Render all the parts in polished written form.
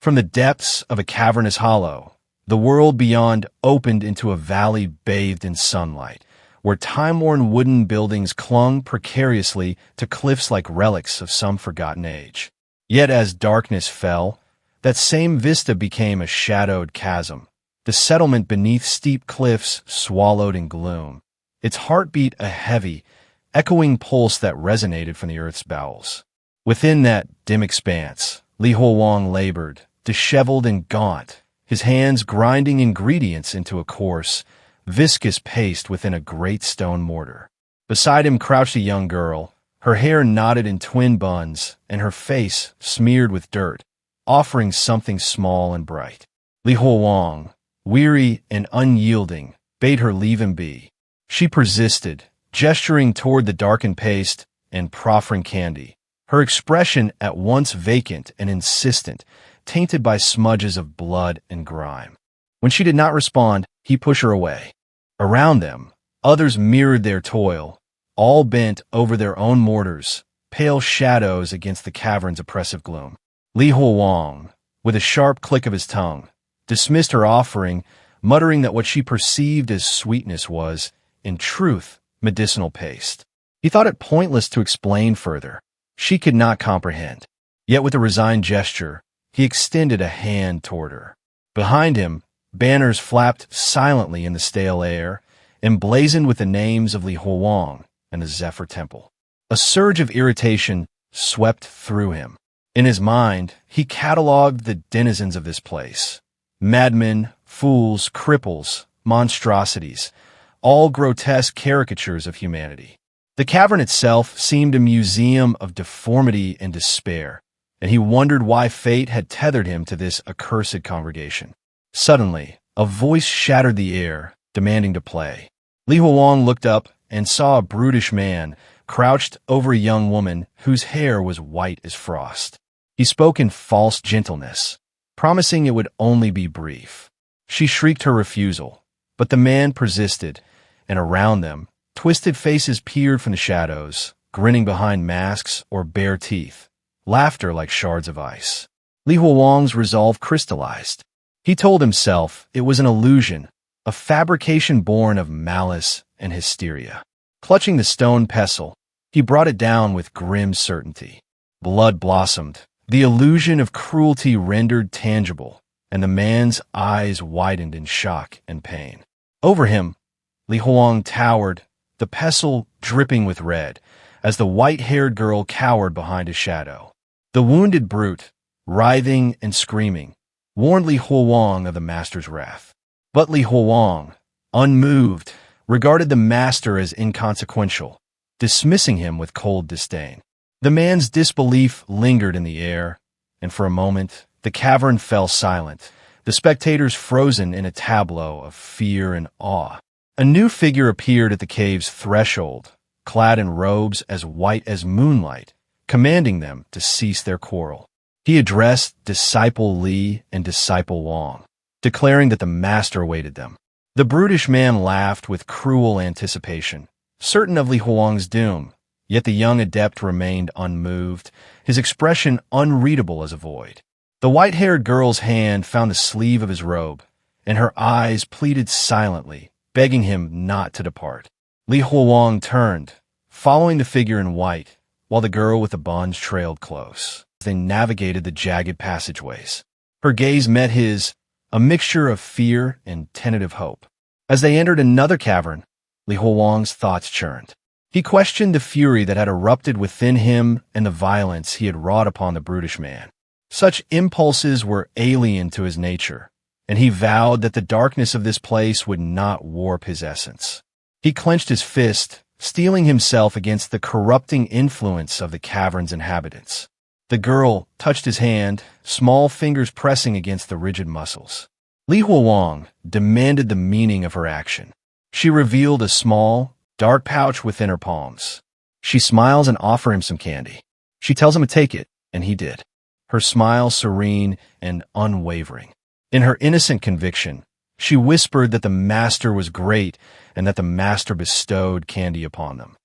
From the depths of a cavernous hollow, the world beyond opened into a valley bathed in sunlight, where time-worn wooden buildings clung precariously to cliffs like relics of some forgotten age. Yet as darkness fell, that same vista became a shadowed chasm, the settlement beneath steep cliffs swallowed in gloom, its heartbeat a heavy, echoing pulse that resonated from the earth's bowels. Within that dim expanse, Li Huowang labored, disheveled and gaunt, his hands grinding ingredients into a coarse, viscous paste within a great stone mortar. Beside him crouched a young girl, her hair knotted in twin buns and her face smeared with dirt, offering something small and bright. Li Huowang, weary and unyielding, bade her leave him be. She persisted, gesturing toward the darkened paste and proffering candy, her expression at once vacant and insistent, tainted by smudges of blood and grime. When she did not respond, he pushed her away. Around them, others mirrored their toil, all bent over their own mortars, pale shadows against the cavern's oppressive gloom. Li Huowang, with a sharp click of his tongue, dismissed her offering, muttering that what she perceived as sweetness was, in truth, medicinal paste. He thought it pointless to explain further. She could not comprehend. Yet with a resigned gesture, he extended a hand toward her. Behind him, banners flapped silently in the stale air, emblazoned with the names of Li Huowang and the Zephyr Temple. A surge of irritation swept through him. In his mind, he catalogued the denizens of this place. Madmen, fools, cripples, monstrosities, all grotesque caricatures of humanity. The cavern itself seemed a museum of deformity and despair, and he wondered why fate had tethered him to this accursed congregation. Suddenly, a voice shattered the air, demanding to play. Li Huowang looked up and saw a brutish man crouched over a young woman whose hair was white as frost. He spoke in false gentleness, promising it would only be brief. She shrieked her refusal, but the man persisted, and around them, twisted faces peered from the shadows, grinning behind masks or bare teeth, laughter like shards of ice. Li Huowang's resolve crystallized. He told himself it was an illusion, a fabrication born of malice and hysteria. Clutching the stone pestle, he brought it down with grim certainty. Blood blossomed, the illusion of cruelty rendered tangible, and the man's eyes widened in shock and pain. Over him, Li Huowang towered, the pestle dripping with red, as the white-haired girl cowered behind a shadow. The wounded brute, writhing and screaming, warned Li Huowang of the master's wrath. But Li Huowang, unmoved, regarded the master as inconsequential, dismissing him with cold disdain. The man's disbelief lingered in the air, and for a moment the cavern fell silent, the spectators frozen in a tableau of fear and awe. A new figure appeared at the cave's threshold, clad in robes as white as moonlight, commanding them to cease their quarrel. He addressed Disciple Li and Disciple Wang, declaring that the master awaited them. The brutish man laughed with cruel anticipation, certain of Li Huowang's doom, yet the young adept remained unmoved, his expression unreadable as a void. The white-haired girl's hand found the sleeve of his robe, and her eyes pleaded silently, begging him not to depart. Li Huowang turned, following the figure in white, while the girl with the buns trailed close. They navigated the jagged passageways. Her gaze met his, a mixture of fear and tentative hope. As they entered another cavern, Li Huowang's thoughts churned. He questioned the fury that had erupted within him and the violence he had wrought upon the brutish man. Such impulses were alien to his nature, and he vowed that the darkness of this place would not warp his essence. He clenched his fist, steeling himself against the corrupting influence of the cavern's inhabitants. The girl touched his hand, small fingers pressing against the rigid muscles. Li Huowang demanded the meaning of her action. She revealed a small, dark pouch within her palms. She smiles and offers him some candy. She tells him to take it, and he did, her smile serene and unwavering. In her innocent conviction, she whispered that the master was great and that the master bestowed candy upon them.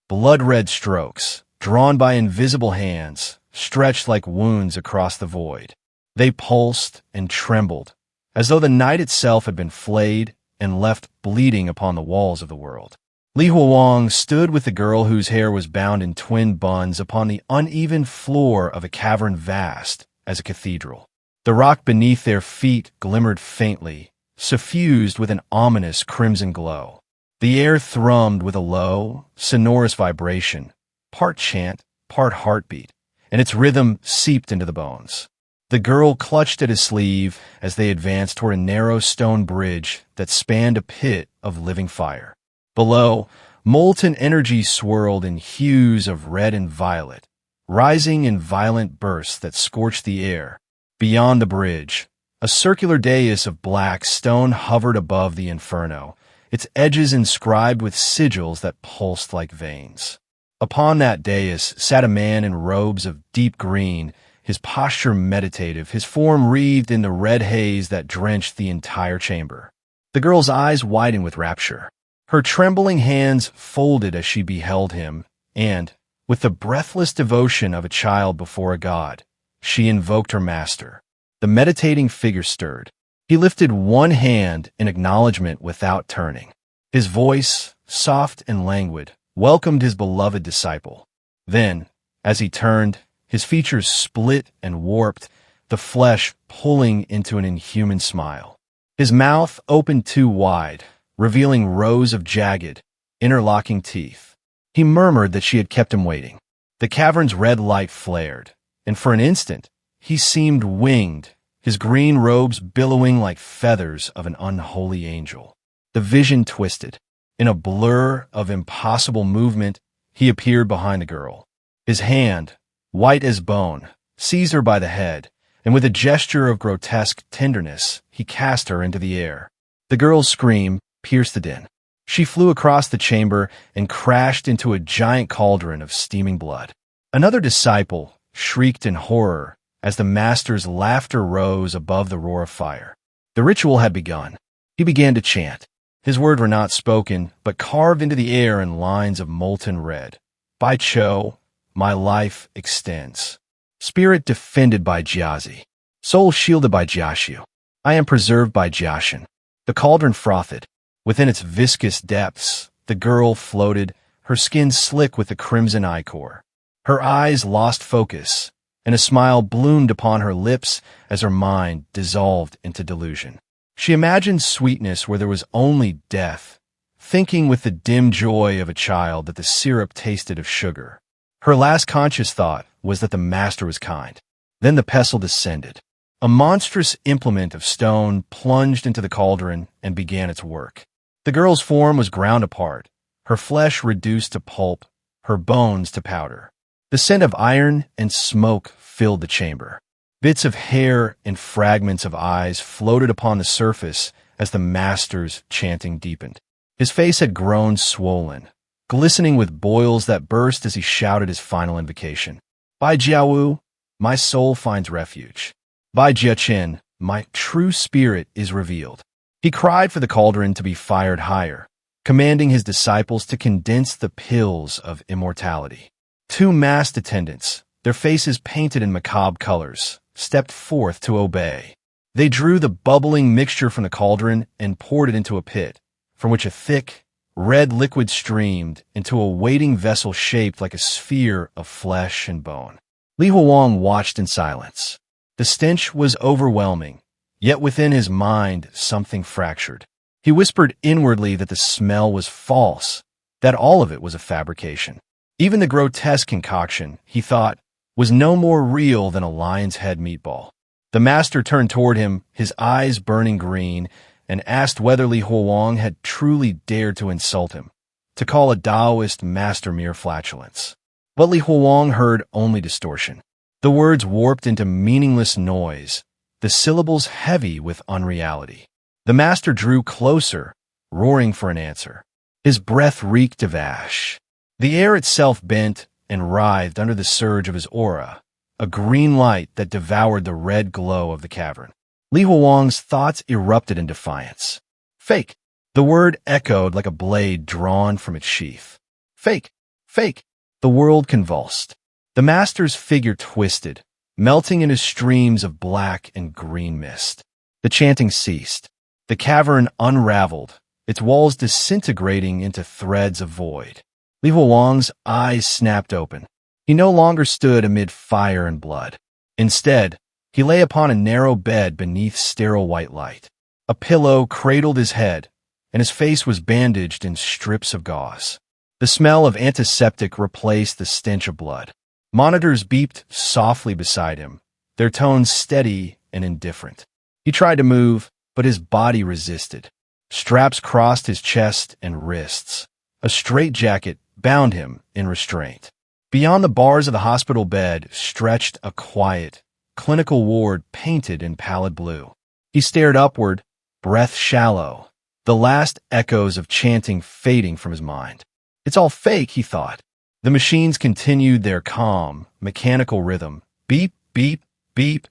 Blood-red strokes, drawn by invisible hands, stretched like wounds across the void. They pulsed and trembled, as though the night itself had been flayed and left bleeding upon the walls of the world. Li Huowang stood with the girl whose hair was bound in twin buns upon the uneven floor of a cavern vast as a cathedral. The rock beneath their feet glimmered faintly, suffused with an ominous crimson glow. The air thrummed with a low, sonorous vibration, part chant, part heartbeat, and its rhythm seeped into the bones. The girl clutched at his sleeve as they advanced toward a narrow stone bridge that spanned a pit of living fire. Below, molten energy swirled in hues of red and violet, rising in violent bursts that scorched the air. Beyond the bridge, a circular dais of black stone hovered above the inferno, its edges inscribed with sigils that pulsed like veins. Upon that dais sat a man in robes of deep green, his posture meditative, his form wreathed in the red haze that drenched the entire chamber. The girl's eyes widened with rapture. Her trembling hands folded as she beheld him, and, with the breathless devotion of a child before a god, she invoked her master. The meditating figure stirred. He lifted one hand in acknowledgement without turning. His voice, soft and languid, welcomed his beloved disciple. Then, as he turned, his features split and warped, the flesh pulling into an inhuman smile. His mouth opened too wide, revealing rows of jagged, interlocking teeth. He murmured that she had kept him waiting. The cavern's red light flared, and for an instant, he seemed winged, his green robes billowing like feathers of an unholy angel. The vision twisted. In a blur of impossible movement, he appeared behind the girl. His hand, white as bone, seized her by the head, and with a gesture of grotesque tenderness, he cast her into the air. The girl's scream pierced the din. She flew across the chamber and crashed into a giant cauldron of steaming blood. Another disciple shrieked in horror as the master's laughter rose above the roar of fire. The ritual had begun. He began to chant. His words were not spoken, but carved into the air in lines of molten red. By Cho, my life extends. Spirit defended by Jiazi. Soul shielded by Jiaxiu. I am preserved by Jiaxin. The cauldron frothed. Within its viscous depths, the girl floated, her skin slick with the crimson ichor. Her eyes lost focus, and a smile bloomed upon her lips as her mind dissolved into delusion. She imagined sweetness where there was only death, thinking with the dim joy of a child that the syrup tasted of sugar. Her last conscious thought was that the master was kind. Then the pestle descended. A monstrous implement of stone plunged into the cauldron and began its work. The girl's form was ground apart, her flesh reduced to pulp, her bones to powder. The scent of iron and smoke filled the chamber. Bits of hair and fragments of eyes floated upon the surface as the master's chanting deepened. His face had grown swollen, glistening with boils that burst as he shouted his final invocation. By Jiawu, my soul finds refuge. By Jiaqin, my true spirit is revealed. He cried for the cauldron to be fired higher, commanding his disciples to condense the pills of immortality. Two masked attendants, their faces painted in macabre colors, stepped forth to obey. They drew the bubbling mixture from the cauldron and poured it into a pit, from which a thick, red liquid streamed into a waiting vessel shaped like a sphere of flesh and bone. Li Huowang watched in silence. The stench was overwhelming, yet within his mind something fractured. He whispered inwardly that the smell was false, that all of it was a fabrication. Even the grotesque concoction, he thought, was no more real than a lion's head meatball. The master turned toward him, his eyes burning green, and asked whether Li Huowang had truly dared to insult him, to call a Taoist master mere flatulence. But Li Huowang heard only distortion. The words warped into meaningless noise, the syllables heavy with unreality. The master drew closer, roaring for an answer. His breath reeked of ash. The air itself bent and writhed under the surge of his aura, a green light that devoured the red glow of the cavern. Li Huowang's thoughts erupted in defiance. Fake. The word echoed like a blade drawn from its sheath. Fake. Fake. The world convulsed. The master's figure twisted, melting into streams of black and green mist. The chanting ceased. The cavern unraveled, its walls disintegrating into threads of void. Li Huowang's eyes snapped open. He no longer stood amid fire and blood. Instead, he lay upon a narrow bed beneath sterile white light. A pillow cradled his head, and his face was bandaged in strips of gauze. The smell of antiseptic replaced the stench of blood. Monitors beeped softly beside him, their tones steady and indifferent. He tried to move, but his body resisted. Straps crossed his chest and wrists. A straitjacket bound him in restraint. Beyond the bars of the hospital bed stretched a quiet, clinical ward painted in pallid blue. He stared upward, breath shallow, the last echoes of chanting fading from his mind. It's all fake, he thought. The machines continued their calm, mechanical rhythm, beep, beep, beep,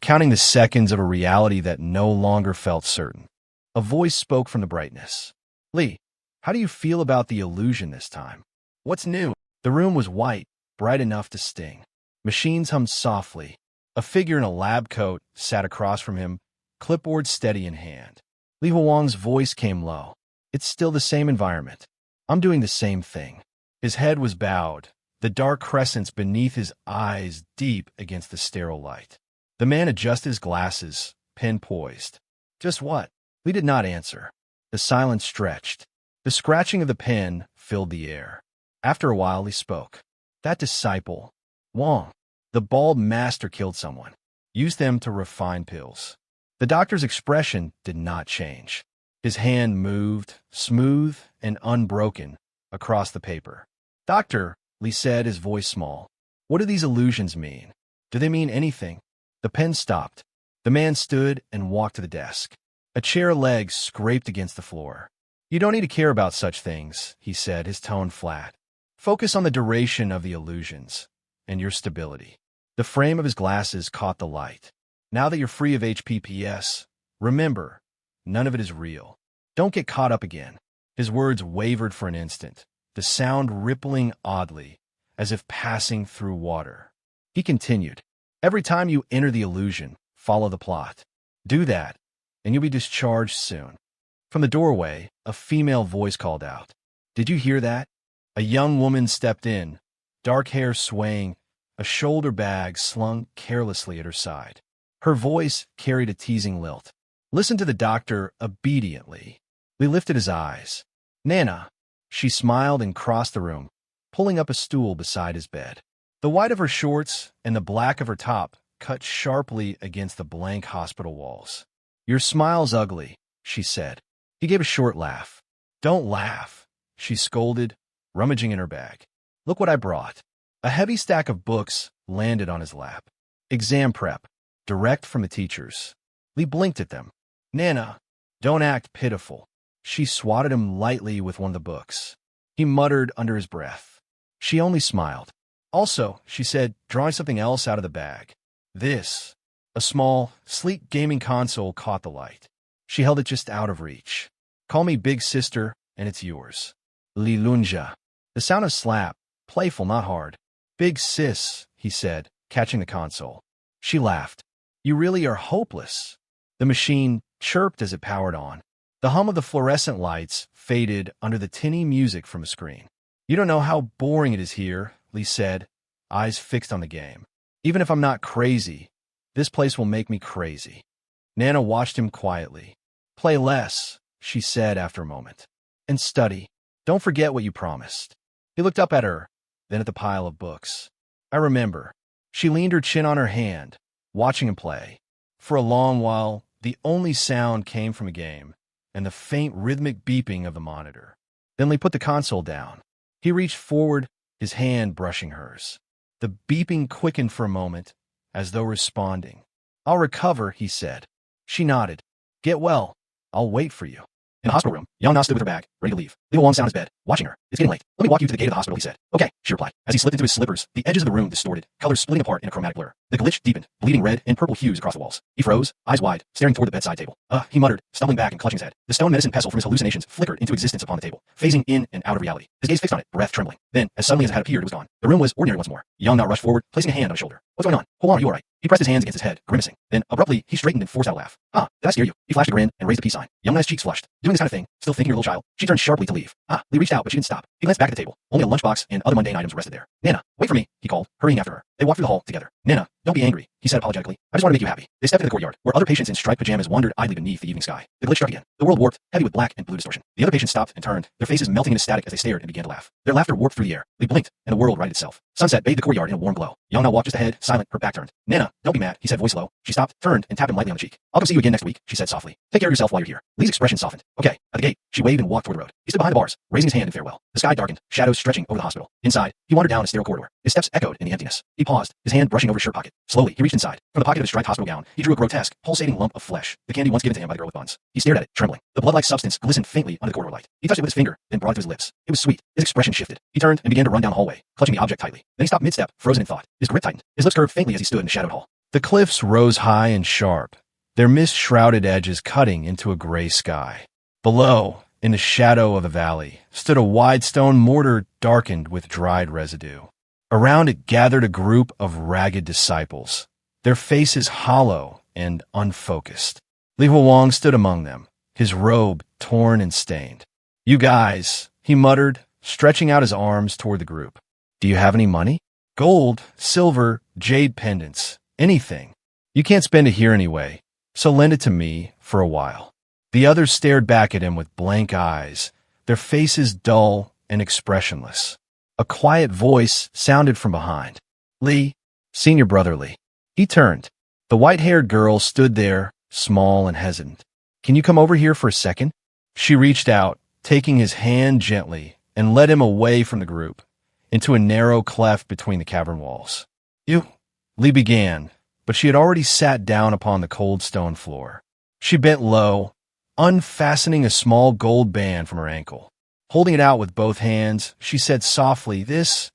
counting the seconds of a reality that no longer felt certain. A voice spoke from the brightness. Li, how do you feel about the illusion this time? What's new? The room was white, bright enough to sting. Machines hummed softly. A figure in a lab coat sat across from him, clipboard steady in hand. Li Huowang's voice came low. It's still the same environment. I'm doing the same thing. His head was bowed, the dark crescents beneath his eyes deep against the sterile light. The man adjusted his glasses, pen poised. Just what? Li did not answer. The silence stretched. The scratching of the pen filled the air. After a while, he spoke. That disciple, Wang, the bald master killed someone. Used them to refine pills. The doctor's expression did not change. His hand moved, smooth and unbroken, across the paper. Doctor, Li said, his voice small. What do these illusions mean? Do they mean anything? The pen stopped. The man stood and walked to the desk. A chair leg scraped against the floor. You don't need to care about such things, he said, his tone flat. Focus on the duration of the illusions and your stability. The frame of his glasses caught the light. Now that you're free of HPPS, remember, none of it is real. Don't get caught up again. His words wavered for an instant, the sound rippling oddly, as if passing through water. He continued, every time you enter the illusion, follow the plot. Do that, and you'll be discharged soon. From the doorway, a female voice called out. Did you hear that? A young woman stepped in, dark hair swaying, a shoulder bag slung carelessly at her side. Her voice carried a teasing lilt. Listen to the doctor obediently. Li lifted his eyes. Nana. She smiled and crossed the room, pulling up a stool beside his bed. The white of her shorts and the black of her top cut sharply against the blank hospital walls. Your smile's ugly, she said. He gave a short laugh. Don't laugh, she scolded, rummaging in her bag. Look what I brought. A heavy stack of books landed on his lap. Exam prep, direct from the teachers. Li blinked at them. Nana, don't act pitiful. She swatted him lightly with one of the books. He muttered under his breath. She only smiled. Also, she said, drawing something else out of the bag. This. A small, sleek gaming console caught the light. She held it just out of reach. Call me Big Sister, and it's yours. Li Lunja. The sound of slap, playful, not hard. Big Sis, he said, catching the console. She laughed. You really are hopeless. The machine chirped as it powered on. The hum of the fluorescent lights faded under the tinny music from a screen. You don't know how boring it is here, Li said, eyes fixed on the game. Even if I'm not crazy, this place will make me crazy. Nana watched him quietly. Play less, she said after a moment. And study. Don't forget what you promised. He looked up at her, then at the pile of books. I remember. She leaned her chin on her hand, watching him play. For a long while, the only sound came from a game, and the faint rhythmic beeping of the monitor. Then Li put the console down. He reached forward, his hand brushing hers. The beeping quickened for a moment, as though responding. I'll recover, he said. She nodded. Get well. I'll wait for you. In the hospital room, Yang Na stood with her bag, ready to leave. Li Huowang sat on his bed, watching her. It's getting late. Let me walk you to the gate of the hospital, he said. Okay, she replied. As he slipped into his slippers, the edges of the room distorted, colors splitting apart in a chromatic blur. The glitch deepened, bleeding red and purple hues across the walls. He froze, eyes wide, staring toward the bedside table. He muttered, stumbling back and clutching his head. The stone medicine pestle from his hallucinations flickered into existence upon the table, phasing in and out of reality. His gaze fixed on it, breath trembling. Then, as suddenly as it had appeared, it was gone. The room was ordinary once more. Yang now rushed forward, placing a hand on his shoulder. What's going on? Hold on, are you alright? He pressed his hands against his head, grimacing. Then, abruptly, he straightened and forced out a laugh. Did I scare you? He flashed a grin and raised a peace sign. Yang Na's cheeks flushed. Doing this kind of thing, still thinking your little child. She turned sharply to leave. Li reached out, but she didn't stop. He glanced back at the table. Only a lunchbox and other mundane items rested there. Nana, wait for me, he called, hurrying after her. They walked through the hall together. Nana, don't be angry, he said apologetically. I just want to make you happy. They stepped into the courtyard, where other patients in striped pajamas wandered idly beneath the evening sky. The glitch struck again. The world warped, heavy with black and blue distortion. The other patients stopped and turned, their faces melting into static as they stared and began to laugh. Their laughter warped through the air. They blinked, and the world righted itself. Sunset bathed the courtyard in a warm glow. Yang Na walked just ahead, silent, her back turned. Nana, don't be mad, he said, voice low. She stopped, turned, and tapped him lightly on the cheek. I'll come see you again next week, she said softly. Take care of yourself while you're here. Li's expression softened. Okay. At the gate, she waved and walked toward the road. He stood behind the bars, raising his hand in farewell. The sky darkened, shadows stretching over the hospital. Inside, he wandered down a sterile corridor. His steps echoed in the emptiness. He paused, his hand brushing over his shirt pocket. Slowly, he reached inside. From the pocket of his striped hospital gown, he drew a grotesque, pulsating lump of flesh, the candy once given to him by the girl with buns. He stared at it, trembling. The blood-like substance glistened faintly under the corridor light. He touched it with his finger, then brought it to his lips. It was sweet. His expression shifted. He turned and began to run down the hallway, clutching the object tightly. Then he stopped mid-step, frozen in thought. His grip tightened. His lips curved faintly as he stood in the shadowed hall. The cliffs rose high and sharp, their mist-shrouded edges cutting into a gray sky. Below, in the shadow of the valley, stood a wide stone mortar darkened with dried residue. Around it gathered a group of ragged disciples, their faces hollow and unfocused. Li Huowang stood among them, his robe torn and stained. You guys, he muttered, stretching out his arms toward the group. Do you have any money? Gold, silver, jade pendants, anything. You can't spend it here anyway, so lend it to me for a while. The others stared back at him with blank eyes, their faces dull and expressionless. A quiet voice sounded from behind. Li, senior brother Li. He turned. The white-haired girl stood there, small and hesitant. Can you come over here for a second? She reached out, taking his hand gently, and led him away from the group, into a narrow cleft between the cavern walls. You, Li began, but she had already sat down upon the cold stone floor. She bent low, unfastening a small gold band from her ankle. Holding it out with both hands, she said softly, is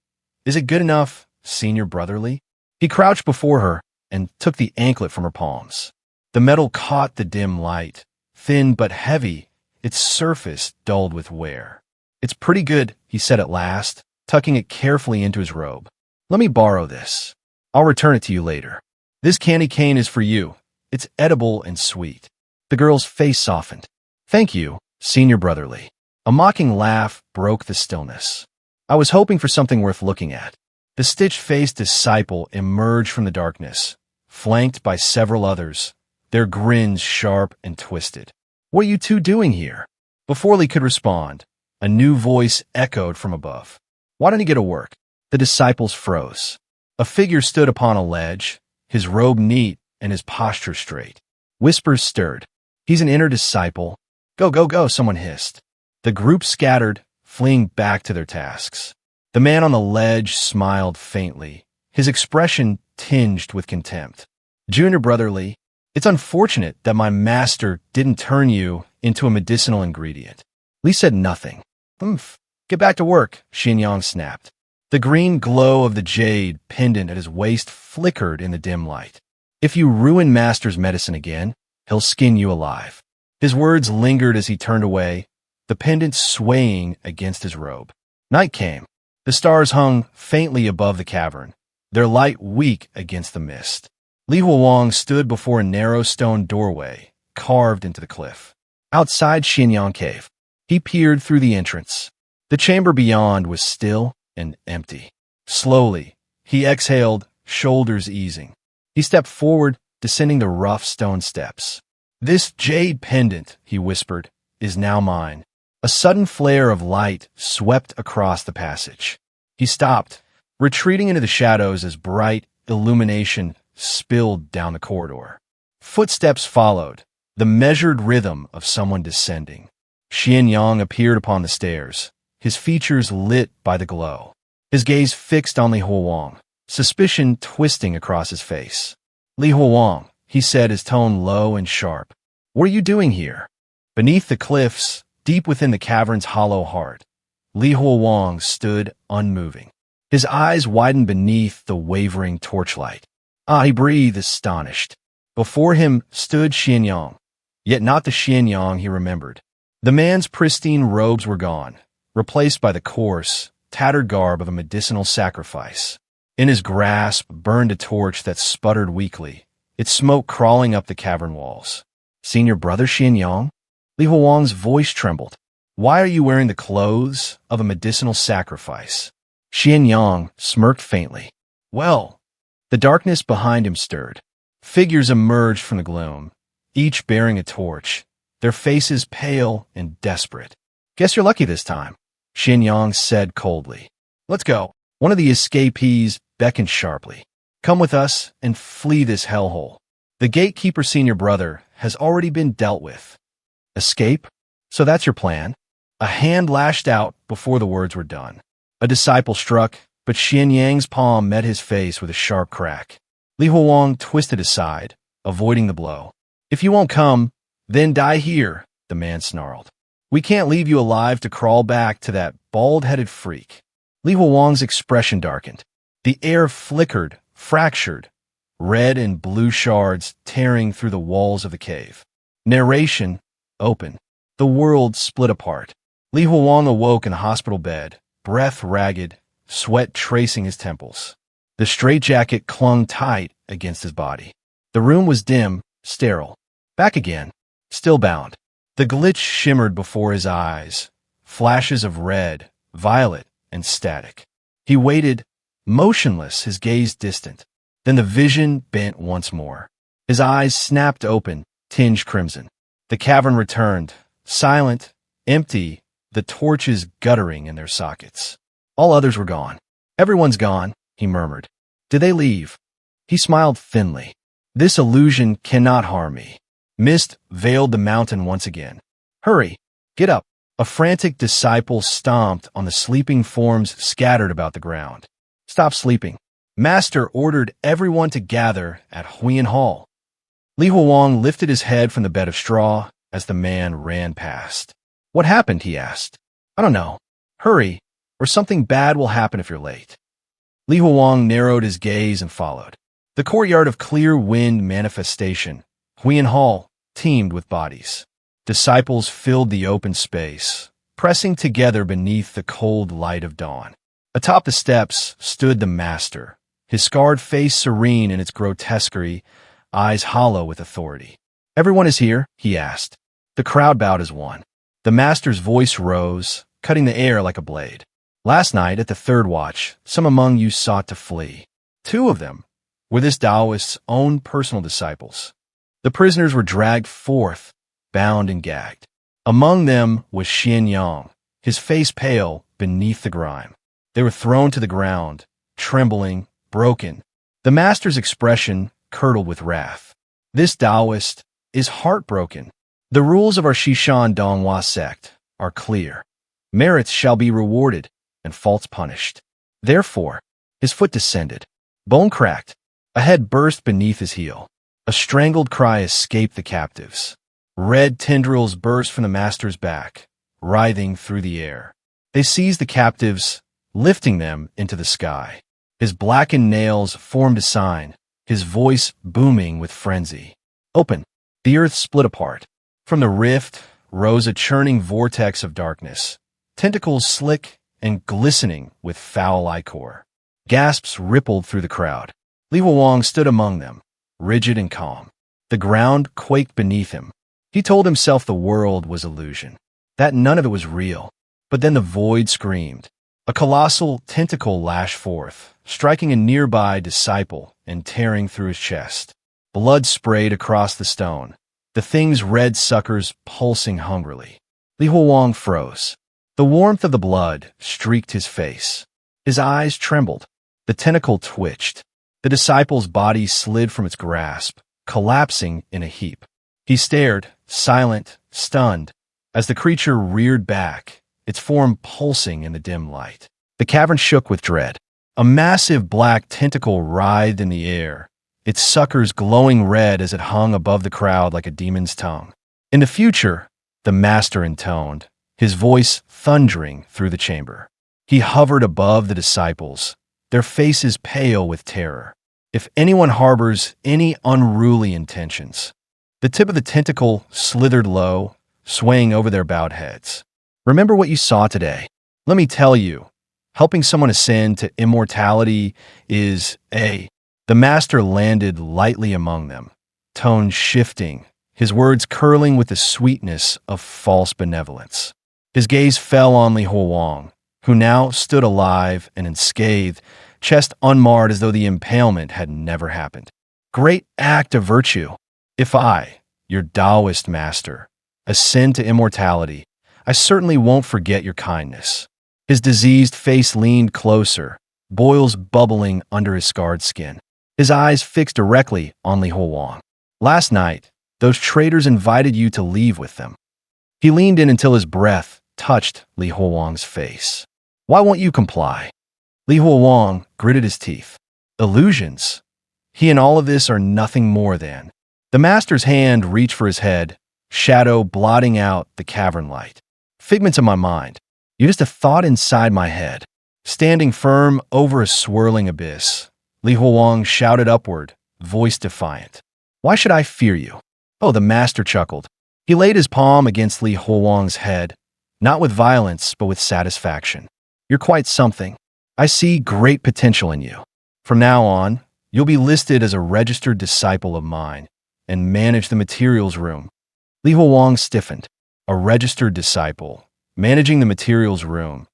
it good enough, senior brother Li? He crouched before her and took the anklet from her palms. The metal caught the dim light, thin but heavy, its surface dulled with wear. It's pretty good, he said at last, tucking it carefully into his robe. Let me borrow this. I'll return it to you later. This candy cane is for you. It's edible and sweet. The girl's face softened. Thank you, senior brother Li. A mocking laugh broke the stillness. I was hoping for something worth looking at. The stitch-faced disciple emerged from the darkness, flanked by several others, their grins sharp and twisted. What are you two doing here? Before Li could respond, a new voice echoed from above. Why don't you get to work? The disciples froze. A figure stood upon a ledge, his robe neat and his posture straight. Whispers stirred. He's an inner disciple. Go, go, go, someone hissed. The group scattered, fleeing back to their tasks. The man on the ledge smiled faintly, his expression tinged with contempt. Junior brother Li, it's unfortunate that my master didn't turn you into a medicinal ingredient. Li said nothing. Get back to work, Xianyang snapped. The green glow of the jade pendant at his waist flickered in the dim light. If you ruin master's medicine again, he'll skin you alive. His words lingered as he turned away, the pendant swaying against his robe. Night came. The stars hung faintly above the cavern, their light weak against the mist. Li Huowang stood before a narrow stone doorway, carved into the cliff. Outside Xianyang Cave, he peered through the entrance. The chamber beyond was still and empty. Slowly, he exhaled, shoulders easing. He stepped forward, descending the rough stone steps. This jade pendant, he whispered, is now mine. A sudden flare of light swept across the passage. He stopped, retreating into the shadows as bright illumination spilled down the corridor. Footsteps followed, the measured rhythm of someone descending. Xianyang appeared upon the stairs, his features lit by the glow. His gaze fixed on Li Huowang, suspicion twisting across his face. Li Huowang, he said, his tone low and sharp. What are you doing here? Beneath the cliffs, deep within the cavern's hollow heart, Li Huowang stood unmoving. His eyes widened beneath the wavering torchlight. He breathed, astonished. Before him stood Xianyang, yet not the Xianyang he remembered. The man's pristine robes were gone, replaced by the coarse, tattered garb of a medicinal sacrifice. In his grasp burned a torch that sputtered weakly, its smoke crawling up the cavern walls. "Seen your brother, Xianyang?" Li Huowang's voice trembled. "Why are you wearing the clothes of a medicinal sacrifice?" Xianyang smirked faintly. "Well." The darkness behind him stirred. Figures emerged from the gloom, each bearing a torch, their faces pale and desperate. "Guess you're lucky this time," Xianyang said coldly. "Let's go." One of the escapees beckoned sharply. "Come with us and flee this hellhole. The gatekeeper's senior brother has already been dealt with." "Escape? So that's your plan?" A hand lashed out before the words were done. A disciple struck, but Xianyang's palm met his face with a sharp crack. Li Huowang twisted aside, avoiding the blow. "If you won't come, then die here," the man snarled. "We can't leave you alive to crawl back to that bald-headed freak." Li Huowang's expression darkened. The air flickered, fractured, red and blue shards tearing through the walls of the cave. Narration open. The world split apart. Li Huowang awoke in a hospital bed, breath ragged, sweat tracing his temples. The straitjacket clung tight against his body. The room was dim, sterile. Back again, still bound. The glitch shimmered before his eyes, flashes of red, violet, and static. He waited, motionless, his gaze distant. Then the vision bent once more. His eyes snapped open, tinged crimson. The cavern returned, silent, empty, the torches guttering in their sockets. All others were gone. "Everyone's gone," he murmured. "Did they leave?" He smiled thinly. "This illusion cannot harm me." Mist veiled the mountain once again. "Hurry, get up." A frantic disciple stomped on the sleeping forms scattered about the ground. "Stop sleeping." Master ordered everyone to gather at Huiyan Hall. Li Huowang lifted his head from the bed of straw as the man ran past. "What happened?" he asked. "I don't know. Hurry, or something bad will happen if you're late." Li Huowang narrowed his gaze and followed. The courtyard of clear wind manifestation, Huiyan Hall, teemed with bodies. Disciples filled the open space, pressing together beneath the cold light of dawn. Atop the steps stood the master, his scarred face serene in its grotesquerie, eyes hollow with authority. "Everyone is here?" he asked. The crowd bowed as one. The master's voice rose, cutting the air like a blade. "Last night, at the third watch, some among you sought to flee. 2 of them were this Taoist's own personal disciples. The prisoners were dragged forth, bound and gagged. Among them was Xianyang, his face pale beneath the grime. They were thrown to the ground, trembling, broken. The master's expression curdled with wrath. This Taoist is heartbroken. The rules of our Shishan Donghua sect are clear. Merits shall be rewarded and faults punished. Therefore, his foot descended. Bone cracked. A head burst beneath his heel. A strangled cry escaped the captives. Red tendrils burst from the master's back, writhing through the air. They seized the captives, lifting them into the sky. His blackened nails formed a sign, his voice booming with frenzy. Open. The earth split apart. From the rift rose a churning vortex of darkness, tentacles slick and glistening with foul ichor. Gasps rippled through the crowd. Li Huowang stood among them, rigid and calm. The ground quaked beneath him. He told himself the world was illusion, that none of it was real. But then the void screamed. A colossal tentacle lashed forth, striking a nearby disciple and tearing through his chest. Blood sprayed across the stone, the thing's red suckers pulsing hungrily. Li Huowang froze. The warmth of the blood streaked his face. His eyes trembled. The tentacle twitched. The disciple's body slid from its grasp, collapsing in a heap. He stared, silent, stunned, as the creature reared back, its form pulsing in the dim light. The cavern shook with dread. A massive black tentacle writhed in the air, its suckers glowing red as it hung above the crowd like a demon's tongue. "In the future," the master intoned, his voice thundering through the chamber. He hovered above the disciples, their faces pale with terror. If anyone harbors any unruly intentions, the tip of the tentacle slithered low, swaying over their bowed heads. Remember what you saw today. Let me tell you, helping someone ascend to immortality is a... The master landed lightly among them, tone shifting, his words curling with the sweetness of false benevolence. His gaze fell on Li Huowang, who now stood alive and unscathed, chest unmarred as though the impalement had never happened. Great act of virtue. If I, your Taoist master, ascend to immortality, I certainly won't forget your kindness. His diseased face leaned closer, boils bubbling under his scarred skin. His eyes fixed directly on Li Huowang. Last night, those traitors invited you to leave with them. He leaned in until his breath touched Li Huowang's face. Why won't you comply? Li Huowang gritted his teeth. Illusions. He and all of this are nothing more than. The master's hand reached for his head, shadow blotting out the cavern light. Figments of my mind. You're just a thought inside my head. Standing firm over a swirling abyss, Li Huowang shouted upward, voice defiant. Why should I fear you? Oh, the master chuckled. He laid his palm against Li Huowang's head, not with violence, but with satisfaction. You're quite something. I see great potential in you. From now on, you'll be listed as a registered disciple of mine and manage the materials room. Li Huowang stiffened. A registered disciple, managing the materials room.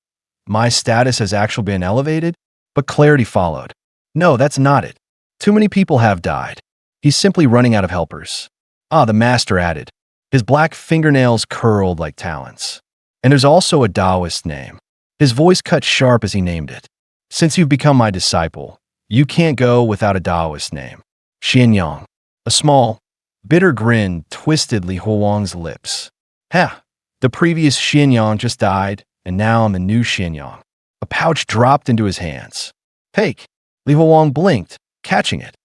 My status has actually been elevated, but clarity followed. No, that's not it. Too many people have died. He's simply running out of helpers. Ah, the master added. His black fingernails curled like talons. And there's also a Taoist name. His voice cut sharp as he named it. Since you've become my disciple, you can't go without a Taoist name. Xianyang. A small, bitter grin twisted Li Huowang's lips. Ha! The previous Xianyang just died, and now I'm the new Xianyang. A pouch dropped into his hands. Take! Li Huowang blinked, catching it.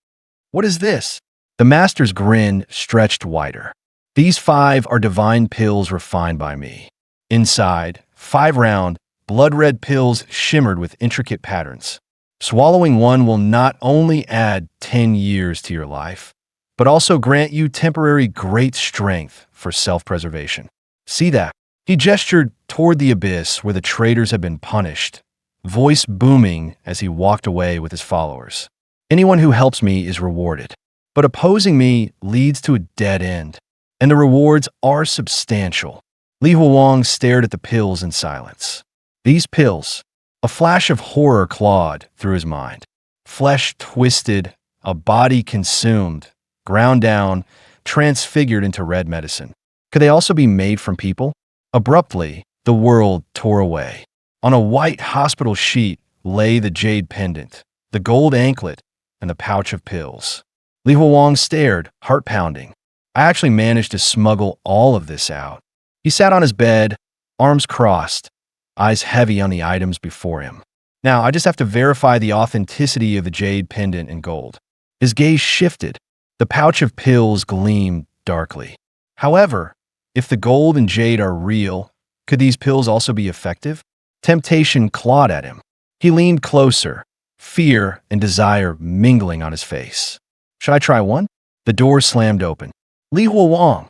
What is this? The master's grin stretched wider. These 5 are divine pills refined by me. Inside, 5 round, blood-red pills shimmered with intricate patterns. Swallowing one will not only add 10 years to your life, but also grant you temporary great strength for self-preservation. See that? He gestured toward the abyss where the traitors had been punished, voice booming as he walked away with his followers. Anyone who helps me is rewarded, but opposing me leads to a dead end, and the rewards are substantial. Li Huowang stared at the pills in silence. These pills, a flash of horror clawed through his mind. Flesh twisted, a body consumed, ground down, transfigured into red medicine. Could they also be made from people? Abruptly, the world tore away. On a white hospital sheet lay the jade pendant, the gold anklet, and the pouch of pills. Li Huowang stared, heart pounding. I actually managed to smuggle all of this out. He sat on his bed, arms crossed, eyes heavy on the items before him. Now, I just have to verify the authenticity of the jade pendant and gold. His gaze shifted. The pouch of pills gleamed darkly. However, if the gold and jade are real, could these pills also be effective? Temptation clawed at him. He leaned closer, fear and desire mingling on his face. Should I try one? The door slammed open. Li Huowang.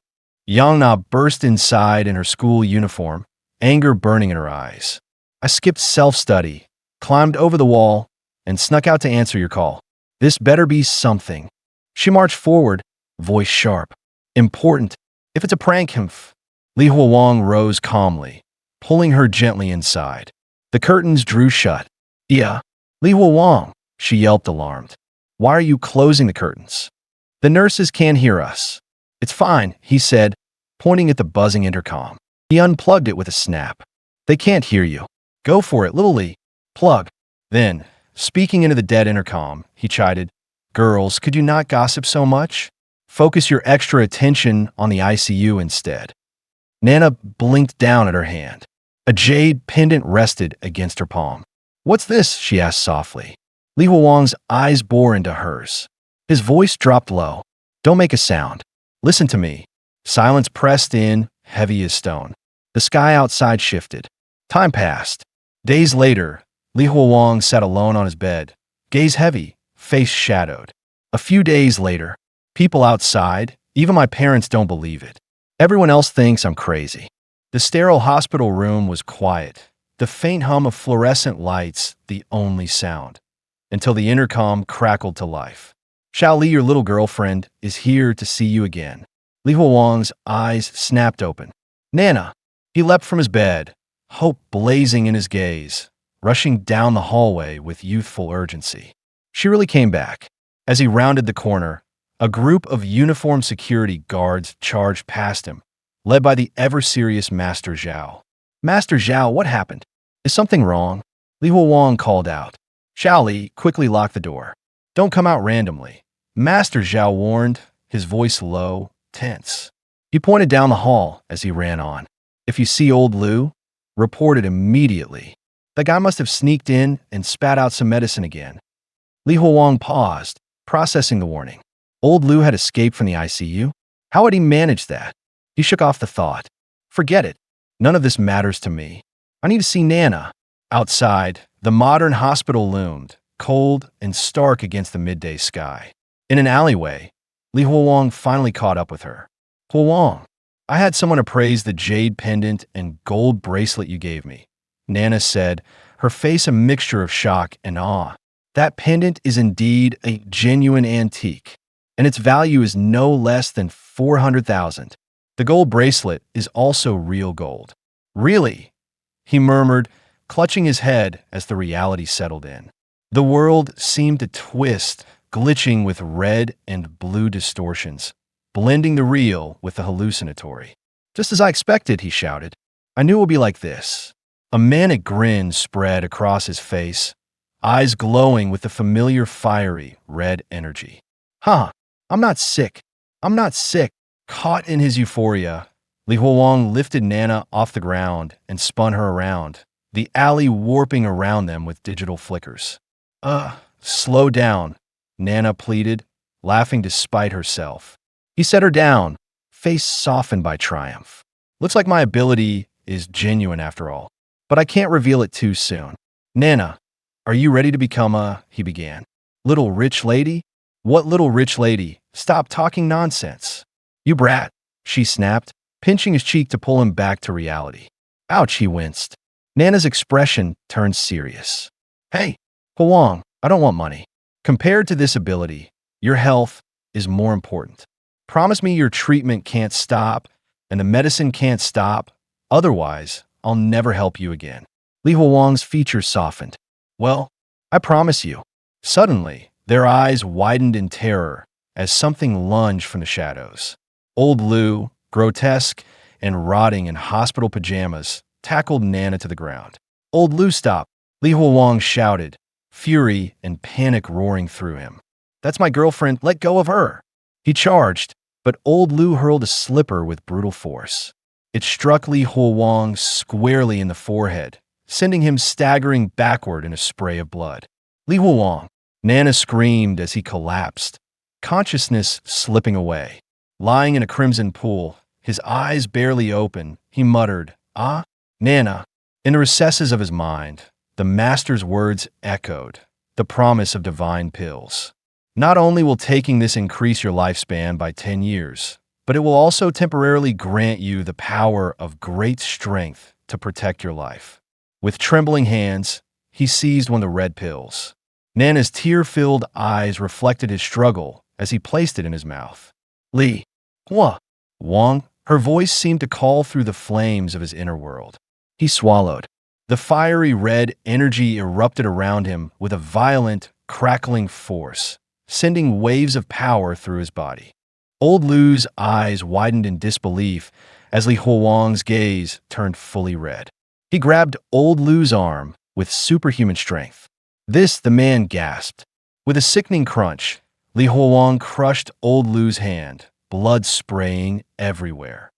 Yang Na burst inside in her school uniform, anger burning in her eyes. I skipped self-study, climbed over the wall, and snuck out to answer your call. This better be something. She marched forward, voice sharp. Important. If it's a prank, humph. Li Huowang rose calmly, pulling her gently inside. The curtains drew shut. Yeah. Li Huowang, she yelped alarmed. Why are you closing the curtains? The nurses can't hear us. It's fine, he said, pointing at the buzzing intercom. He unplugged it with a snap. They can't hear you. Go for it, little Li. Plug. Then, speaking into the dead intercom, he chided, Girls, could you not gossip so much? Focus your extra attention on the ICU instead. Nana blinked down at her hand. A jade pendant rested against her palm. What's this? She asked softly. Li Huowang's eyes bore into hers. His voice dropped low. Don't make a sound. Listen to me. Silence pressed in, heavy as stone. The sky outside shifted. Time passed. Days later, Li Huowang sat alone on his bed, gaze heavy, face shadowed. A few days later, people outside, even my parents don't believe it. Everyone else thinks I'm crazy. The sterile hospital room was quiet, the faint hum of fluorescent lights the only sound, until the intercom crackled to life. Xiao Li, your little girlfriend, is here to see you again. Li Huowang's eyes snapped open. Nana! He leapt from his bed, hope blazing in his gaze, rushing down the hallway with youthful urgency. She really came back. As he rounded the corner, a group of uniformed security guards charged past him, led by the ever-serious Master Zhao. Master Zhao, what happened? Is something wrong? Li Huowang called out. Xiao Li quickly locked the door. Don't come out randomly. Master Zhao warned, his voice low, tense. He pointed down the hall as he ran on. If you see old Lu, report it immediately. The guy must have sneaked in and spat out some medicine again. Li Huowang paused, processing the warning. Old Lu had escaped from the ICU? How had he managed that? He shook off the thought. Forget it. None of this matters to me. I need to see Nana. Outside, the modern hospital loomed, cold and stark against the midday sky. In an alleyway, Li Huowang finally caught up with her. Huowang, I had someone appraise the jade pendant and gold bracelet you gave me, Nana said, her face a mixture of shock and awe. That pendant is indeed a genuine antique, and its value is no less than 400,000. The gold bracelet is also real gold. Really? He murmured, clutching his head as the reality settled in. The world seemed to twist, glitching with red and blue distortions, blending the real with the hallucinatory. Just as I expected, he shouted. I knew it would be like this. A manic grin spread across his face, eyes glowing with the familiar fiery, red energy. Huh, I'm not sick. I'm not sick. Caught in his euphoria, Li Huowang lifted Nana off the ground and spun her around, the alley warping around them with digital flickers. Slow down, Nana pleaded, laughing despite herself. He set her down, face softened by triumph. Looks like my ability is genuine after all, but I can't reveal it too soon. Nana, are you ready to become he began. Little rich lady? What little rich lady? Stop talking nonsense. You brat, she snapped, pinching his cheek to pull him back to reality. Ouch, he winced. Nana's expression turned serious. Hey, Huowang, I don't want money. Compared to this ability, your health is more important. Promise me your treatment can't stop and the medicine can't stop. Otherwise, I'll never help you again. Li Huowang's features softened. Well, I promise you. Suddenly, their eyes widened in terror as something lunged from the shadows. Old Lu, grotesque and rotting in hospital pajamas, tackled Nana to the ground. Old Lu, stop! Li Huowang shouted, fury and panic roaring through him. That's my girlfriend, let go of her! He charged, but Old Lu hurled a slipper with brutal force. It struck Li Huowang squarely in the forehead, sending him staggering backward in a spray of blood. Li Huowang! Nana screamed as he collapsed, consciousness slipping away. Lying in a crimson pool, his eyes barely open, he muttered, Ah, Nana. In the recesses of his mind, the master's words echoed, the promise of divine pills. Not only will taking this increase your lifespan by 10 years, but it will also temporarily grant you the power of great strength to protect your life. With trembling hands, he seized one of the red pills. Nana's tear-filled eyes reflected his struggle as he placed it in his mouth. Li Huowang, her voice seemed to call through the flames of his inner world. He swallowed. The fiery red energy erupted around him with a violent, crackling force, sending waves of power through his body. Old Lu's eyes widened in disbelief as Li Huowang's gaze turned fully red. He grabbed Old Lu's arm with superhuman strength. This, the man gasped. With a sickening crunch, Li Huowang crushed Old Lu's hand, blood spraying everywhere.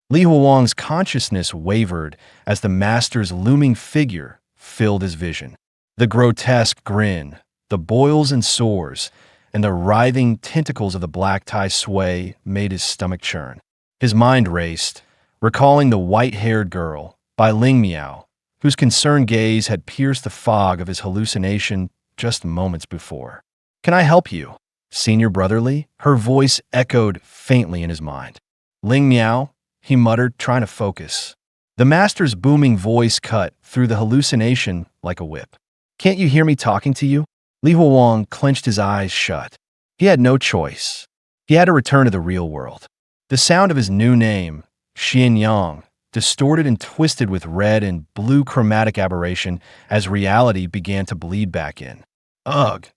Li Huowang's consciousness wavered as the master's looming figure filled his vision. The grotesque grin, the boils and sores, and the writhing tentacles of the black tie sway made his stomach churn. His mind raced, recalling the white-haired girl by Ling Miao, whose concerned gaze had pierced the fog of his hallucination just moments before. "Can I help you, Senior Brotherly?" Her voice echoed faintly in his mind. "Ling Miao," he muttered, trying to focus. The master's booming voice cut through the hallucination like a whip. "Can't you hear me talking to you?" Li Huowang clenched his eyes shut. He had no choice. He had to return to the real world. The sound of his new name, Xian Yang, distorted and twisted with red and blue chromatic aberration as reality began to bleed back in. "Ugh,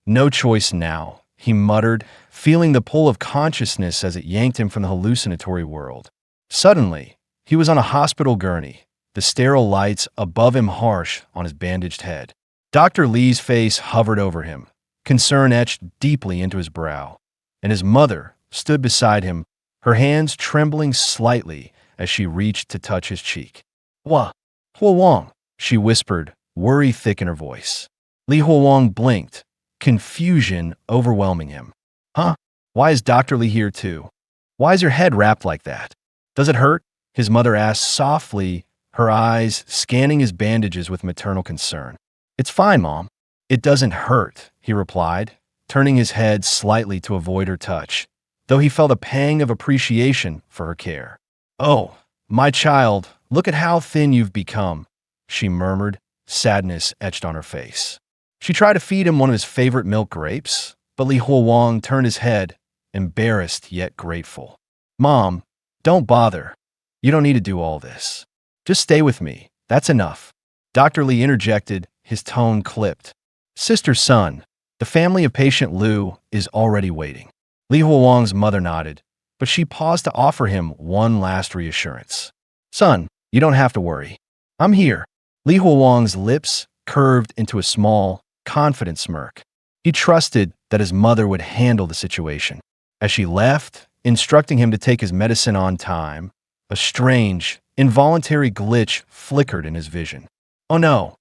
no choice now," he muttered, feeling the pull of consciousness as it yanked him from the hallucinatory world. Suddenly, he was on a hospital gurney, the sterile lights above him harsh on his bandaged head. Dr. Li's face hovered over him, concern etched deeply into his brow, and his mother stood beside him, her hands trembling slightly as she reached to touch his cheek. Huowang," she whispered, worry thick in her voice. Li Huowang blinked, confusion overwhelming him. "Huh? Why is Dr. Li here too? Why is your head wrapped like that? Does it hurt?" his mother asked softly, her eyes scanning his bandages with maternal concern. "It's fine, Mom. It doesn't hurt," he replied, turning his head slightly to avoid her touch, though he felt a pang of appreciation for her care. "Oh, my child, look at how thin you've become," she murmured, sadness etched on her face. She tried to feed him one of his favorite milk grapes, but Li Huowang turned his head, embarrassed yet grateful. "Mom, don't bother. You don't need to do all this. Just stay with me. That's enough." Dr. Li interjected, his tone clipped. "Sister Sun, the family of patient Lu is already waiting." Li Huowang's mother nodded, but she paused to offer him one last reassurance. "Son, you don't have to worry. I'm here." Li Huowang's lips curved into a small, confident smirk. He trusted that his mother would handle the situation. As she left, instructing him to take his medicine on time, a strange, involuntary glitch flickered in his vision. "Oh no,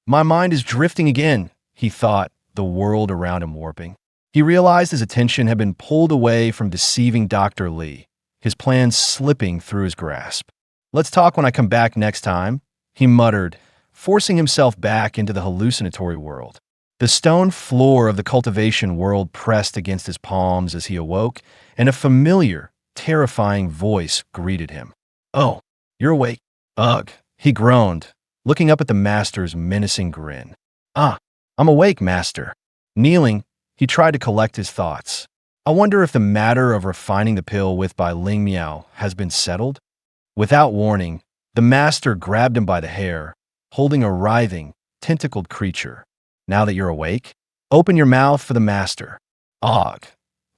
my mind is drifting again," he thought, the world around him warping. He realized his attention had been pulled away from deceiving Dr. Li, his plans slipping through his grasp. "Let's talk when I come back next time," he muttered, forcing himself back into the hallucinatory world. The stone floor of the cultivation world pressed against his palms as he awoke, and a familiar, terrifying voice greeted him. "Oh, you're awake." "Ugh," he groaned, looking up at the master's menacing grin. "Ah, I'm awake, master." Kneeling, he tried to collect his thoughts. "I wonder if the matter of refining the pill with by Ling Miao has been settled?" Without warning, the master grabbed him by the hair, holding a writhing, tentacled creature. "Now that you're awake, open your mouth for the master." "Ugh."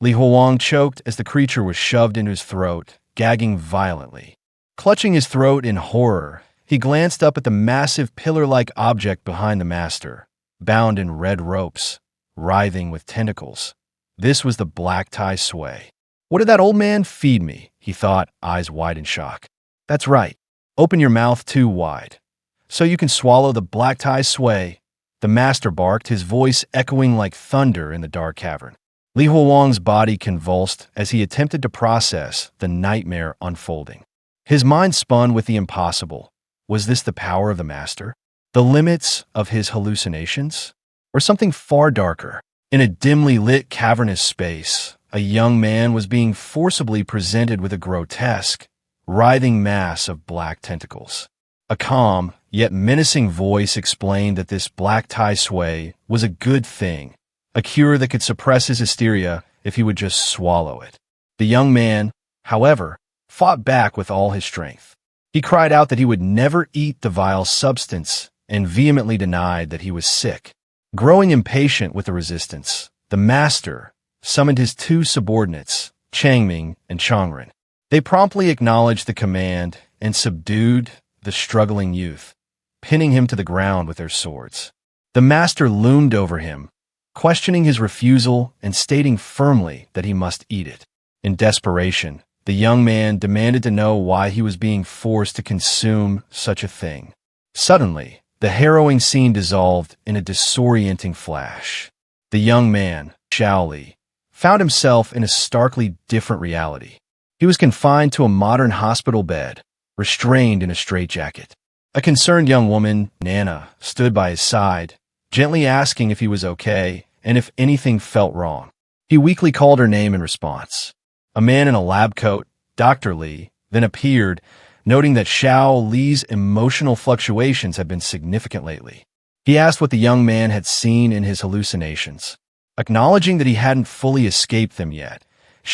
Li Huowang choked as the creature was shoved into his throat, gagging violently. Clutching his throat in horror, he glanced up at the massive pillar-like object behind the master, bound in red ropes, writhing with tentacles. This was the black tie sway. "What did that old man feed me?" he thought, eyes wide in shock. "That's right. Open your mouth too wide, so you can swallow the black tie sway." The master barked, his voice echoing like thunder in the dark cavern. Li Huowang's body convulsed as he attempted to process the nightmare unfolding. His mind spun with the impossible. Was this the power of the master? The limits of his hallucinations? Or something far darker? In a dimly lit cavernous space, a young man was being forcibly presented with a grotesque, writhing mass of black tentacles. A calm, yet menacing voice explained that this black tie sway was a good thing, a cure that could suppress his hysteria if he would just swallow it. The young man, however, fought back with all his strength. He cried out that he would never eat the vile substance and vehemently denied that he was sick. Growing impatient with the resistance, the master summoned his two subordinates, Changming and Changren. They promptly acknowledged the command and subdued the struggling youth, pinning him to the ground with their swords. The master loomed over him, questioning his refusal and stating firmly that he must eat it. In desperation, The young man demanded to know why he was being forced to consume such a thing. Suddenly, the harrowing scene dissolved in a disorienting flash. The young man, Li, found himself in a starkly different reality. He was confined to a modern hospital bed, restrained in a straitjacket. A concerned young woman, Nana, stood by his side, gently asking if he was okay and if anything felt wrong. He weakly called her name in response. A man in a lab coat, Dr. Li, then appeared, noting that Li's emotional fluctuations had been significant lately. He asked what the young man had seen in his hallucinations. Acknowledging that he hadn't fully escaped them yet,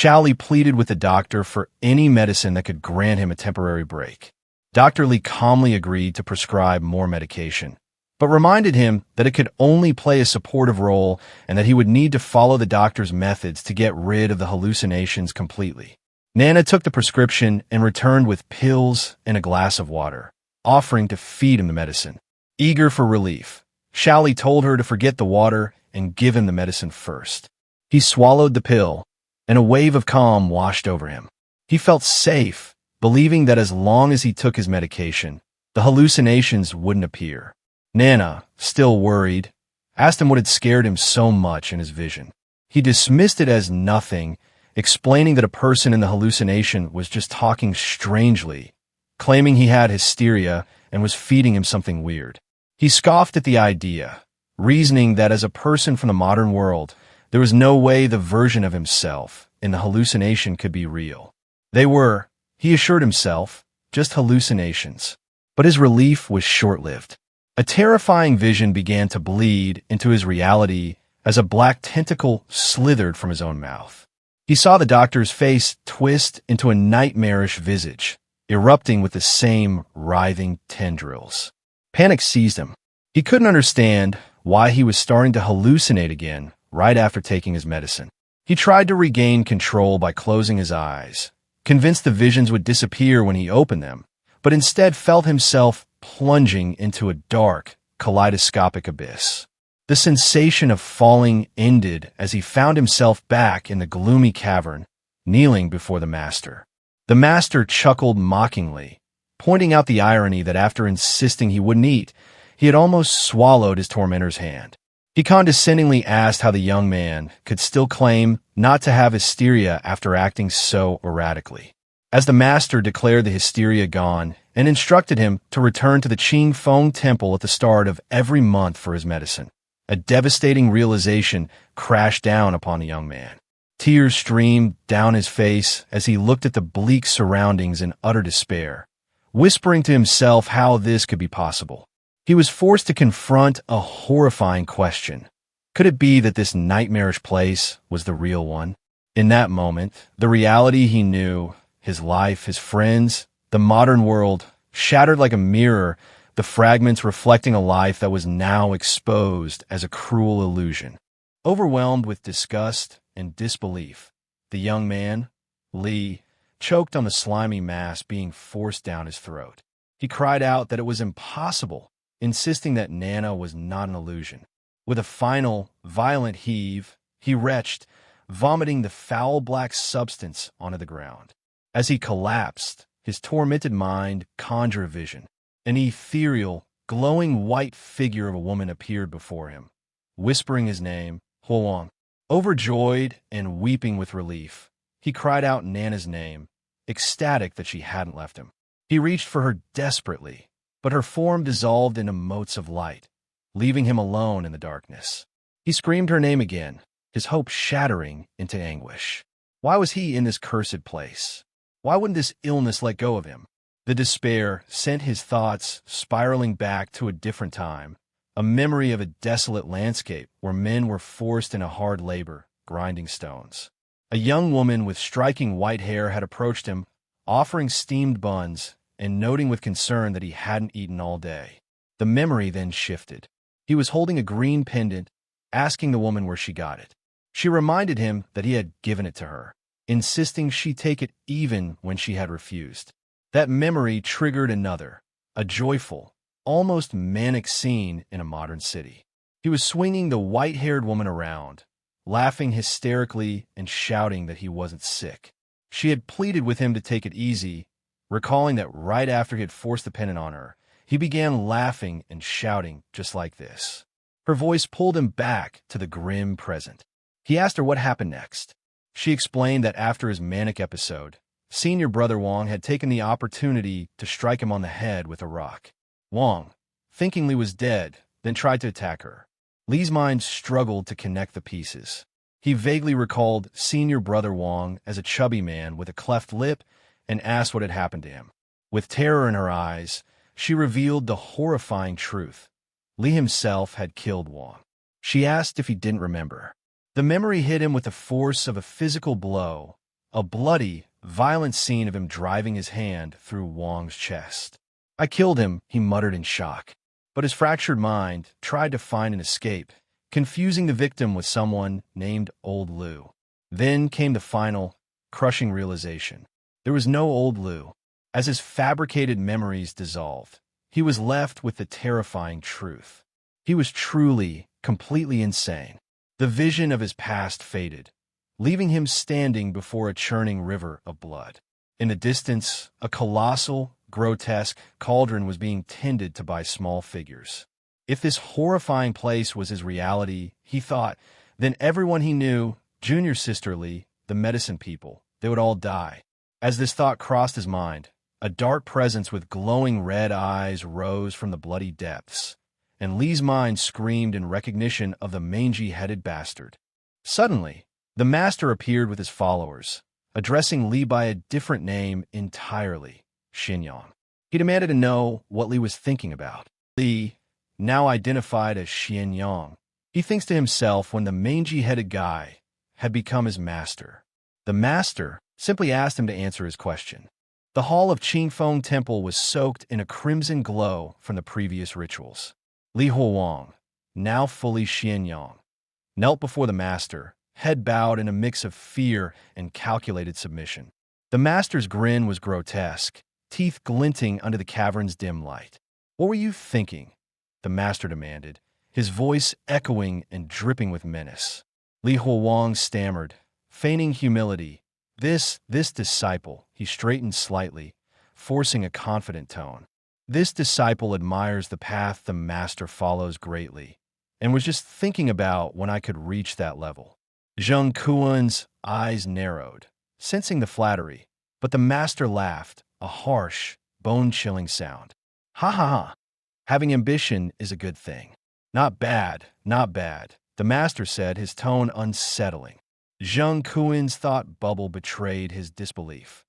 Li pleaded with the doctor for any medicine that could grant him a temporary break. Dr. Li calmly agreed to prescribe more medication, but reminded him that it could only play a supportive role and that he would need to follow the doctor's methods to get rid of the hallucinations completely. Nana took the prescription and returned with pills and a glass of water, offering to feed him the medicine. Eager for relief, Li told her to forget the water and give him the medicine first. He swallowed the pill, and a wave of calm washed over him. He felt safe, believing that as long as he took his medication, the hallucinations wouldn't appear. Nana, still worried, asked him what had scared him so much in his vision. He dismissed it as nothing, explaining that a person in the hallucination was just talking strangely, claiming he had hysteria and was feeding him something weird. He scoffed at the idea, reasoning that as a person from the modern world, there was no way the version of himself in the hallucination could be real. They were, he assured himself, just hallucinations. But his relief was short-lived. A terrifying vision began to bleed into his reality as a black tentacle slithered from his own mouth. He saw the doctor's face twist into a nightmarish visage, erupting with the same writhing tendrils. Panic seized him. He couldn't understand why he was starting to hallucinate again right after taking his medicine. He tried to regain control by closing his eyes, convinced the visions would disappear when he opened them, but instead felt himself plunging into a dark, kaleidoscopic abyss. The sensation of falling ended as he found himself back in the gloomy cavern, kneeling before the master. The master chuckled mockingly, pointing out the irony that after insisting he wouldn't eat, he had almost swallowed his tormentor's hand. He condescendingly asked how the young man could still claim not to have hysteria after acting so erratically. As the master declared the hysteria gone and instructed him to return to the Qing Feng Temple at the start of every month for his medicine, a devastating realization crashed down upon the young man. Tears streamed down his face as he looked at the bleak surroundings in utter despair, whispering to himself how this could be possible. He was forced to confront a horrifying question. Could it be that this nightmarish place was the real one? In that moment, the reality he knew, his life, his friends, the modern world, shattered like a mirror, the fragments reflecting a life that was now exposed as a cruel illusion. Overwhelmed with disgust and disbelief, the young man, Li, choked on the slimy mass being forced down his throat. He cried out that it was impossible, insisting that Nana was not an illusion. With a final, violent heave, he retched, vomiting the foul black substance onto the ground. As he collapsed, his tormented mind conjured a vision. An ethereal, glowing white figure of a woman appeared before him, whispering his name, Huowang. Overjoyed and weeping with relief, he cried out Nana's name, ecstatic that she hadn't left him. He reached for her desperately, but her form dissolved into motes of light, leaving him alone in the darkness. He screamed her name again, his hope shattering into anguish. Why was he in this cursed place? Why wouldn't this illness let go of him? The despair sent his thoughts spiraling back to a different time, a memory of a desolate landscape where men were forced into hard labor, grinding stones. A young woman with striking white hair had approached him, offering steamed buns and noting with concern that he hadn't eaten all day. The memory then shifted. He was holding a green pendant, asking the woman where she got it. She reminded him that he had given it to her, insisting she take it even when she had refused. That memory triggered another, a joyful, almost manic scene in a modern city. He was swinging the white-haired woman around, laughing hysterically and shouting that he wasn't sick. She had pleaded with him to take it easy, recalling that right after he had forced the pendant on her, he began laughing and shouting just like this. Her voice pulled him back to the grim present. He asked her what happened next. She explained that after his manic episode, senior brother Wang had taken the opportunity to strike him on the head with a rock. Wang, thinking Li was dead, then tried to attack her. Li's mind struggled to connect the pieces. He vaguely recalled senior brother Wang as a chubby man with a cleft lip and asked what had happened to him. With terror in her eyes, she revealed the horrifying truth. Li himself had killed Wang. She asked if he didn't remember. The memory hit him with the force of a physical blow, a bloody, violent scene of him driving his hand through Wang's chest. I killed him, he muttered in shock. But his fractured mind tried to find an escape, confusing the victim with someone named Old Lu. Then came the final, crushing realization. There was no Old Lu. As his fabricated memories dissolved, he was left with the terrifying truth. He was truly, completely insane. The vision of his past faded, leaving him standing before a churning river of blood. In the distance, a colossal, grotesque cauldron was being tended to by small figures. If this horrifying place was his reality, he thought, then everyone he knew, Junior Sister Li, the medicine people, they would all die. As this thought crossed his mind, a dark presence with glowing red eyes rose from the bloody depths, and Li's mind screamed in recognition of the mangy-headed bastard. Suddenly, the master appeared with his followers, addressing Li by a different name entirely, Xianyang. He demanded to know what Li was thinking about. Li, now identified as Xianyang, he thinks to himself when the mangy-headed guy had become his master. The master simply asked him to answer his question. The hall of Qingfeng Temple was soaked in a crimson glow from the previous rituals. Li Huowang, now fully Xianyang, knelt before the master, head bowed in a mix of fear and calculated submission. The master's grin was grotesque, teeth glinting under the cavern's dim light. "What were you thinking?" the master demanded, his voice echoing and dripping with menace. Li Huowang stammered, feigning humility. This disciple, he straightened slightly, forcing a confident tone. This disciple admires the path the master follows greatly, and was just thinking about when I could reach that level. Zheng Kuan's eyes narrowed, sensing the flattery, but the master laughed, a harsh, bone-chilling sound. Ha ha ha! Having ambition is a good thing. Not bad, not bad, the master said, his tone unsettling. Zheng Kuan's thought bubble betrayed his disbelief.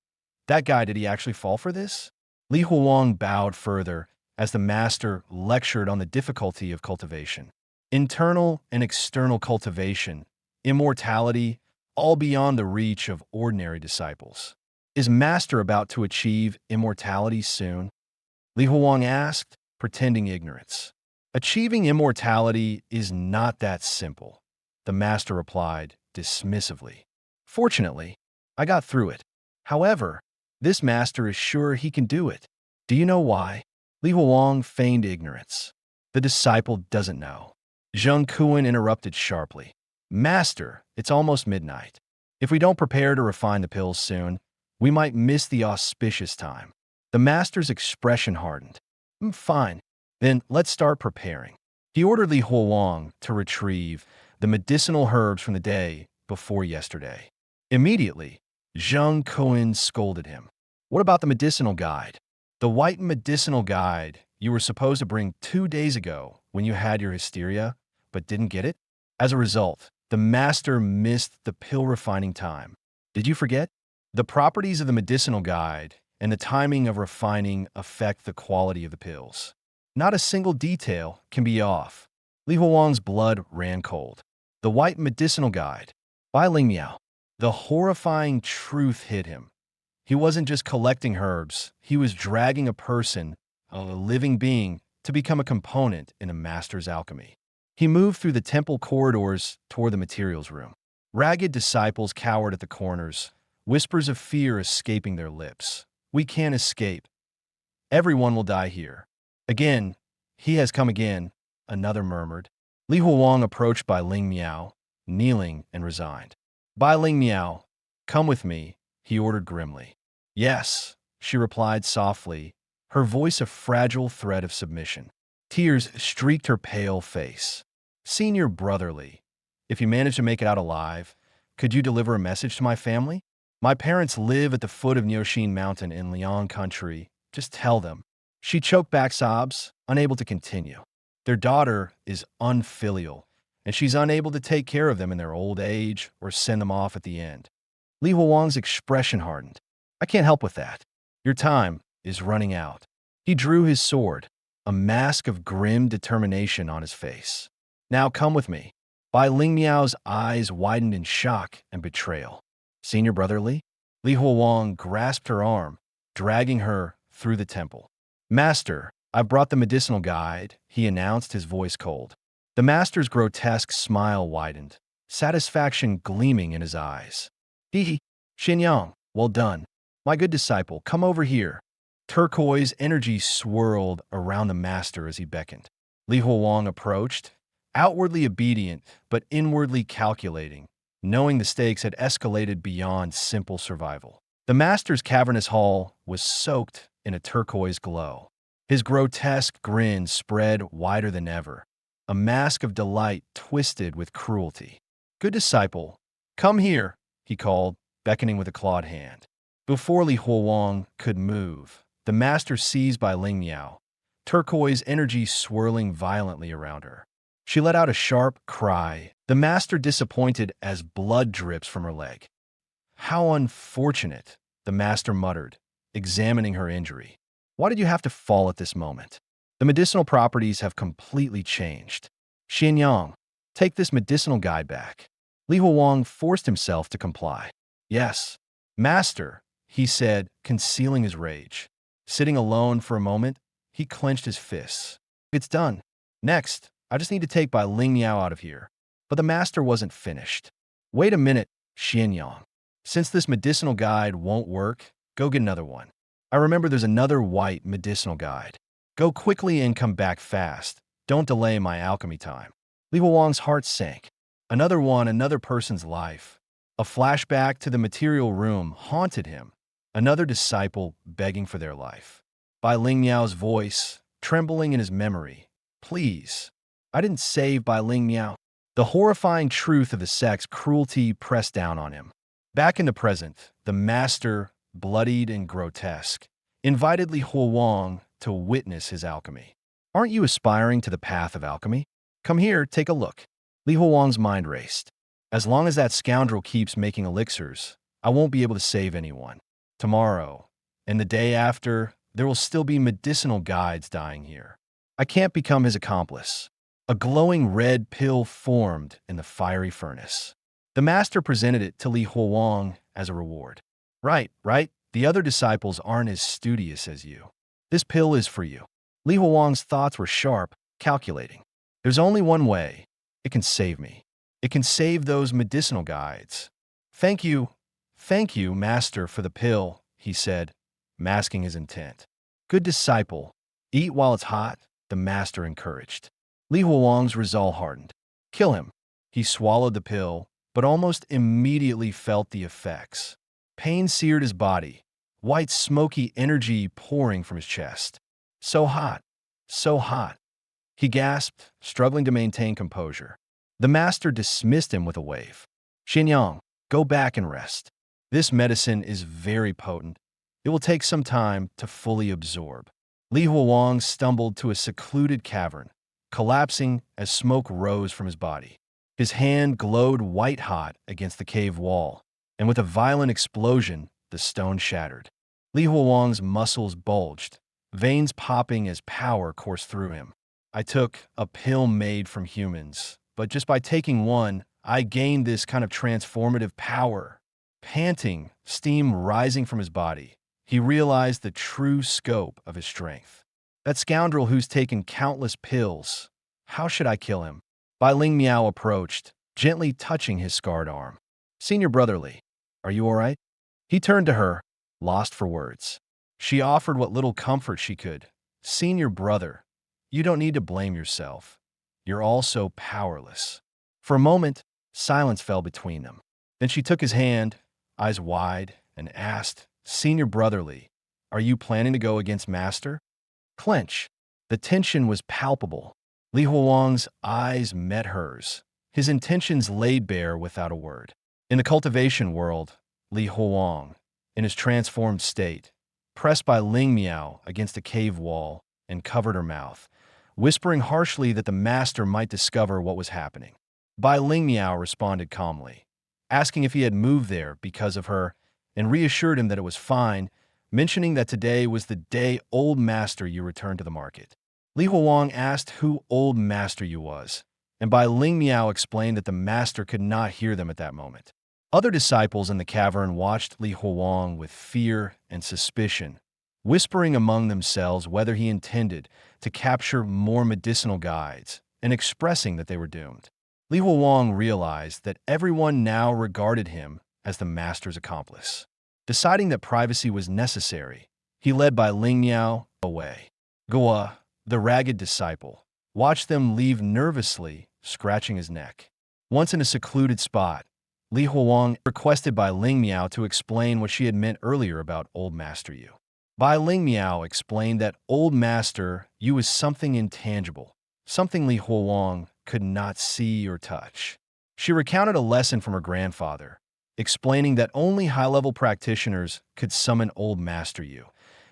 That guy, did he actually fall for this? Li Huowang bowed further as the master lectured on the difficulty of cultivation. Internal and external cultivation, immortality, all beyond the reach of ordinary disciples. Is master about to achieve immortality soon? Li Huowang asked, pretending ignorance. Achieving immortality is not that simple, the master replied dismissively. Fortunately, I got through it. However, this master is sure he can do it. Do you know why? Li Huowang feigned ignorance. The disciple doesn't know. Zheng Kuan interrupted sharply. Master, it's almost midnight. If we don't prepare to refine the pills soon, we might miss the auspicious time. The master's expression hardened. Fine, then let's start preparing. He ordered Li Huowang to retrieve the medicinal herbs from the day before yesterday. Immediately, Zheng Kuan scolded him. What about the medicinal guide? The white medicinal guide you were supposed to bring 2 days ago when you had your hysteria, but didn't get it? As a result, the master missed the pill refining time. Did you forget? The properties of the medicinal guide and the timing of refining affect the quality of the pills. Not a single detail can be off. Li Huowang's blood ran cold. The white medicinal guide, by Ling Miao. The horrifying truth hit him. He wasn't just collecting herbs, he was dragging a person, a living being, to become a component in a master's alchemy. He moved through the temple corridors toward the materials room. Ragged disciples cowered at the corners, whispers of fear escaping their lips. We can't escape. Everyone will die here. Again, he has come again, another murmured. Li Huowang approached Bai Ling Miao, kneeling and resigned. Bai Ling Miao, come with me, he ordered grimly. Yes, she replied softly, her voice a fragile thread of submission. Tears streaked her pale face. Senior Brotherly, if you manage to make it out alive, could you deliver a message to my family? My parents live at the foot of Nioshin Mountain in Liang country. Just tell them. She choked back sobs, unable to continue. Their daughter is unfilial, and she's unable to take care of them in their old age or send them off at the end. Li Huowang's expression hardened. I can't help with that. Your time is running out. He drew his sword, a mask of grim determination on his face. Now come with me. Bai Ling Miao's eyes widened in shock and betrayal. Senior Brotherly? Li Huowang grasped her arm, dragging her through the temple. Master, I've brought the medicinal guide, he announced, his voice cold. The master's grotesque smile widened, satisfaction gleaming in his eyes. Hee, Xinyang, well done. My good disciple, come over here. Turquoise energy swirled around the master as he beckoned. Li Huowang approached, outwardly obedient but inwardly calculating, knowing the stakes had escalated beyond simple survival. The master's cavernous hall was soaked in a turquoise glow. His grotesque grin spread wider than ever, a mask of delight twisted with cruelty. Good disciple, come here, he called, beckoning with a clawed hand. Before Li Huowang could move, the master seized Bai Ling Miao, turquoise energy swirling violently around her. She let out a sharp cry, the master disappointed as blood drips from her leg. How unfortunate, the master muttered, examining her injury. Why did you have to fall at this moment? The medicinal properties have completely changed. Xinyang, take this medicinal guide back. Li Huowang forced himself to comply. Yes, master, he said, concealing his rage. Sitting alone for a moment, he clenched his fists. It's done. Next, I just need to take Bai Ling Miao out of here. But the master wasn't finished. Wait a minute, Xianyang. Since this medicinal guide won't work, go get another one. I remember there's another white medicinal guide. Go quickly and come back fast. Don't delay my alchemy time. Li Huowang's heart sank. Another one, another person's life. A flashback to the material room haunted him. Another disciple begging for their life. Bai Ling Miao's voice, trembling in his memory. Please. I didn't save Bai Ling Miao. The horrifying truth of the sect's cruelty pressed down on him. Back in the present, the master, bloodied and grotesque, invited Li Huowang to witness his alchemy. Aren't you aspiring to the path of alchemy? Come here, take a look. Li Huowang's mind raced. As long as that scoundrel keeps making elixirs, I won't be able to save anyone. Tomorrow, and the day after, there will still be medicinal guides dying here. I can't become his accomplice. A glowing red pill formed in the fiery furnace. The master presented it to Li Huowang as a reward. Right. The other disciples aren't as studious as you. This pill is for you. Li Huowang's thoughts were sharp, calculating. There's only one way. It can save me. It can save those medicinal guides. Thank you, master, for the pill, he said, masking his intent. Good disciple. Eat while it's hot, the master encouraged. Li Huowang's resolve hardened. Kill him. He swallowed the pill, but almost immediately felt the effects. Pain seared his body, white smoky energy pouring from his chest. So hot, so hot. He gasped, struggling to maintain composure. The master dismissed him with a wave. Xinyang, go back and rest. This medicine is very potent. It will take some time to fully absorb. Li Huowang stumbled to a secluded cavern, collapsing as smoke rose from his body. His hand glowed white-hot against the cave wall, and with a violent explosion, the stone shattered. Li Huowang's muscles bulged, veins popping as power coursed through him. I took a pill made from humans, but just by taking one, I gained this kind of transformative power. Panting, steam rising from his body, he realized the true scope of his strength. That scoundrel who's taken countless pills. How should I kill him? Bai Ling Miao approached, gently touching his scarred arm. Senior Brotherly, are you all right? He turned to her, lost for words. She offered what little comfort she could. Senior brother, you don't need to blame yourself. You're also powerless. For a moment, silence fell between them. Then she took his hand, eyes wide and asked, "Senior Brother Li, are you planning to go against Master?" Clench. The tension was palpable. Li Huowang's eyes met hers, his intentions laid bare without a word. In the cultivation world, Li Huowang, in his transformed state, pressed by Ling Miao against a cave wall and covered her mouth, whispering harshly that the master might discover what was happening. Bai Ling Miao responded calmly, asking if he had moved there because of her, and reassured him that it was fine, mentioning that today was the day Old Master Yu returned to the market. Li Huowang asked who Old Master Yu was, and Bai Ling Miao explained that the master could not hear them at that moment. Other disciples in the cavern watched Li Huowang with fear and suspicion, whispering among themselves whether he intended to capture more medicinal guides and expressing that they were doomed. Li Huowang realized that everyone now regarded him as the master's accomplice. Deciding that privacy was necessary, he led Bai Ling Miao away. Goa, the ragged disciple, watched them leave nervously, scratching his neck. Once in a secluded spot, Li Huowang requested Bai Ling Miao to explain what she had meant earlier about Old Master Yu. Bai Ling Miao explained that Old Master Yu was something intangible, something Li Huowang could not see or touch. She recounted a lesson from her grandfather, explaining that only high-level practitioners could summon Old Master Yu,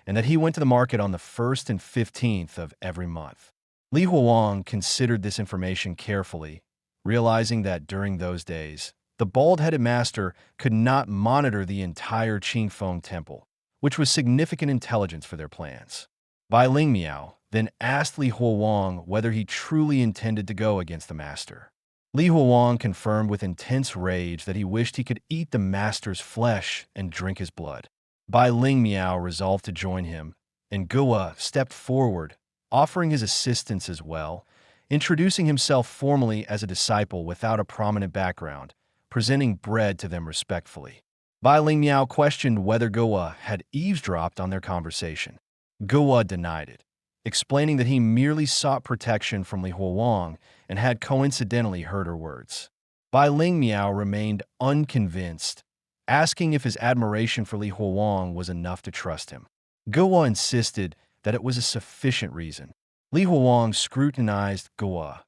and that he went to the market on the 1st and 15th of every month. Li Huowang considered this information carefully, realizing that during those days, the bald-headed master could not monitor the entire Qingfeng temple, which was significant intelligence for their plans. Bai Ling Miao then asked Li Huowang whether he truly intended to go against the master. Li Huowang confirmed with intense rage that he wished he could eat the master's flesh and drink his blood. Bai Ling Miao resolved to join him, and Guo stepped forward, offering his assistance as well, introducing himself formally as a disciple without a prominent background, presenting bread to them respectfully. Bai Ling Miao questioned whether Guo had eavesdropped on their conversation. Guo denied it, explaining that he merely sought protection from Li Huowang and had coincidentally heard her words. Bai Ling Miao remained unconvinced, asking if his admiration for Li Huowang was enough to trust him. Guo insisted that it was a sufficient reason. Li Huowang scrutinized Guo,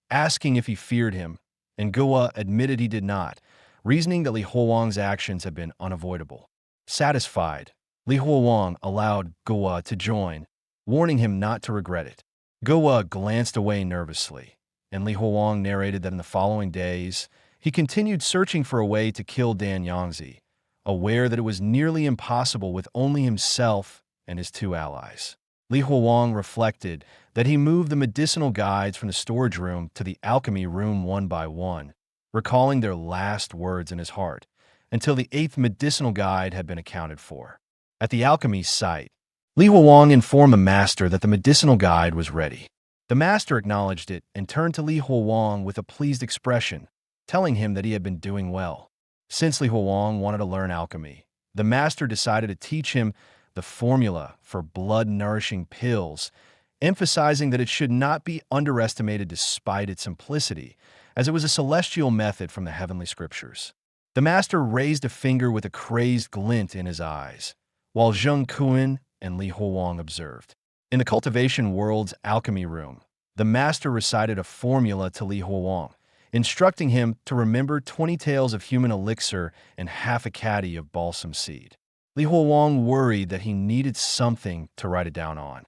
asking if he feared him, and Guo admitted he did not, reasoning that Li Huowang's actions had been unavoidable. Satisfied, Li Huowang allowed Guo to join, warning him not to regret it. Guo glanced away nervously, and Li Huowang narrated that in the following days, he continued searching for a way to kill Dan Yangzi, aware that it was nearly impossible with only himself and his two allies. Li Huowang reflected that he moved the medicinal guides from the storage room to the alchemy room one by one, recalling their last words in his heart, until the 8th medicinal guide had been accounted for. At the alchemy site, Li Huowang informed the master that the medicinal guide was ready. The master acknowledged it and turned to Li Huowang with a pleased expression, telling him that he had been doing well. Since Li Huowang wanted to learn alchemy, the master decided to teach him the formula for blood-nourishing pills, emphasizing that it should not be underestimated despite its simplicity, as it was a celestial method from the heavenly scriptures. The master raised a finger with a crazed glint in his eyes, while Zheng Kuan and Li Huowang observed. In the cultivation world's alchemy room, the master recited a formula to Li Huowang, instructing him to remember 20 taels of human elixir and half a caddy of balsam seed. Li Huowang worried that he needed something to write it down on,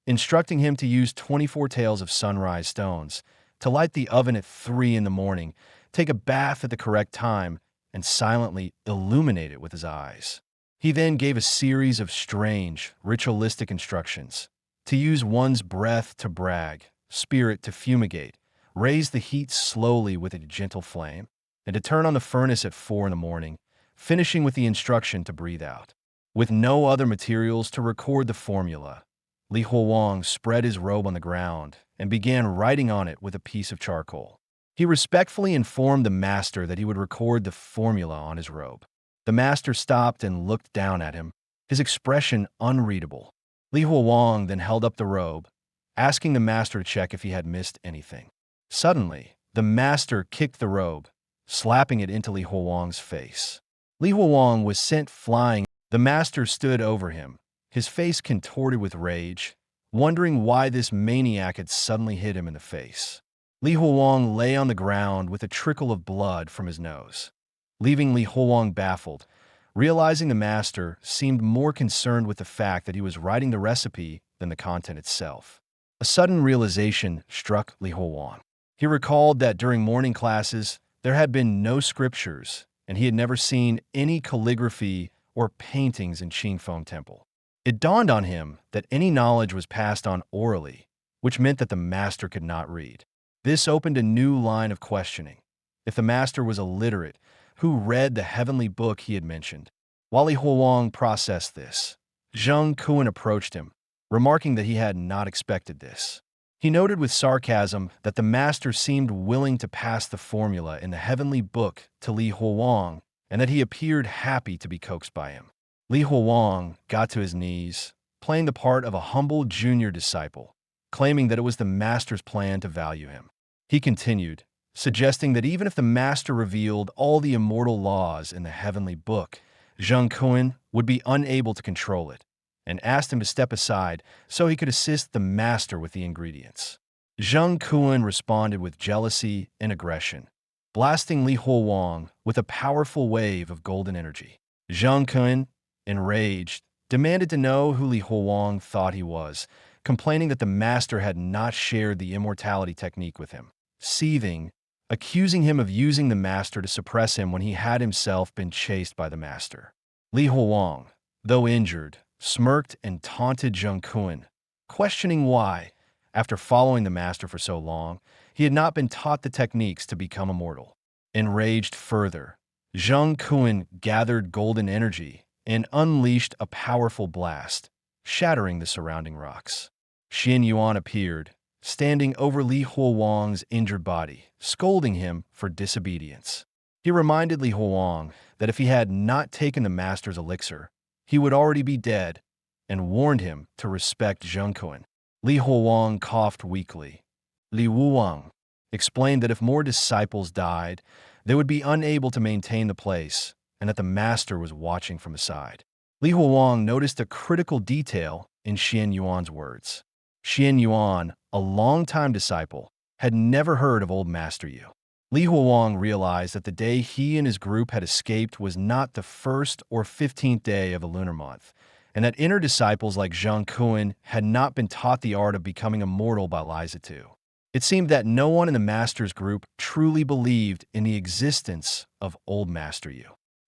instructing him to use 24 taels of sunrise stones, to light the oven at 3 in the morning, take a bath at the correct time, and silently illuminate it with his eyes. He then gave a series of strange, ritualistic instructions to use one's breath to brag, spirit to fumigate, raise the heat slowly with a gentle flame, and to turn on the furnace at 4 in the morning, finishing with the instruction to breathe out. With no other materials to record the formula, Li Huowang spread his robe on the ground and began writing on it with a piece of charcoal. He respectfully informed the master that he would record the formula on his robe. The master stopped and looked down at him, his expression unreadable. Li Huowang then held up the robe, asking the master to check if he had missed anything. Suddenly, the master kicked the robe, slapping it into Li Huowang's face. Li Huowang was sent flying The master stood over him, his face contorted with rage, wondering why this maniac had suddenly hit him in the face. Li Huowang lay on the ground with a trickle of blood from his nose, leaving Li Huowang baffled, realizing the master seemed more concerned with the fact that he was writing the recipe than the content itself. A sudden realization struck Li Huowang. He recalled that during morning classes, there had been no scriptures, and he had never seen any calligraphy or paintings in Qingfeng Temple. It dawned on him that any knowledge was passed on orally, which meant that the master could not read. This opened a new line of questioning. If the master was illiterate, who read the heavenly book he had mentioned? While Li Huowang processed this, Zheng Kuan approached him, remarking that he had not expected this. He noted with sarcasm that the master seemed willing to pass the formula in the heavenly book to Li Huowang, and that he appeared happy to be coaxed by him. Li Huowang got to his knees, playing the part of a humble junior disciple, claiming that it was the master's plan to value him. He continued, suggesting that even if the master revealed all the immortal laws in the heavenly book, Zheng Kuan would be unable to control it, and asked him to step aside so he could assist the master with the ingredients. Zheng Kuan responded with jealousy and aggression, blasting Li Huowang with a powerful wave of golden energy. Zheng Kuan, enraged, demanded to know who Li Huowang thought he was, complaining that the master had not shared the immortality technique with him. Seething, accusing him of using the master to suppress him when he had himself been chased by the master. Li Huowang, though injured, smirked and taunted Zheng Kuan, questioning why, after following the master for so long, he had not been taught the techniques to become immortal. Enraged further, Zheng Kuan gathered golden energy and unleashed a powerful blast, shattering the surrounding rocks. Xian Yuan appeared, standing over Li Huowang's injured body, scolding him for disobedience. He reminded Li Huowang that if he had not taken the master's elixir, he would already be dead, and warned him to respect Zheng Kuan. Li Huowang coughed weakly. Li Huowang explained that if more disciples died, they would be unable to maintain the place, and that the master was watching from aside. Li Huowang noticed a critical detail in Xian Yuan's words. Xian Yuan, a longtime disciple, had never heard of old Master Yu. Li Huowang realized that the day he and his group had escaped was not the 1st or 15th day of a lunar month, and that inner disciples like Zheng Kuan had not been taught the art of becoming immortal by Li Zitu. It seemed that no one in the master's group truly believed in the existence of old Master Yu.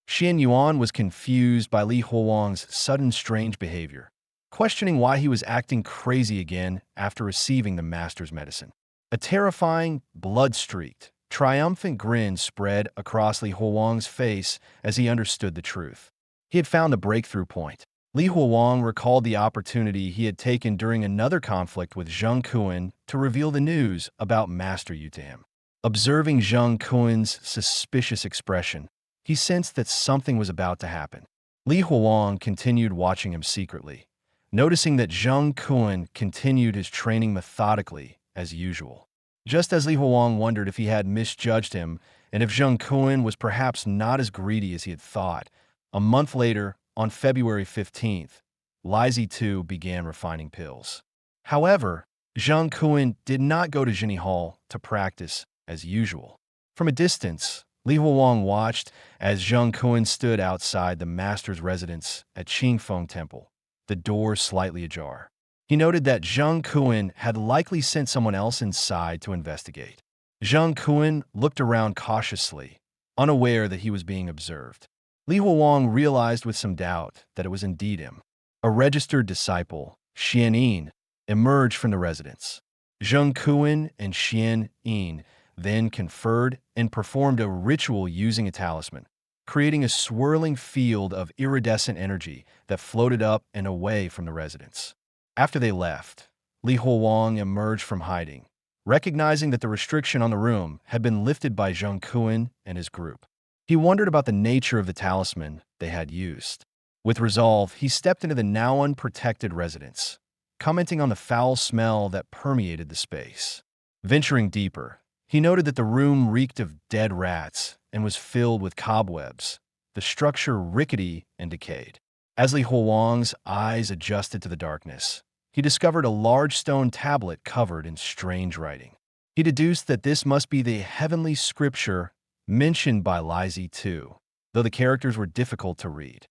Xian Yuan was confused by Li Huowang's sudden strange behavior, questioning why he was acting crazy again after receiving the master's medicine. A terrifying, blood-streaked, triumphant grin spread across Li Huowang's face as he understood the truth. He had found the breakthrough point. Li Huowang recalled the opportunity he had taken during another conflict with Zheng Kuan to reveal the news about Master Yu to him. Observing Zheng Kuan's suspicious expression, he sensed that something was about to happen. Li Huowang continued watching him secretly, noticing that Zheng Kuan continued his training methodically as usual. Just as Li Huowang wondered if he had misjudged him and if Zheng Kuan was perhaps not as greedy as he had thought, a month later, on February 15th, Li Zitu began refining pills. However, Zheng Kuan did not go to Jinni Hall to practice as usual. From a distance, Li Huowang watched as Zheng Kuan stood outside the master's residence at Qingfeng Temple, the door slightly ajar. He noted that Zheng Kuan had likely sent someone else inside to investigate. Zheng Kuan looked around cautiously, unaware that he was being observed. Li Huowang realized with some doubt that it was indeed him. A registered disciple, Xian Yin, emerged from the residence. Zheng Kuan and Xian Yin then conferred and performed a ritual using a talisman, creating a swirling field of iridescent energy that floated up and away from the residence. After they left, Li Huowang emerged from hiding, recognizing that the restriction on the room had been lifted by Zheng Kuan and his group. He wondered about the nature of the talisman they had used. With resolve, he stepped into the now unprotected residence, commenting on the foul smell that permeated the space. Venturing deeper, he noted that the room reeked of dead rats and was filled with cobwebs, the structure rickety and decayed. As Li Huowang's eyes adjusted to the darkness, he discovered a large stone tablet covered in strange writing. He deduced that this must be the heavenly scripture mentioned by Li Huowang, though the characters were difficult to read.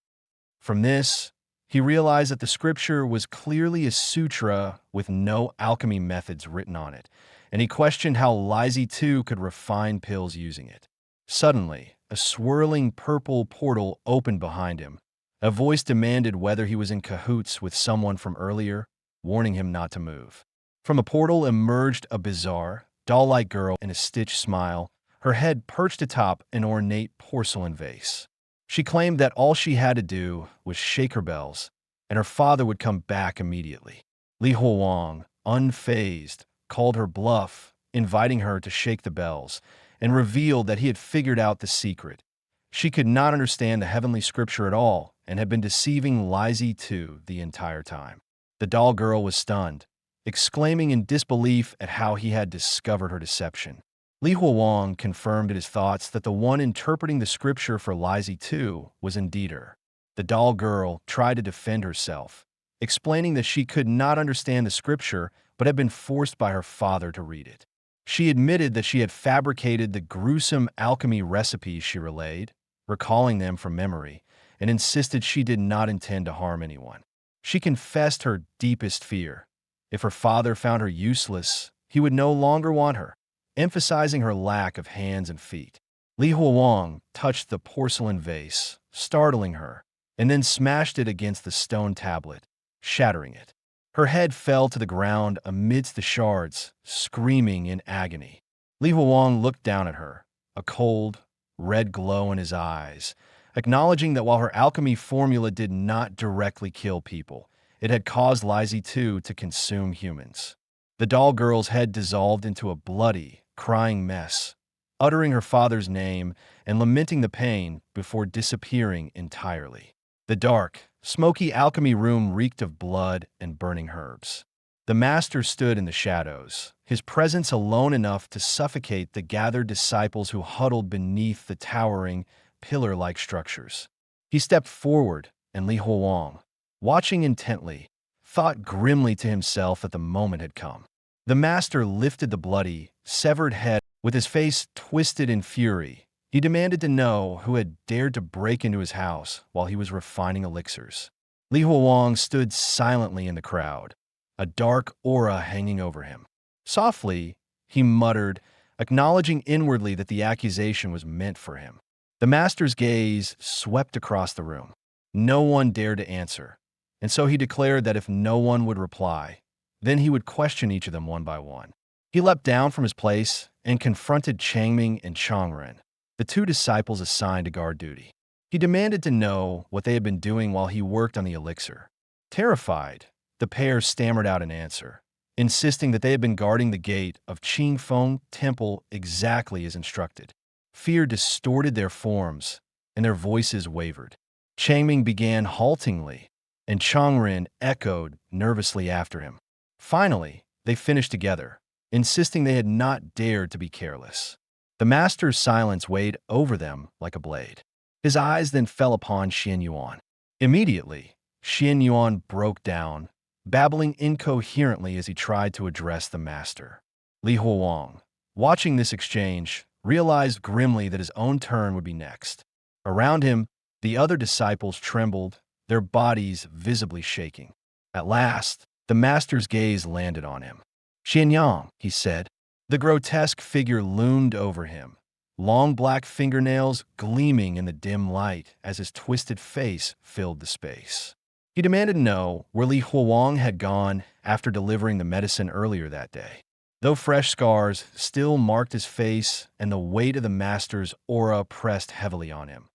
From this, he realized that the scripture was clearly a sutra with no alchemy methods written on it, and he questioned how Li Huowang could refine pills using it. Suddenly, a swirling purple portal opened behind him. A voice demanded whether he was in cahoots with someone from earlier, warning him not to move. From the portal emerged a bizarre, doll-like girl in a stitched smile, her head perched atop an ornate porcelain vase. She claimed that all she had to do was shake her bells, and her father would come back immediately. Li Huowang, unfazed, called her bluff, inviting her to shake the bells, and revealed that he had figured out the secret. She could not understand the heavenly scripture at all and had been deceiving Li Huowang the entire time. The doll girl was stunned, exclaiming in disbelief at how he had discovered her deception. Li Huowang confirmed in his thoughts that the one interpreting the scripture for Li Huowang was indeed her. The doll girl tried to defend herself, explaining that she could not understand the scripture but had been forced by her father to read it. She admitted that she had fabricated the gruesome alchemy recipes she relayed, recalling them from memory, and insisted she did not intend to harm anyone. She confessed her deepest fear. If her father found her useless, he would no longer want her, emphasizing her lack of hands and feet. Li Huowang touched the porcelain vase, startling her, and then smashed it against the stone tablet, shattering it. Her head fell to the ground amidst the shards, screaming in agony. Li Huowang looked down at her, a cold, red glow in his eyes, acknowledging that while her alchemy formula did not directly kill people, it had caused Li Huowang to consume humans. The doll girl's head dissolved into a bloody, crying mess, uttering her father's name and lamenting the pain before disappearing entirely. The dark, smoky alchemy room reeked of blood and burning herbs. The master stood in the shadows, his presence alone enough to suffocate the gathered disciples who huddled beneath the towering, pillar-like structures. He stepped forward, and Li Huowang, watching intently, thought grimly to himself that the moment had come. The master lifted the bloody, severed head with his face twisted in fury. He demanded to know who had dared to break into his house while he was refining elixirs. Li Huowang stood silently in the crowd, a dark aura hanging over him. Softly, he muttered, acknowledging inwardly that the accusation was meant for him. The master's gaze swept across the room. No one dared to answer, and so he declared that if no one would reply, then he would question each of them one by one. He leapt down from his place and confronted Changming and Changren, the two disciples assigned to guard duty. He demanded to know what they had been doing while he worked on the elixir. Terrified, the pair stammered out an answer, insisting that they had been guarding the gate of Qingfeng Temple exactly as instructed. Fear distorted their forms, and their voices wavered. Changming began haltingly, and Changren echoed nervously after him. Finally, they finished together, insisting they had not dared to be careless. The master's silence weighed over them like a blade. His eyes then fell upon Xian Yuan. Immediately, Xian Yuan broke down, babbling incoherently as he tried to address the master. Li Huowang, watching this exchange, realized grimly that his own turn would be next. Around him, the other disciples trembled, their bodies visibly shaking. At last, the master's gaze landed on him. "Xianyang," he said. The grotesque figure loomed over him, long black fingernails gleaming in the dim light as his twisted face filled the space. He demanded to know where Li Huowang had gone after delivering the medicine earlier that day. Though fresh scars still marked his face and the weight of the master's aura pressed heavily on him,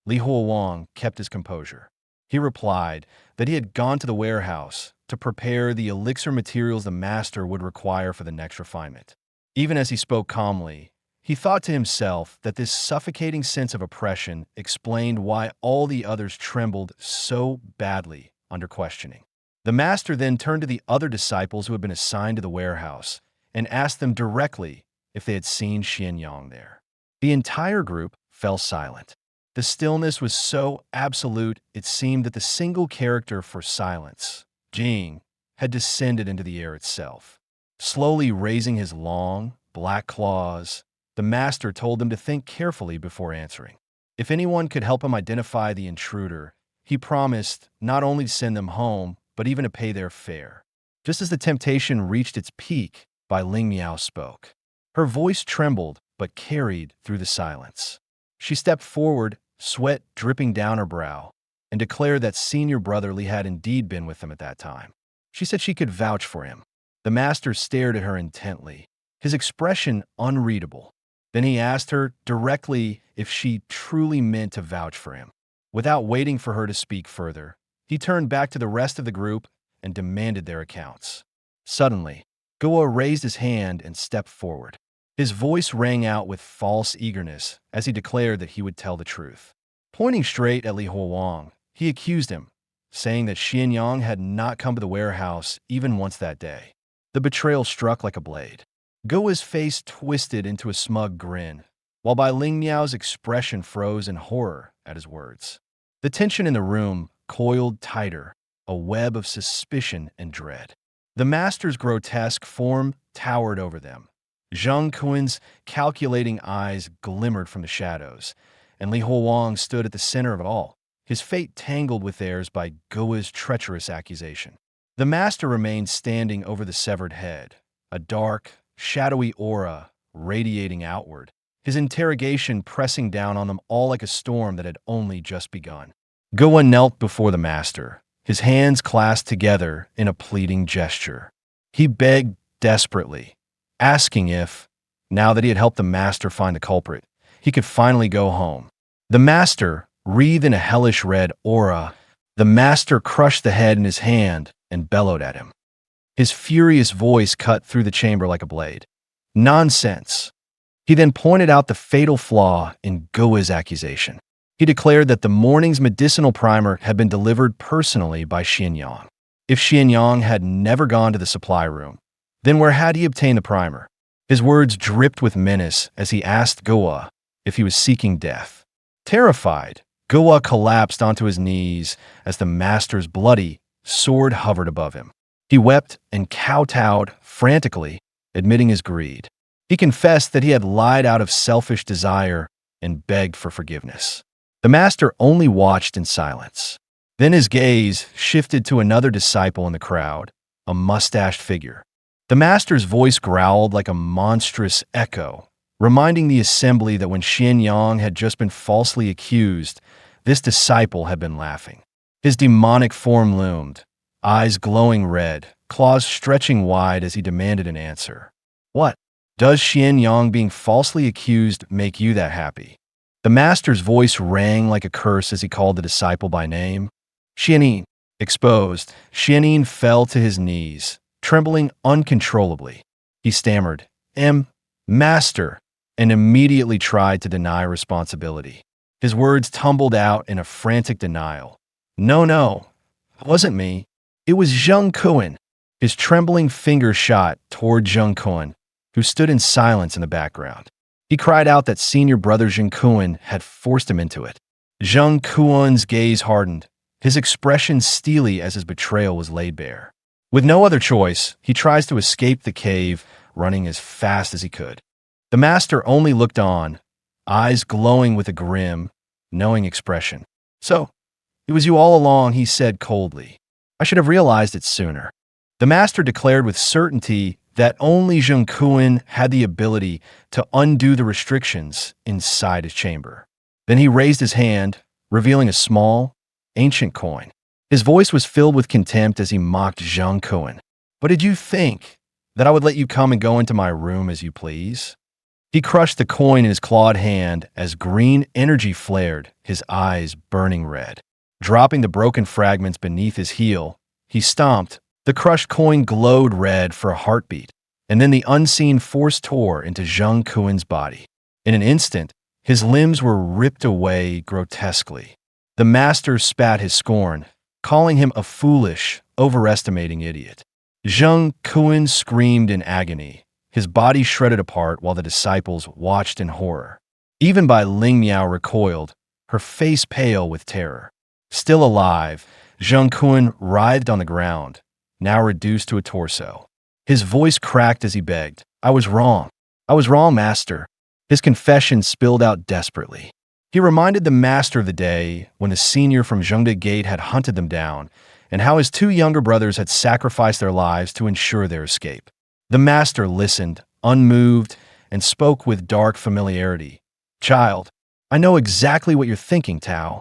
Li Huowang kept his composure. He replied that he had gone to the warehouse to prepare the elixir materials the master would require for the next refinement. Even as he spoke calmly, he thought to himself that this suffocating sense of oppression explained why all the others trembled so badly under questioning. The master then turned to the other disciples who had been assigned to the warehouse and asked them directly if they had seen Xianyang there. The entire group fell silent. The stillness was so absolute it seemed that the single character for silence, Jing, had descended into the air itself. Slowly raising his long, black claws, the master told them to think carefully before answering. If anyone could help him identify the intruder, he promised not only to send them home, but even to pay their fare. Just as the temptation reached its peak, Bai Ling Miao spoke. Her voice trembled, but carried through the silence. She stepped forward, sweat dripping down her brow, and declared that senior brother Li had indeed been with them at that time. She said she could vouch for him. The master stared at her intently, his expression unreadable. Then he asked her directly if she truly meant to vouch for him. Without waiting for her to speak further, he turned back to the rest of the group and demanded their accounts. Suddenly, Guo raised his hand and stepped forward. His voice rang out with false eagerness as he declared that he would tell the truth. Pointing straight at Li Huowang, he accused him, saying that Xianyang had not come to the warehouse even once that day. The betrayal struck like a blade. Guo's face twisted into a smug grin, while Bai Ling Miao's expression froze in horror at his words. The tension in the room coiled tighter, a web of suspicion and dread. The master's grotesque form towered over them. Zhang Kuin's calculating eyes glimmered from the shadows, and Li Huowang stood at the center of it all, his fate tangled with theirs by Guo's treacherous accusation. The master remained standing over the severed head, a dark, shadowy aura radiating outward, his interrogation pressing down on them all like a storm that had only just begun. Guo knelt before the master, his hands clasped together in a pleading gesture. He begged desperately, asking if, now that he had helped the master find the culprit, he could finally go home. The master, wreathed in a hellish red aura, the master crushed the head in his hand and bellowed at him. His furious voice cut through the chamber like a blade. Nonsense. He then pointed out the fatal flaw in Guo's accusation. He declared that the morning's medicinal primer had been delivered personally by Xianyang. If Xianyang had never gone to the supply room, then where had he obtained the primer? His words dripped with menace as he asked Guo if he was seeking death. Terrified, Guo collapsed onto his knees as the master's bloody sword hovered above him. He wept and kowtowed frantically, admitting his greed. He confessed that he had lied out of selfish desire and begged for forgiveness. The master only watched in silence. Then his gaze shifted to another disciple in the crowd, a mustached figure. The master's voice growled like a monstrous echo, reminding the assembly that when Xianyang had just been falsely accused, this disciple had been laughing. His demonic form loomed, eyes glowing red, claws stretching wide as he demanded an answer. What? Does Xianyang being falsely accused make you that happy? The master's voice rang like a curse as he called the disciple by name. Xianin. Exposed, Xianin fell to his knees, trembling uncontrollably. He stammered, Master, and immediately tried to deny responsibility. His words tumbled out in a frantic denial. No, it wasn't me. It was Zheng Kuan. His trembling finger shot toward Zheng Kuan, who stood in silence in the background. He cried out that senior brother Zheng Kuan had forced him into it. Zheng Kuan's gaze hardened, his expression steely as his betrayal was laid bare. With no other choice, he tries to escape the cave, running as fast as he could. The master only looked on, eyes glowing with a grim, knowing expression. So, it was you all along, he said coldly. I should have realized it sooner. The master declared with certainty that only Zheng Kuan had the ability to undo the restrictions inside his chamber. Then he raised his hand, revealing a small, ancient coin. His voice was filled with contempt as he mocked Zheng Kuan. What did you think? That I would let you come and go into my room as you please? He crushed the coin in his clawed hand as green energy flared, his eyes burning red. Dropping the broken fragments beneath his heel, he stomped. The crushed coin glowed red for a heartbeat, and then the unseen force tore into Zheng Kuan's body. In an instant, his limbs were ripped away grotesquely. The master spat his scorn, calling him a foolish, overestimating idiot. Zheng Kuan screamed in agony, his body shredded apart while the disciples watched in horror. Even Bai Ling Miao recoiled, her face pale with terror. Still alive, Zheng Kun writhed on the ground, now reduced to a torso. His voice cracked as he begged, "I was wrong. I was wrong, master." His confession spilled out desperately. He reminded the master of the day when the senior from Zhengde Gate had hunted them down, and how his two younger brothers had sacrificed their lives to ensure their escape. The master listened, unmoved, and spoke with dark familiarity. "Child, I know exactly what you're thinking, Tao."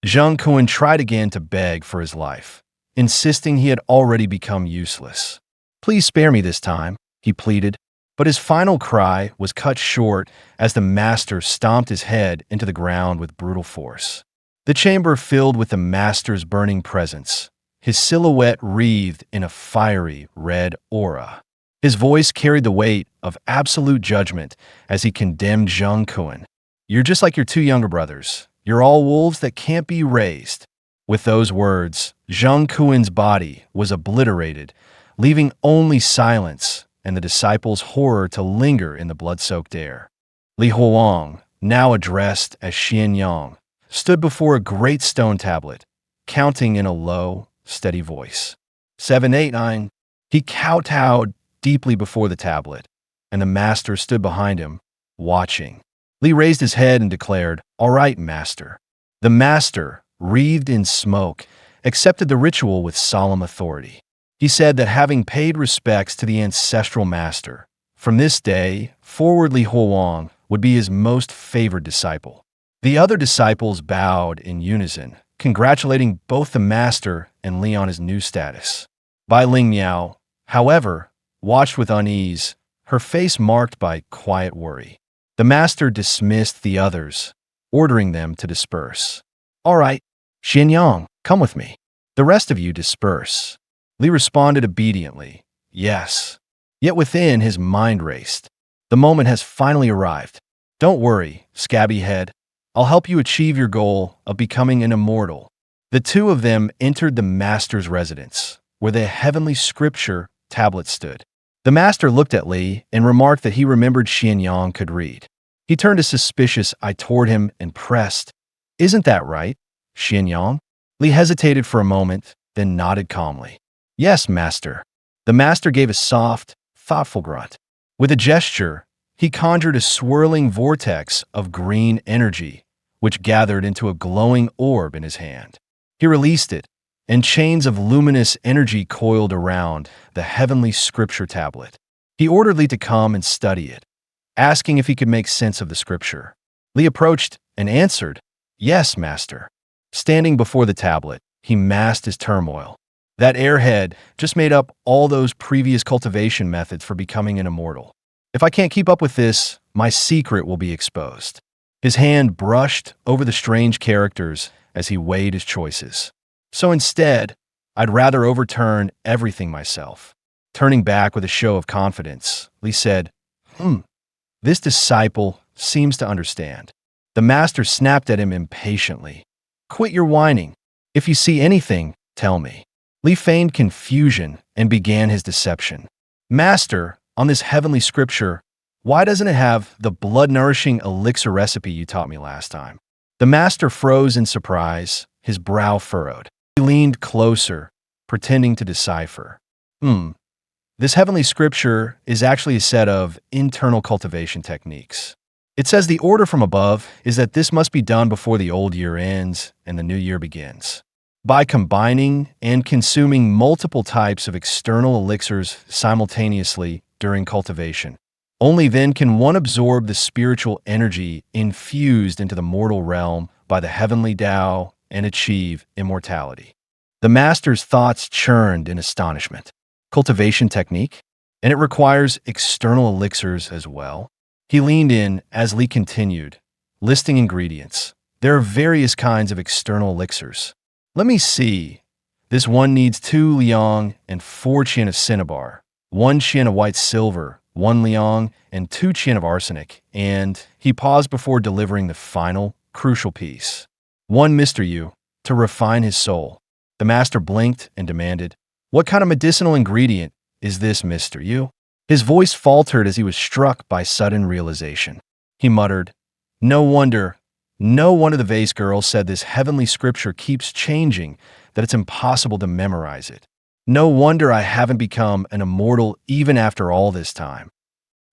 Zheng Kun tried again to beg for his life, insisting he had already become useless. "Please spare me this time," he pleaded, but his final cry was cut short as the master stomped his head into the ground with brutal force. The chamber filled with the master's burning presence, his silhouette wreathed in a fiery red aura. His voice carried the weight of absolute judgment as he condemned Zheng Kun. "You're just like your two younger brothers. You're all wolves that can't be raised." With those words, Zheng Kun's body was obliterated, leaving only silence and the disciples' horror to linger in the blood-soaked air. Li Huowang, now addressed as Xianyang, stood before a great stone tablet, counting in a low, steady voice. 789. He kowtowed deeply before the tablet, and the master stood behind him, watching. Li raised his head and declared, "All right, master." The master, wreathed in smoke, accepted the ritual with solemn authority. He said that having paid respects to the ancestral master, from this day forward Li Huowang would be his most favored disciple. The other disciples bowed in unison, congratulating both the master and Li on his new status. Bai Ling Miao, however, watched with unease, her face marked by quiet worry. The master dismissed the others, ordering them to disperse. "All right, Xianyang, come with me. The rest of you disperse." Li responded obediently, "Yes." Yet within, his mind raced. The moment has finally arrived. "Don't worry, scabby head. I'll help you achieve your goal of becoming an immortal." The two of them entered the master's residence, where the heavenly scripture tablet stood. The master looked at Li and remarked that he remembered Xianyang could read. He turned a suspicious eye toward him and pressed, "Isn't that right, Xianyang?" Li hesitated for a moment, then nodded calmly. "Yes, master." The master gave a soft, thoughtful grunt. With a gesture, he conjured a swirling vortex of green energy, which gathered into a glowing orb in his hand. He released it, and chains of luminous energy coiled around the heavenly scripture tablet. He ordered Li to come and study it, asking if he could make sense of the scripture. Li approached and answered, "Yes, master." Standing before the tablet, he masked his turmoil. That airhead just made up all those previous cultivation methods for becoming an immortal. "If I can't keep up with this, my secret will be exposed." His hand brushed over the strange characters as he weighed his choices. "So instead, I'd rather overturn everything myself." Turning back with a show of confidence, Li said, "This disciple seems to understand." The master snapped at him impatiently. "Quit your whining. If you see anything, tell me." Li feigned confusion and began his deception. "Master, on this heavenly scripture, why doesn't it have the blood-nourishing elixir recipe you taught me last time?" The master froze in surprise, his brow furrowed. He leaned closer, pretending to decipher. This heavenly scripture is actually a set of internal cultivation techniques. It says the order from above is that this must be done before the old year ends and the new year begins. By combining and consuming multiple types of external elixirs simultaneously during cultivation, only then can one absorb the spiritual energy infused into the mortal realm by the heavenly Tao and achieve immortality. The master's thoughts churned in astonishment. Cultivation technique? And it requires external elixirs as well? He leaned in as Li continued, listing ingredients. There are various kinds of external elixirs. "Let me see. This one needs 2 liang and 4 qian of cinnabar, 1 qian of white silver, 1 liang, and 2 qian of arsenic." And he paused before delivering the final, crucial piece. "1 Mr. Yu, to refine his soul." The master blinked and demanded, "What kind of medicinal ingredient is this, Mr. Yu?" His voice faltered as he was struck by sudden realization. He muttered, "No wonder No wonder the vase girl said this heavenly scripture keeps changing, that it's impossible to memorize it. No wonder I haven't become an immortal even after all this time.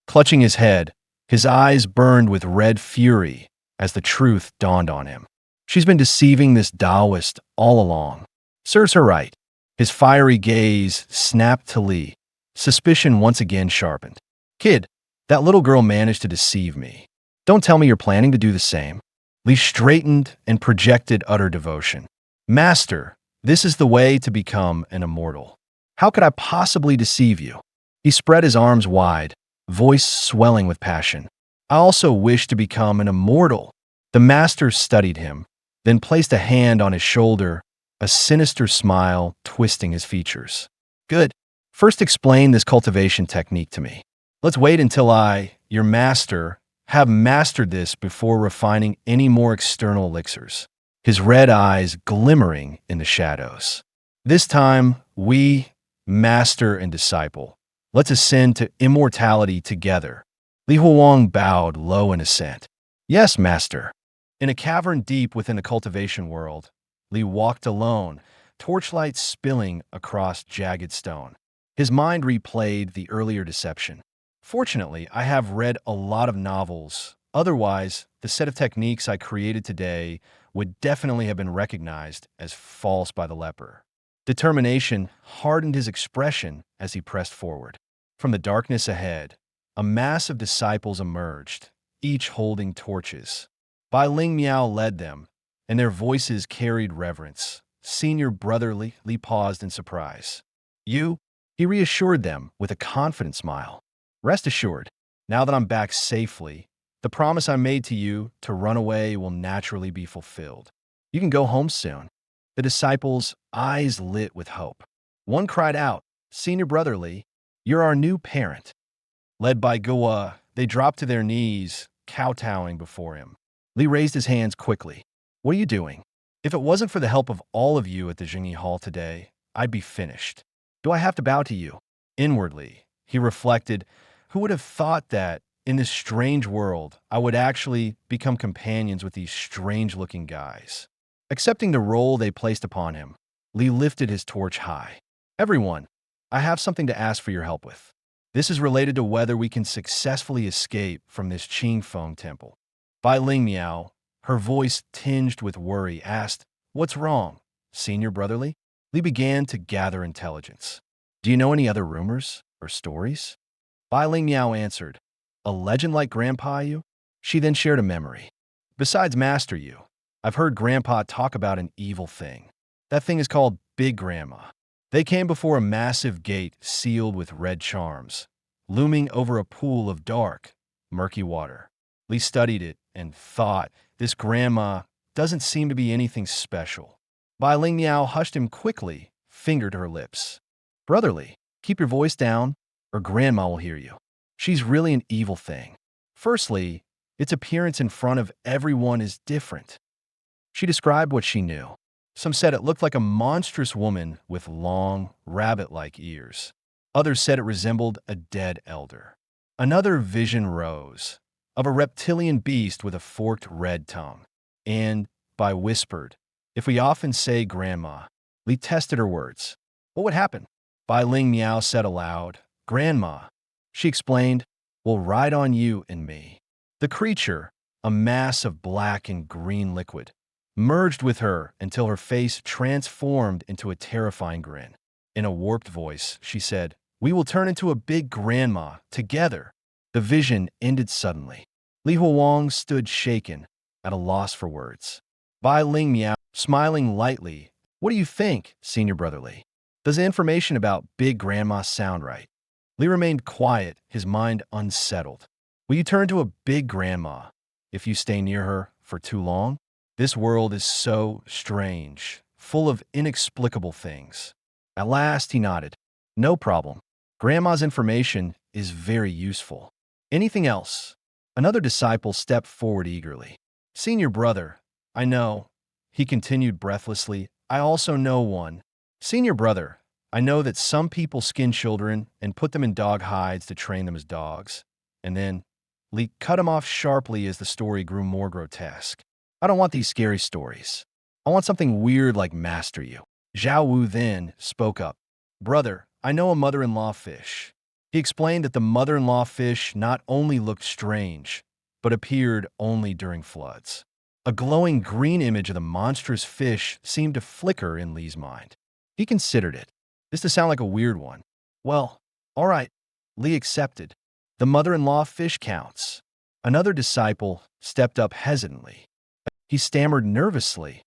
Clutching his head, his eyes burned with red fury as the truth dawned on him. She's been deceiving this Taoist all along. Serves her right. His fiery gaze snapped to Li. Suspicion once again sharpened. Kid, that little girl managed to deceive me. Don't tell me you're planning to do the same. Li straightened and projected utter devotion. Master, this is the way to become an immortal. How could I possibly deceive you? He spread his arms wide, voice swelling with passion. I also wish to become an immortal. The master studied him, then placed a hand on his shoulder, a sinister smile twisting his features. Good. First explain this cultivation technique to me. Let's wait until I, your master, have mastered this before refining any more external elixirs. His red eyes glimmering in the shadows. This time, we, master and disciple, let's ascend to immortality together. Li Huowang bowed low in assent. Yes, master. In a cavern deep within the cultivation world, Li walked alone, torchlight spilling across jagged stone. His mind replayed the earlier deception. Fortunately, I have read a lot of novels. Otherwise, the set of techniques I created today would definitely have been recognized as false by the leper. Determination hardened his expression as he pressed forward. From the darkness ahead, a mass of disciples emerged, each holding torches. Bai Ling Miao led them, and their voices carried reverence. Senior brother Li paused in surprise. You? He reassured them with a confident smile. Rest assured, now that I'm back safely, the promise I made to you to run away will naturally be fulfilled. You can go home soon. The disciples' eyes lit with hope. One cried out, Senior brother Li, you're our new parent. Led by Gua, they dropped to their knees, kowtowing before him. Li raised his hands quickly. What are you doing? If it wasn't for the help of all of you at the Jingyi Hall today, I'd be finished. Do I have to bow to you? Inwardly, he reflected, who would have thought that, in this strange world, I would actually become companions with these strange-looking guys? Accepting the role they placed upon him, Li lifted his torch high. Everyone, I have something to ask for your help with. This is related to whether we can successfully escape from this Qingfeng temple. Bai Ling Miao, her voice tinged with worry, asked, What's wrong, Senior brotherly? Li began to gather intelligence. Do you know any other rumors or stories? Bai Ling Miao answered, A legend like Grandpa you? She then shared a memory. Besides Master you, I've heard Grandpa talk about an evil thing. That thing is called Big Grandma. They came before a massive gate sealed with red charms, looming over a pool of dark, murky water. Li studied it and thought, this grandma doesn't seem to be anything special. Bai Ling Miao hushed him quickly, finger to her lips. Brotherly, keep your voice down, or grandma will hear you. She's really an evil thing. Firstly, its appearance in front of everyone is different. She described what she knew. Some said it looked like a monstrous woman with long, rabbit-like ears. Others said it resembled a dead elder. Another vision rose, of a reptilian beast with a forked red tongue. And, Bai whispered, if we often say grandma, Li tested her words. What would happen? Bai Ling Miao said aloud, Grandma, she explained, will ride on you and me. The creature, a mass of black and green liquid, merged with her until her face transformed into a terrifying grin. In a warped voice, she said, We will turn into a big grandma, together. The vision ended suddenly. Li Huowang stood shaken, at a loss for words. Bai Ling Miao, smiling lightly, What do you think, Senior brotherly? Does the information about Big Grandma sound right? Li remained quiet, his mind unsettled. Will you turn to a big grandma if you stay near her for too long? This world is so strange, full of inexplicable things. At last, he nodded. No problem. Grandma's information is very useful. Anything else? Another disciple stepped forward eagerly. Senior brother, I know. He continued breathlessly. I also know one. Senior brother, I know that some people skin children and put them in dog hides to train them as dogs. And then, Li cut him off sharply as the story grew more grotesque. I don't want these scary stories. I want something weird like master you. Zhao Wu then spoke up. Brother, I know a mother-in-law fish. He explained that the mother-in-law fish not only looked strange, but appeared only during floods. A glowing green image of the monstrous fish seemed to flicker in Li's mind. He considered it. This to sound like a weird one. Well, all right, Li accepted. The mother-in-law fish counts. Another disciple stepped up hesitantly. He stammered nervously.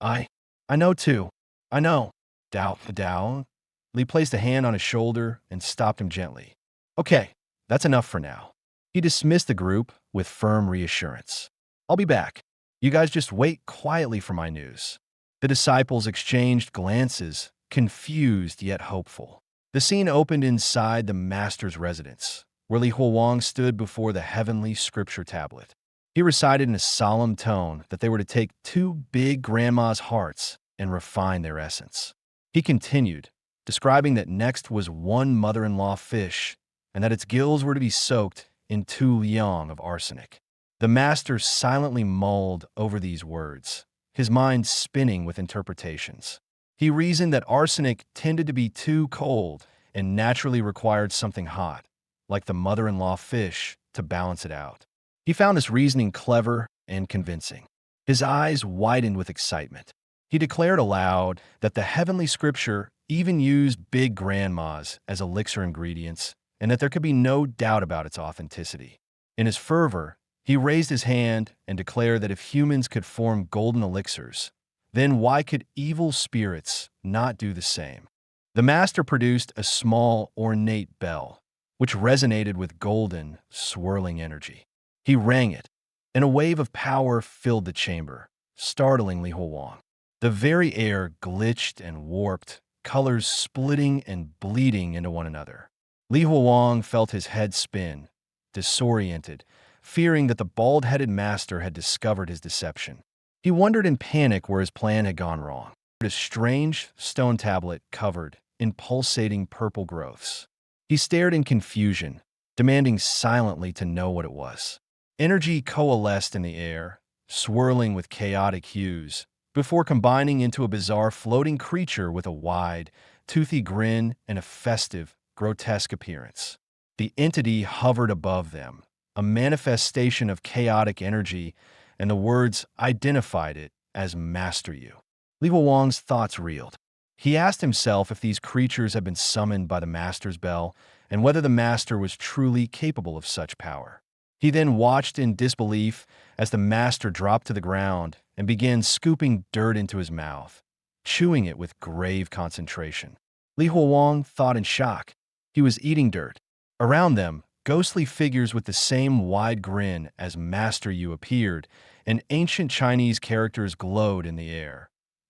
I, I know too. I know. Dao. Li placed a hand on his shoulder and stopped him gently. Okay, that's enough for now. He dismissed the group with firm reassurance. I'll be back. You guys just wait quietly for my news. The disciples exchanged glances, confused yet hopeful. The scene opened inside the master's residence, where Li Huowang stood before the heavenly scripture tablet. He recited in a solemn tone that they were to take two big grandma's hearts and refine their essence. He continued, describing that next was one mother-in-law fish, and that its gills were to be soaked in 2 liang of arsenic. The master silently mulled over these words, his mind spinning with interpretations. He reasoned that arsenic tended to be too cold and naturally required something hot, like the mother-in-law fish, to balance it out. He found this reasoning clever and convincing. His eyes widened with excitement. He declared aloud that the heavenly scripture even used big grandmas as elixir ingredients, and that there could be no doubt about its authenticity. In his fervor, he raised his hand and declared that if humans could form golden elixirs, then why could evil spirits not do the same? The master produced a small, ornate bell, which resonated with golden, swirling energy. He rang it, and a wave of power filled the chamber, startling Li Huowang. The very air glitched and warped, colors splitting and bleeding into one another. Li Huowang felt his head spin, disoriented, fearing that the bald-headed master had discovered his deception. He wondered in panic where his plan had gone wrong. A strange stone tablet covered in pulsating purple growths. He stared in confusion, demanding silently to know what it was. Energy coalesced in the air, swirling with chaotic hues, before combining into a bizarre floating creature with a wide, toothy grin and a festive, grotesque appearance. The entity hovered above them, a manifestation of chaotic energy, and the words identified it as Master You. Li Huowang's thoughts reeled. He asked himself if these creatures had been summoned by the Master's bell, and whether the Master was truly capable of such power. He then watched in disbelief as the Master dropped to the ground and began scooping dirt into his mouth, chewing it with grave concentration. Li Huowang thought in shock. He was eating dirt. Around them, ghostly figures with the same wide grin as Master Yu appeared, and ancient Chinese characters glowed in the air.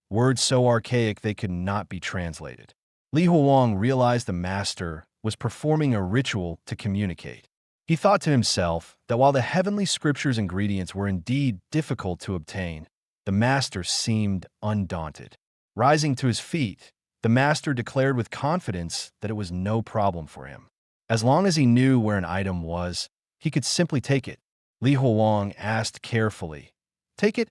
Words so archaic they could not be translated. Li Huowang realized the Master was performing a ritual to communicate. He thought to himself that while the heavenly scripture's ingredients were indeed difficult to obtain, the Master seemed undaunted. Rising to his feet, the Master declared with confidence that it was no problem for him. As long as he knew where an item was, he could simply take it. Li Huowang asked carefully, "Take it?"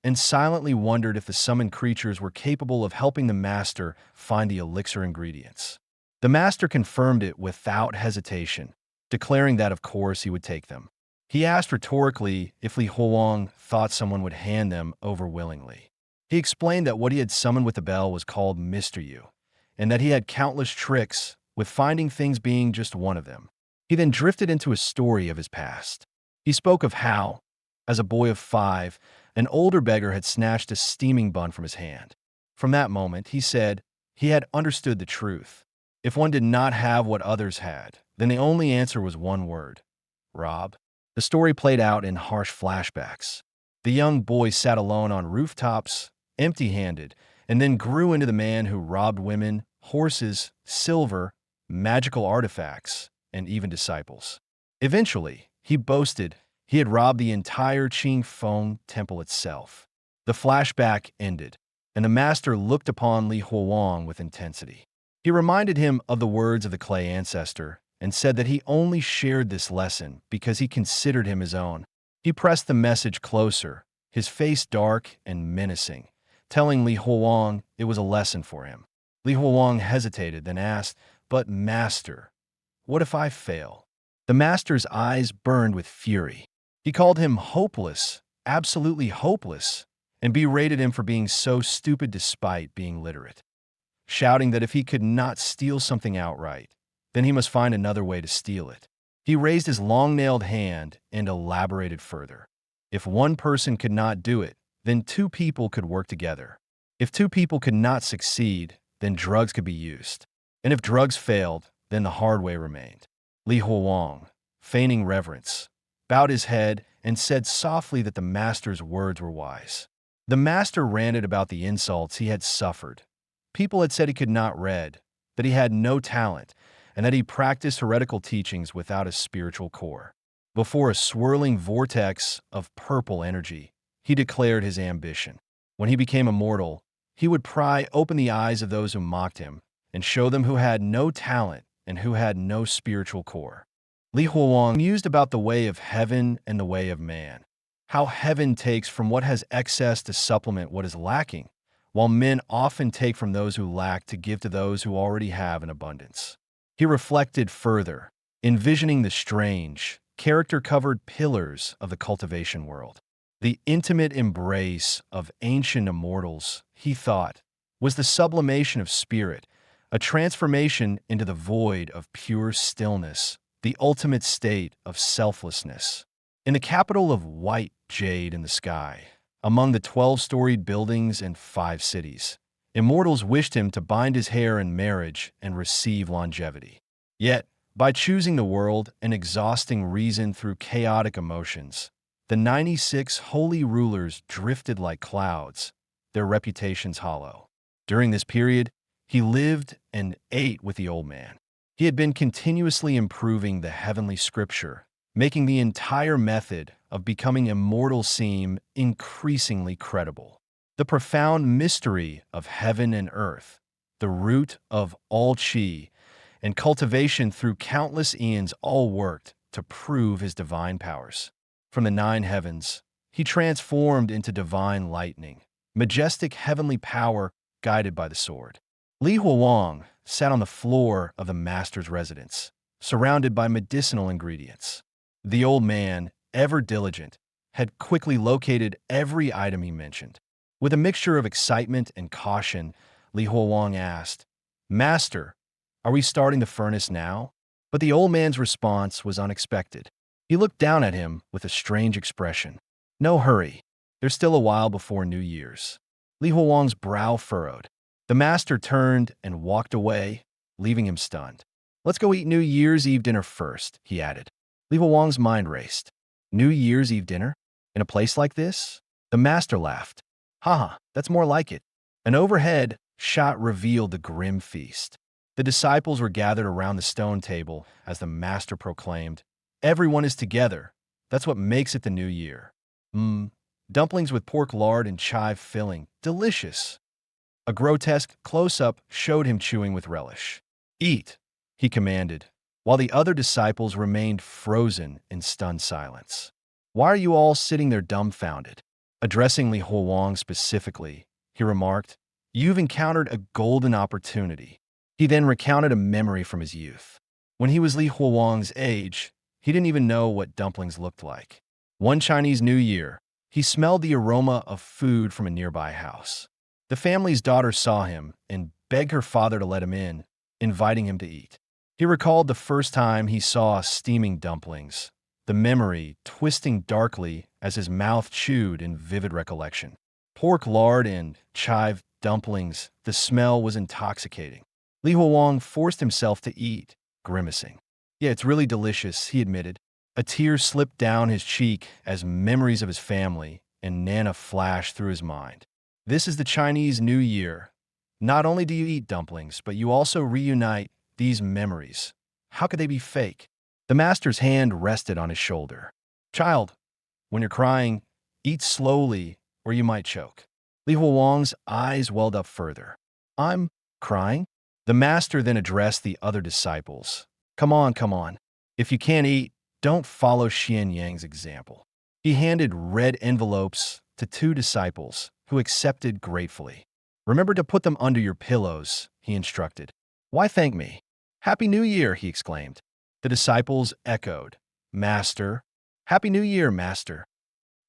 and silently wondered if the summoned creatures were capable of helping the Master find the elixir ingredients. The Master confirmed it without hesitation, declaring that of course he would take them. He asked rhetorically if Li Huowang thought someone would hand them over willingly. He explained that what he had summoned with the bell was called Mr. Yu, and that he had countless tricks, with finding things being just one of them. He then drifted into a story of his past. He spoke of how, as a boy of 5, an older beggar had snatched a steaming bun from his hand. From that moment, he said, he had understood the truth. If one did not have what others had, then the only answer was one word: rob. The story played out in harsh flashbacks. The young boy sat alone on rooftops, empty-handed, and then grew into the man who robbed women, horses, silver, magical artifacts, and even disciples. Eventually, he boasted he had robbed the entire Qingfeng temple itself. The flashback ended, and the Master looked upon Li Huowang with intensity. He reminded him of the words of the clay ancestor and said that he only shared this lesson because he considered him his own. He pressed the message closer, his face dark and menacing, telling Li Huowang it was a lesson for him. Li Huowang hesitated, then asked, "But master, what if I fail?" The master's eyes burned with fury. He called him hopeless, absolutely hopeless, and berated him for being so stupid despite being literate, shouting that if he could not steal something outright, then he must find another way to steal it. He raised his long-nailed hand and elaborated further. If one person could not do it, then two people could work together. If two people could not succeed, then drugs could be used. And if drugs failed, then the hard way remained. Li Huowang, feigning reverence, bowed his head and said softly that the master's words were wise. The master ranted about the insults he had suffered. People had said he could not read, that he had no talent, and that he practiced heretical teachings without a spiritual core. Before a swirling vortex of purple energy, he declared his ambition. When he became immortal, he would pry open the eyes of those who mocked him and show them who had no talent and who had no spiritual core. Li Huowang mused about the way of heaven and the way of man, how heaven takes from what has excess to supplement what is lacking, while men often take from those who lack to give to those who already have in abundance. He reflected further, envisioning the strange, character-covered pillars of the cultivation world. The intimate embrace of ancient immortals, he thought, was the sublimation of spirit, a transformation into the void of pure stillness, the ultimate state of selflessness. In the capital of white jade in the sky, among the 12-storied buildings and 5 cities, immortals wished him to bind his hair in marriage and receive longevity. Yet, by choosing the world and exhausting reason through chaotic emotions, the 96 holy rulers drifted like clouds, their reputations hollow. During this period, he lived and ate with the old man. He had been continuously improving the heavenly scripture, making the entire method of becoming immortal seem increasingly credible. The profound mystery of heaven and earth, the root of all qi, and cultivation through countless eons all worked to prove his divine powers. From the 9 heavens, he transformed into divine lightning, majestic heavenly power guided by the sword. Li Huowang sat on the floor of the master's residence, surrounded by medicinal ingredients. The old man, ever diligent, had quickly located every item he mentioned. With a mixture of excitement and caution, Li Huowang asked, "Master, are we starting the furnace now?" But the old man's response was unexpected. He looked down at him with a strange expression. "No hurry. There's still a while before New Year's." Li Huowang's brow furrowed. The master turned and walked away, leaving him stunned. "Let's go eat New Year's Eve dinner first," he added. Li Huowang's mind raced. New Year's Eve dinner? In a place like this? The master laughed. "Haha, that's more like it." An overhead shot revealed the grim feast. The disciples were gathered around the stone table as the master proclaimed, "Everyone is together. That's what makes it the new year." Dumplings with pork lard and chive filling. Delicious. A grotesque close-up showed him chewing with relish. "Eat," he commanded, while the other disciples remained frozen in stunned silence. "Why are you all sitting there dumbfounded?" Addressing Li Huowang specifically, he remarked, "You've encountered a golden opportunity." He then recounted a memory from his youth. When he was Li Huowang's age, he didn't even know what dumplings looked like. One Chinese New Year, he smelled the aroma of food from a nearby house. The family's daughter saw him and begged her father to let him in, inviting him to eat. He recalled the first time he saw steaming dumplings, the memory twisting darkly as his mouth chewed in vivid recollection. Pork lard and chive dumplings, the smell was intoxicating. Li Huowang forced himself to eat, grimacing. "Yeah, it's really delicious," he admitted. A tear slipped down his cheek as memories of his family and Nana flashed through his mind. This is the Chinese New Year. Not only do you eat dumplings, but you also reunite these memories. How could they be fake? The master's hand rested on his shoulder. "Child, when you're crying, eat slowly or you might choke." Li Huowang's eyes welled up further. "I'm crying?" The master then addressed the other disciples. Come on. If you can't eat, don't follow Xian Yang's example." He handed red envelopes to 2 disciples, who accepted gratefully. "Remember to put them under your pillows," he instructed. "Why thank me?" "Happy New Year," he exclaimed. The disciples echoed, "Master, Happy New Year, Master."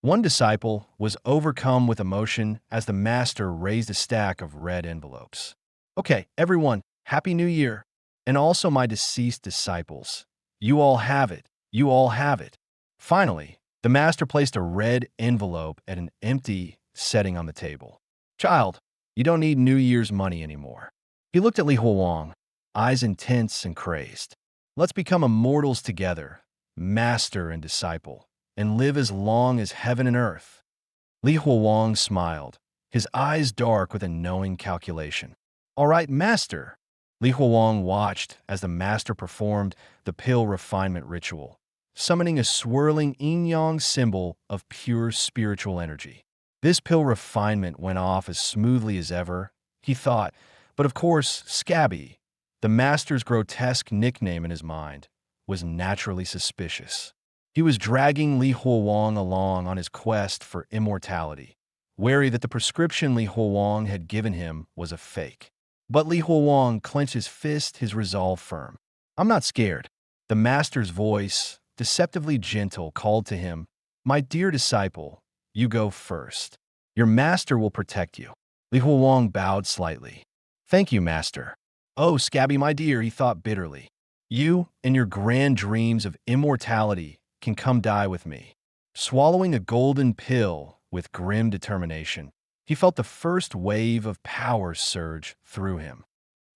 One disciple was overcome with emotion as the master raised a stack of red envelopes. "Okay, everyone, Happy New Year. And also my deceased disciples. You all have it. You all have it." Finally, the master placed a red envelope at an empty setting on the table. "Child, you don't need New Year's money anymore." He looked at Li Huowang, eyes intense and crazed. "Let's become immortals together, master and disciple, and live as long as heaven and earth." Li Huowang smiled, his eyes dark with a knowing calculation. "All right, master." Li Huowang watched as the master performed the pill refinement ritual, summoning a swirling yin-yang symbol of pure spiritual energy. This pill refinement went off as smoothly as ever, he thought, but of course, Scabby, the master's grotesque nickname in his mind, was naturally suspicious. He was dragging Li Huowang along on his quest for immortality, wary that the prescription Li Huowang had given him was a fake. But Li Huowang clenched his fist, his resolve firm. "I'm not scared." The master's voice, deceptively gentle, called to him, "My dear disciple, you go first. Your master will protect you." Li Huowang bowed slightly. "Thank you, master." "Oh, Scabby, my dear," he thought bitterly. "You and your grand dreams of immortality can come die with me." Swallowing a golden pill with grim determination, he felt the first wave of power surge through him.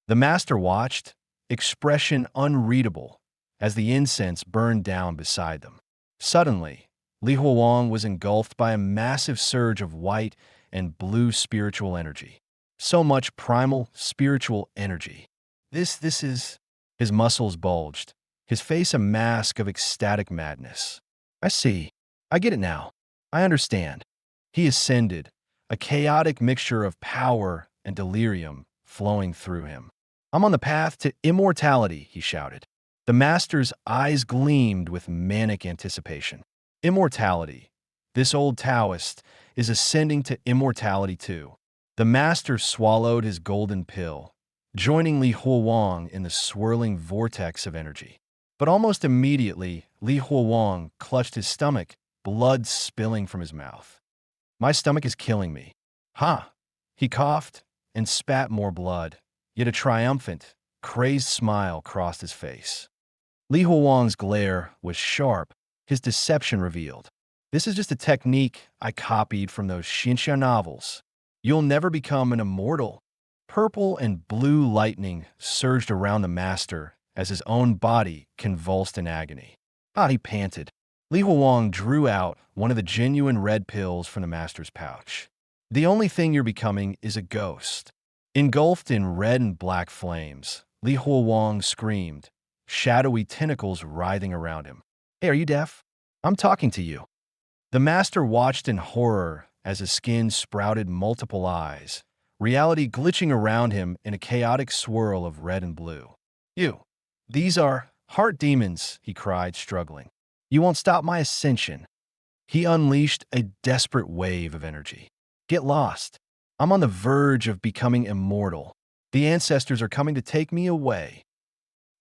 The master watched, expression unreadable, as the incense burned down beside them. Suddenly, Li Huowang was engulfed by a massive surge of white and blue spiritual energy. So much primal spiritual energy. This is... His muscles bulged, his face a mask of ecstatic madness. "I see. I get it now. I understand." He ascended, a chaotic mixture of power and delirium flowing through him. "I'm on the path to immortality," he shouted. The master's eyes gleamed with manic anticipation. Immortality. This old Taoist is ascending to immortality too. The master swallowed his golden pill, joining Li Huowang in the swirling vortex of energy. But almost immediately, Li Huowang clutched his stomach, blood spilling from his mouth. "My stomach is killing me." "Ha!" He coughed and spat more blood, yet a triumphant, crazed smile crossed his face. Li Huowang's glare was sharp, his deception revealed. "This is just a technique I copied from those Xinxia novels. You'll never become an immortal." Purple and blue lightning surged around the master as his own body convulsed in agony. "Ah," he panted. Li Huowang drew out one of the genuine red pills from the master's pouch. "The only thing you're becoming is a ghost." Engulfed in red and black flames, Li Huowang screamed, shadowy tentacles writhing around him. "Hey, are you deaf? I'm talking to you." The master watched in horror as his skin sprouted multiple eyes, reality glitching around him in a chaotic swirl of red and blue. These are heart demons," he cried, struggling. "You won't stop my ascension." He unleashed a desperate wave of energy. "Get lost. I'm on the verge of becoming immortal. The ancestors are coming to take me away."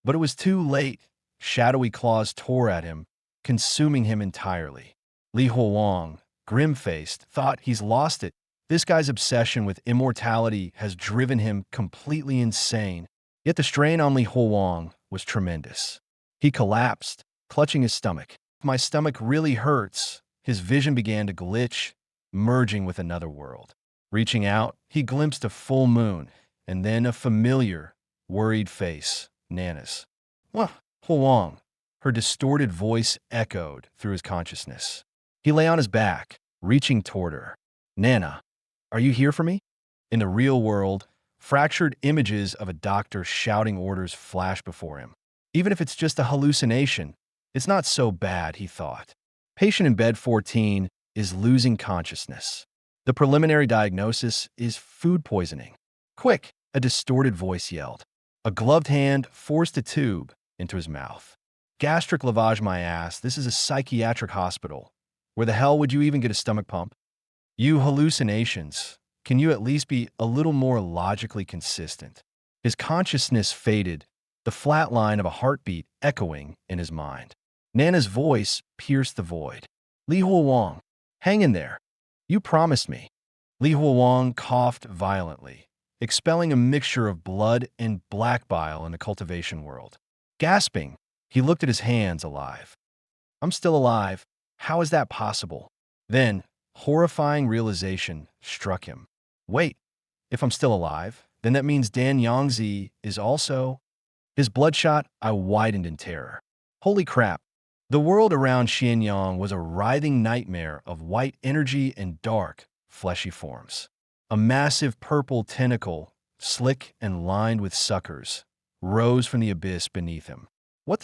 But it was too late. Shadowy claws tore at him, consuming him entirely. Li Huowang, grim-faced, thought he's lost it. This guy's obsession with immortality has driven him completely insane. Yet the strain on Li Huowang was tremendous. He collapsed, clutching his stomach. "My stomach really hurts." His vision began to glitch, merging with another world. Reaching out, he glimpsed a full moon, and then a familiar, worried face, Nana's. "What?" Huowang. Her distorted voice echoed through his consciousness. He lay on his back, reaching toward her. "Nana, are you here for me?" In the real world, fractured images of a doctor shouting orders flash before him. Even if it's just a hallucination, it's not so bad, he thought. Patient in bed 14 is losing consciousness. The preliminary diagnosis is food poisoning. "Quick!" a distorted voice yelled. A gloved hand forced a tube into his mouth. "Gastric lavage, my ass. This is a psychiatric hospital. Where the hell would you even get a stomach pump?" You hallucinations. Can you at least be a little more logically consistent? His consciousness faded, the flat line of a heartbeat echoing in his mind. Nana's voice pierced the void. Li Huowang, hang in there. You promised me. Li Huowang coughed violently, expelling a mixture of blood and black bile in the cultivation world. Gasping, he looked at his hands alive. I'm still alive. How is that possible? Then, horrifying realization struck him. Wait, if I'm still alive, then that means Dan Yangzi is also... His bloodshot eye widened in terror. Holy crap. The world around Xianyang was a writhing nightmare of white energy and dark, fleshy forms. A massive purple tentacle, slick and lined with suckers, rose from the abyss beneath him. What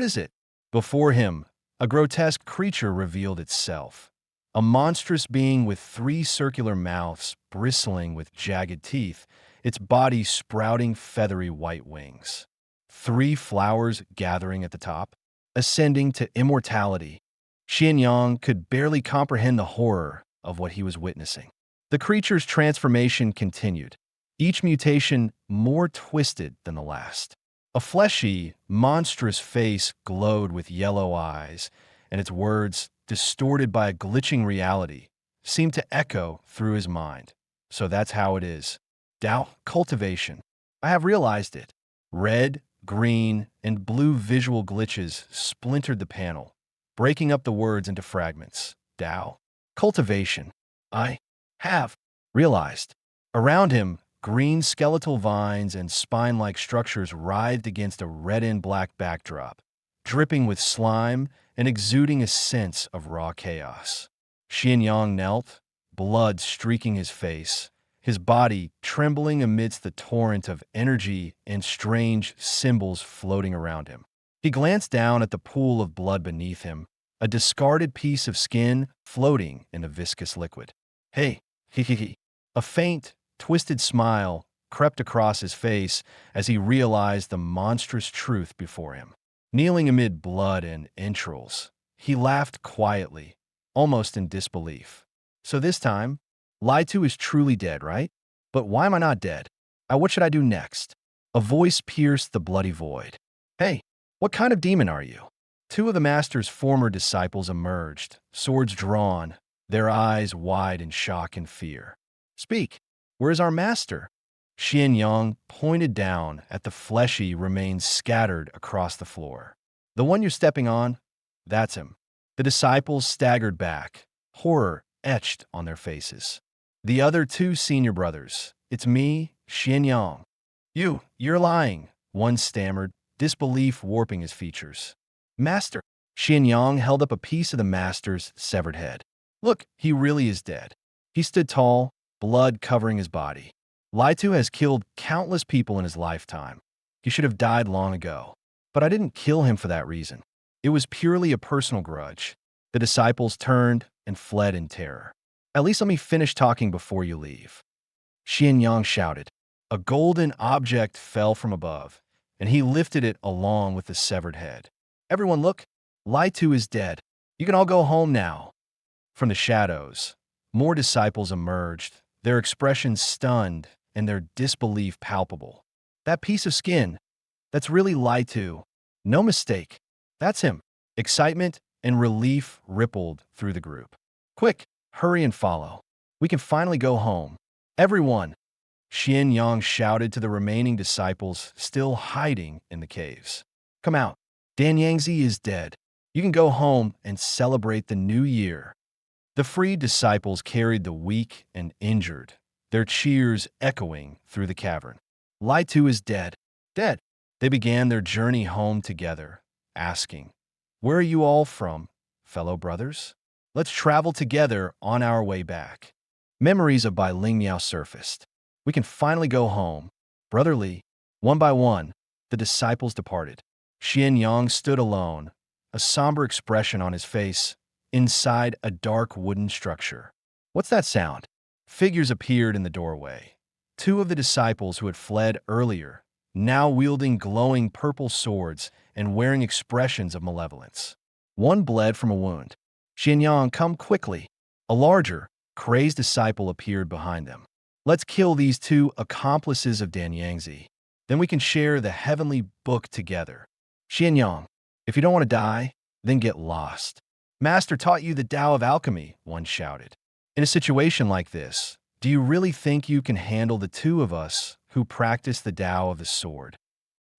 is it? Before him, a grotesque creature revealed itself. A monstrous being with 3 circular mouths bristling with jagged teeth, its body sprouting feathery white wings. 3 flowers gathering at the top, ascending to immortality. Xianyang could barely comprehend the horror of what he was witnessing. The creature's transformation continued, each mutation more twisted than the last. A fleshy, monstrous face glowed with yellow eyes, and its words, distorted by a glitching reality, seemed to echo through his mind. So that's how it is. Tao, cultivation. I have realized it. Red, green, and blue visual glitches splintered the panel, breaking up the words into fragments. Tao, cultivation. I have realized. Around him, green skeletal vines and spine-like structures writhed against a red and black backdrop, dripping with slime and exuding a sense of raw chaos. Xianyang knelt, blood streaking his face, his body trembling amidst the torrent of energy and strange symbols floating around him. He glanced down at the pool of blood beneath him, a discarded piece of skin floating in a viscous liquid. Hey, he. A faint, twisted smile crept across his face as he realized the monstrous truth before him. Kneeling amid blood and entrails, he laughed quietly, almost in disbelief. So this time, Li Huowang is truly dead, right? But why am I not dead? What should I do next? A voice pierced the bloody void. Hey, what kind of demon are you? 2 of the master's former disciples emerged, swords drawn, their eyes wide in shock and fear. Speak, where is our master? Xianyang pointed down at the fleshy remains scattered across the floor. The one you're stepping on? That's him. The disciples staggered back, horror etched on their faces. The other 2 senior brothers. It's me, Xianyang. You're lying, one stammered, disbelief warping his features. Master. Xianyang held up a piece of the master's severed head. Look, he really is dead. He stood tall, blood covering his body. Li Huowang has killed countless people in his lifetime. He should have died long ago. But I didn't kill him for that reason. It was purely a personal grudge. The disciples turned and fled in terror. At least let me finish talking before you leave. Xianyang shouted. A golden object fell from above, and he lifted it along with the severed head. Everyone look, Li Huowang is dead. You can all go home now. From the shadows, more disciples emerged, their expressions stunned and their disbelief palpable. That piece of skin, that's really Li Huowang. No mistake. That's him. Excitement and relief rippled through the group. Quick, hurry and follow. We can finally go home. Everyone, Xianyang shouted to the remaining disciples still hiding in the caves. Come out. Dan Yangzi is dead. You can go home and celebrate the new year. The freed disciples carried the weak and injured, their cheers echoing through the cavern. Li Huowang is dead. Dead. They began their journey home together, asking, Where are you all from, fellow brothers? Let's travel together on our way back. Memories of Bai Ling Miao surfaced. We can finally go home. Brother Li, one by one, the disciples departed. Xianyang stood alone, a somber expression on his face, inside a dark wooden structure. What's that sound? Figures appeared in the doorway. 2 of the disciples who had fled earlier, now wielding glowing purple swords and wearing expressions of malevolence. One bled from a wound. Xianyang, come quickly. A larger, crazed disciple appeared behind them. Let's kill these two accomplices of Dan Yangzi. Then we can share the heavenly book together. Xianyang, if you don't want to die, then get lost. Master taught you the Tao of alchemy, one shouted. In a situation like this, do you really think you can handle the two of us who practice the Tao of the sword?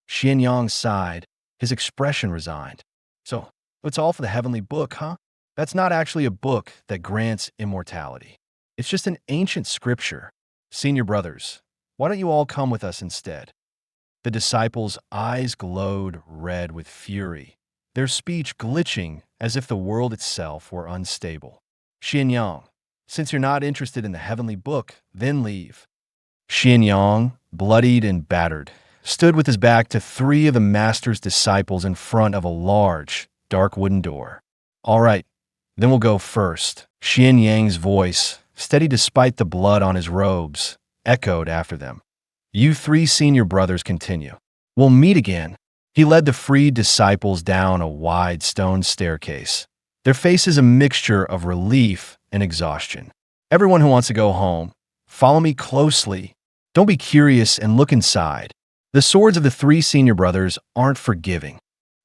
Xianyang sighed, his expression resigned. So, it's all for the heavenly book, huh? That's not actually a book that grants immortality. It's just an ancient scripture. Senior brothers, why don't you all come with us instead? The disciples' eyes glowed red with fury, their speech glitching as if the world itself were unstable. Xianyang, since you're not interested in the heavenly book, then leave. Xianyang, bloodied and battered, stood with his back to three of the master's disciples in front of a large, dark wooden door. All right, then we'll go first. Xianyang's voice, steady despite the blood on his robes, echoed after them. You three senior brothers continue. We'll meet again. He led the freed disciples down a wide stone staircase, their faces a mixture of relief and exhaustion. Everyone who wants to go home, follow me closely. Don't be curious and look inside. The swords of the three senior brothers aren't forgiving.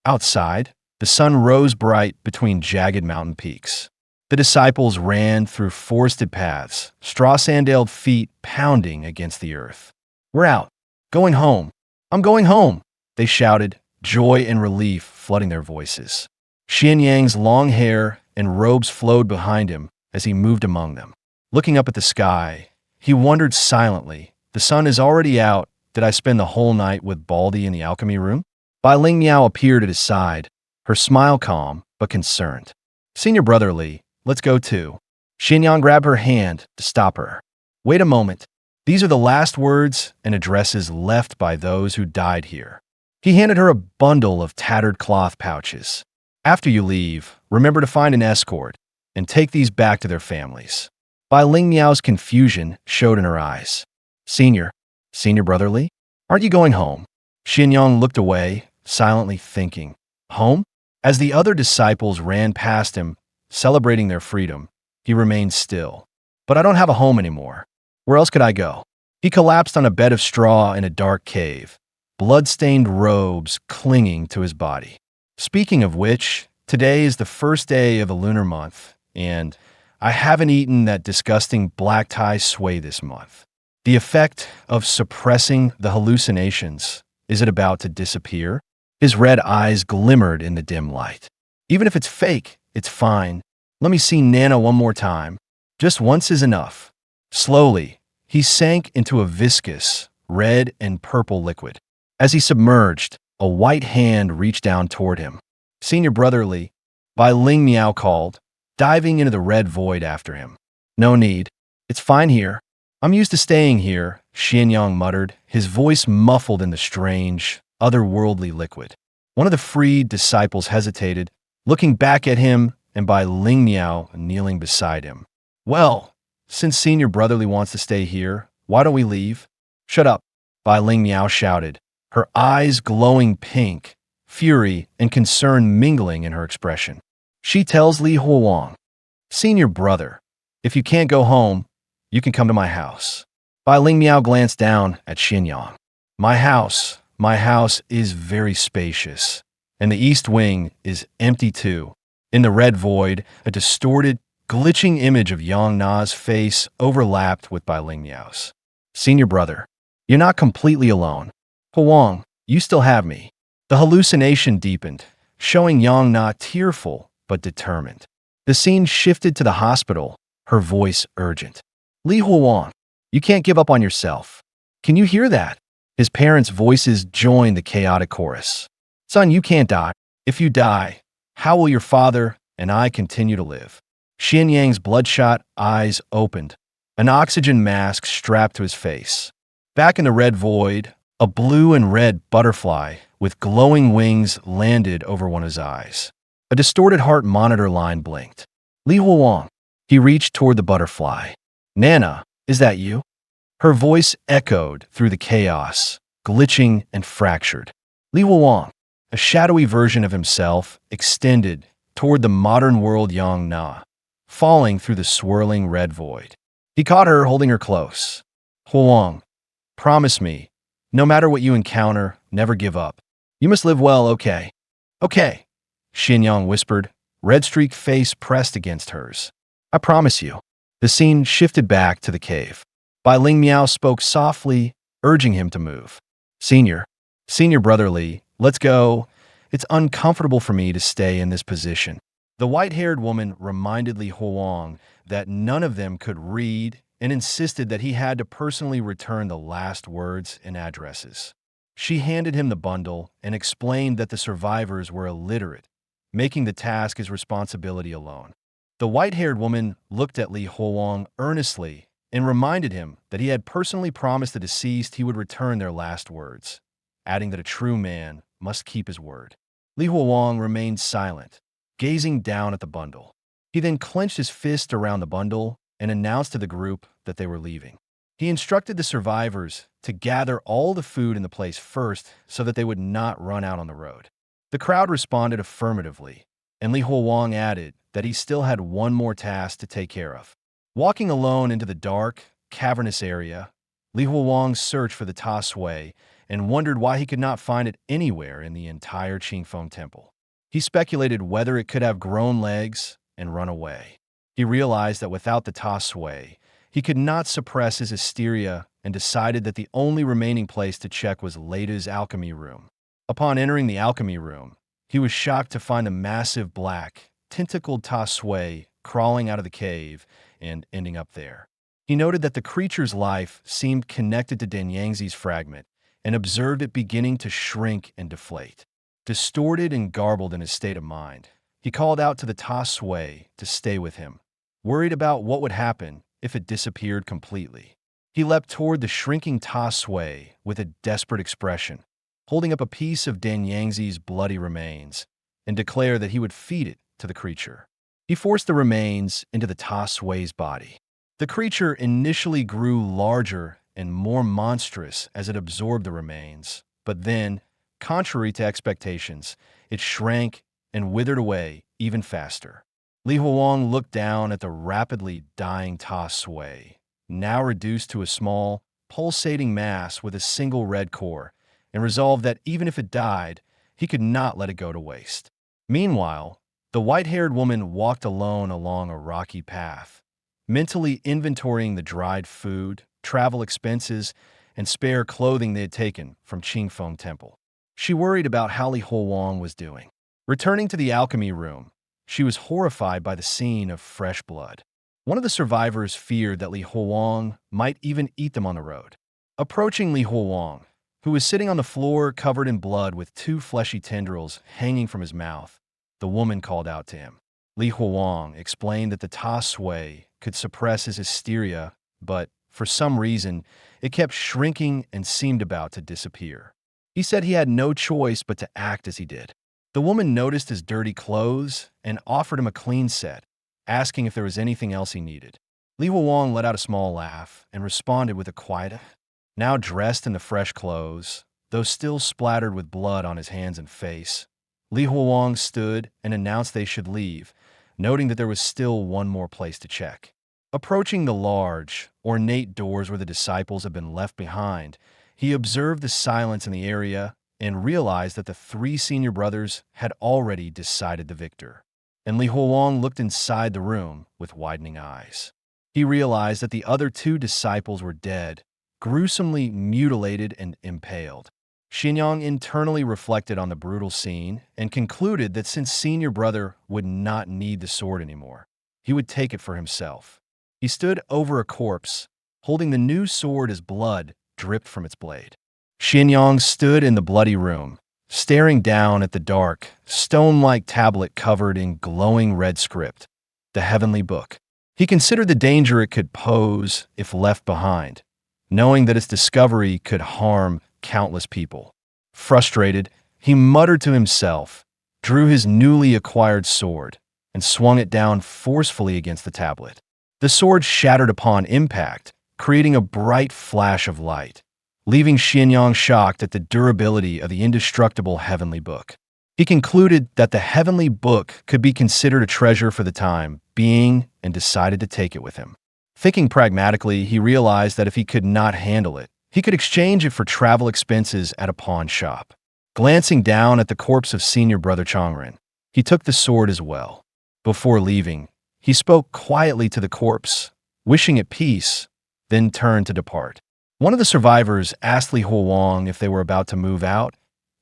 Outside, the sun rose bright between jagged mountain peaks. The disciples ran through forested paths, straw-sandaled feet pounding against the earth. We're out. Going home. I'm going home, they shouted, joy and relief flooding their voices. Xianyang's long hair and robes flowed behind him as he moved among them. Looking up at the sky, he wondered silently, the sun is already out. Did I spend the whole night with Baldy in the alchemy room? Bai Ling Miao appeared at his side, her smile calm but concerned. Senior brother Li, let's go too. Xianyang grabbed her hand to stop her. Wait a moment. These are the last words and addresses left by those who died here. He handed her a bundle of tattered cloth pouches. After you leave, remember to find an escort and take these back to their families. Bai Ling Miao's confusion showed in her eyes. Senior brother Li, aren't you going home? Xianyang looked away, silently thinking. Home? As the other disciples ran past him, celebrating their freedom, he remained still. But I don't have a home anymore. Where else could I go? He collapsed on a bed of straw in a dark cave, blood-stained robes clinging to his body. Speaking of which, today is the first day of the lunar month, and I haven't eaten that disgusting black tie sway this month. The effect of suppressing the hallucinations, is it about to disappear? His red eyes glimmered in the dim light. Even if it's fake, it's fine. Let me see Nana one more time. Just once is enough. Slowly, he sank into a viscous, red and purple liquid. As he submerged, a white hand reached down toward him. Senior brother Li, Bai Ling Miao called, diving into the red void after him. No need. It's fine here. I'm used to staying here, Xianyang muttered, his voice muffled in the strange, otherworldly liquid. One of the freed disciples hesitated, looking back at him and Bai Ling Miao kneeling beside him. Well, since Senior Brotherly wants to stay here, why don't we leave? Shut up, Bai Ling Miao shouted, her eyes glowing pink, fury and concern mingling in her expression. She tells Li Huowang, Senior brother, if you can't go home, you can come to my house. Bai Ling Miao glanced down at Xianyang. My house is very spacious, and the east wing is empty too. In the red void, a distorted, glitching image of Yang Na's face overlapped with Bai Ling Miao's. Senior brother, you're not completely alone. Huowang, you still have me. The hallucination deepened, showing Yang Na tearful but determined. The scene shifted to the hospital, her voice urgent. Li Huowang, you can't give up on yourself. Can you hear that? His parents' voices joined the chaotic chorus. Son, you can't die. If you die, how will your father and I continue to live? Xianyang's bloodshot eyes opened, an oxygen mask strapped to his face. Back in the red void, a blue and red butterfly with glowing wings landed over one of his eyes. A distorted heart monitor line blinked. Li Huowang. He reached toward the butterfly. Nana, is that you? Her voice echoed through the chaos, glitching and fractured. Li Huowang, a shadowy version of himself, extended toward the modern world Yang Na. falling through the swirling red void. He caught her, holding her close. Huowang, promise me, no matter what you encounter, never give up. You must live well, okay? Okay, Xianyang whispered, red-streaked face pressed against hers. I promise you. The scene shifted back to the cave. Bai Ling Miao spoke softly, urging him to move. Senior brother Li, let's go. It's uncomfortable for me to stay in this position. The white-haired woman reminded Li Huowang that none of them could read and insisted that he had to personally return the last words and addresses. She handed him the bundle and explained that the survivors were illiterate, making the task his responsibility alone. The white-haired woman looked at Li Huowang earnestly and reminded him that he had personally promised the deceased he would return their last words, adding that a true man must keep his word. Li Huowang remained silent, gazing down at the bundle. He then clenched his fist around the bundle and announced to the group that they were leaving. He instructed the survivors to gather all the food in the place first so that they would not run out on the road. The crowd responded affirmatively, and Li Huowang added that he still had one more task to take care of. Walking alone into the dark, cavernous area, Li Huowang searched for the Ta Sui and wondered why he could not find it anywhere in the entire Qingfeng temple. He speculated whether it could have grown legs and run away. He realized that without the Ta Sui, he could not suppress his hysteria and decided that the only remaining place to check was Leida's alchemy room. Upon entering the alchemy room, he was shocked to find a massive black, tentacled Ta Sui crawling out of the cave and ending up there. He noted that the creature's life seemed connected to Danyangzi's fragment and observed it beginning to shrink and deflate. Distorted and garbled in his state of mind, he called out to the Ta Sui to stay with him, worried about what would happen if it disappeared completely. He leapt toward the shrinking Ta Sui with a desperate expression, holding up a piece of Danyangzi's bloody remains, and declared that he would feed it to the creature. He forced the remains into the Ta Sui's body. The creature initially grew larger and more monstrous as it absorbed the remains, but then, contrary to expectations, it shrank and withered away even faster. Li Huowang looked down at the rapidly dying Ta Sui, now reduced to a small, pulsating mass with a single red core, and resolved that even if it died, he could not let it go to waste. Meanwhile, the white-haired woman walked alone along a rocky path, mentally inventorying the dried food, travel expenses, and spare clothing they had taken from Qingfeng Temple. She worried about how Li Huowang was doing. Returning to the alchemy room, she was horrified by the scene of fresh blood. One of the survivors feared that Li Huowang might even eat them on the road. Approaching Li Huowang, who was sitting on the floor covered in blood with two fleshy tendrils hanging from his mouth, the woman called out to him. Li Huowang explained that the Ta Sui could suppress his hysteria, but, for some reason, it kept shrinking and seemed about to disappear. He said he had no choice but to act as he did. The woman noticed his dirty clothes and offered him a clean set, asking if there was anything else he needed. Li Huowang let out a small laugh and responded with a quiet, now dressed in the fresh clothes, though still splattered with blood on his hands and face. Li Huowang stood and announced they should leave, noting that there was still one more place to check. Approaching the large, ornate doors where the disciples had been left behind, he observed the silence in the area and realized that the three senior brothers had already decided the victor. And Li Huowang looked inside the room with widening eyes. He realized that the other two disciples were dead, gruesomely mutilated and impaled. Xianyang internally reflected on the brutal scene and concluded that since senior brother would not need the sword anymore, he would take it for himself. He stood over a corpse, holding the new sword as blood dripped from its blade. Xianyang stood in the bloody room, staring down at the dark, stone-like tablet covered in glowing red script, the heavenly book. He considered the danger it could pose if left behind, knowing that its discovery could harm countless people. Frustrated, he muttered to himself, drew his newly acquired sword, and swung it down forcefully against the tablet. The sword shattered upon impact, creating a bright flash of light, leaving Xianyang shocked at the durability of the indestructible heavenly book. He concluded that the heavenly book could be considered a treasure for the time being and decided to take it with him. Thinking pragmatically, he realized that if he could not handle it, he could exchange it for travel expenses at a pawn shop. Glancing down at the corpse of senior brother Changren, he took the sword as well. Before leaving, he spoke quietly to the corpse, wishing it peace, then turned to depart. One of the survivors asked Li Huowang if they were about to move out,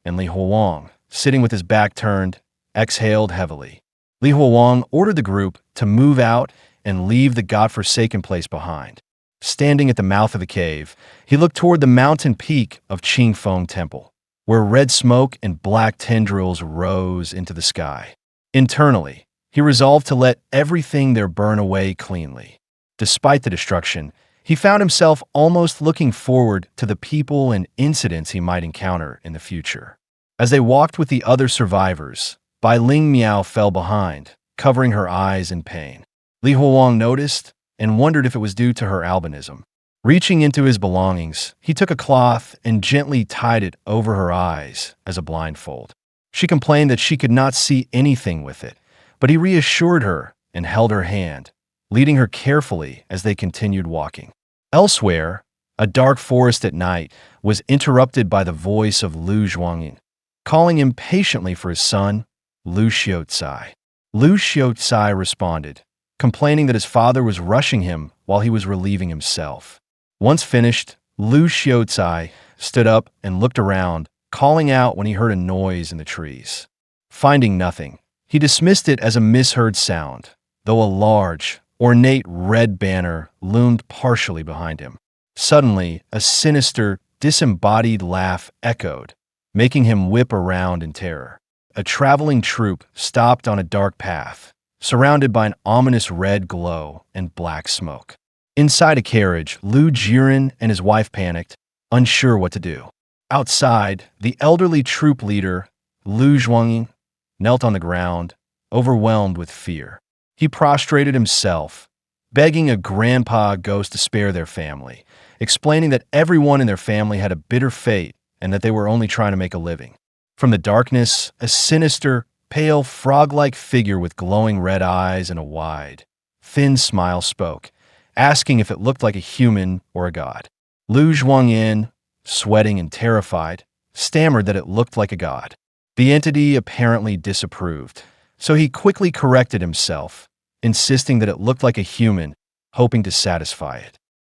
and Li Huowang, sitting with his back turned, exhaled heavily. Li Huowang ordered the group to move out and leave the godforsaken place behind. Standing at the mouth of the cave, he looked toward the mountain peak of Qingfeng Temple, where red smoke and black tendrils rose into the sky. Internally, he resolved to let everything there burn away cleanly. Despite the destruction, he found himself almost looking forward to the people and incidents he might encounter in the future. As they walked with the other survivors, Bai Ling Miao fell behind, covering her eyes in pain. Li Huowang noticed and wondered if it was due to her albinism. Reaching into his belongings, he took a cloth and gently tied it over her eyes as a blindfold. She complained that she could not see anything with it, but he reassured her and held her hand, leading her carefully as they continued walking. Elsewhere, a dark forest at night was interrupted by the voice of Lu Zhuangyin, calling impatiently for his son, Lu Xiaocai. Lu Xiaocai responded, complaining that his father was rushing him while he was relieving himself. Once finished, Lu Xiaocai stood up and looked around, calling out when he heard a noise in the trees. Finding nothing, he dismissed it as a misheard sound, though a large, ornate red banner loomed partially behind him. Suddenly, a sinister, disembodied laugh echoed, making him whip around in terror. A traveling troupe stopped on a dark path, surrounded by an ominous red glow and black smoke. Inside a carriage, Lu Jiren and his wife panicked, unsure what to do. Outside, the elderly troop leader, Lu Zhuangyin, knelt on the ground, overwhelmed with fear. He prostrated himself, begging a grandpa ghost to spare their family, explaining that everyone in their family had a bitter fate and that they were only trying to make a living. From the darkness, a sinister, pale, frog-like figure with glowing red eyes and a wide, thin smile spoke, asking if it looked like a human or a god. Lu Zhuangyin, sweating and terrified, stammered that it looked like a god. The entity apparently disapproved, so he quickly corrected himself, insisting that it looked like a human, hoping to satisfy it.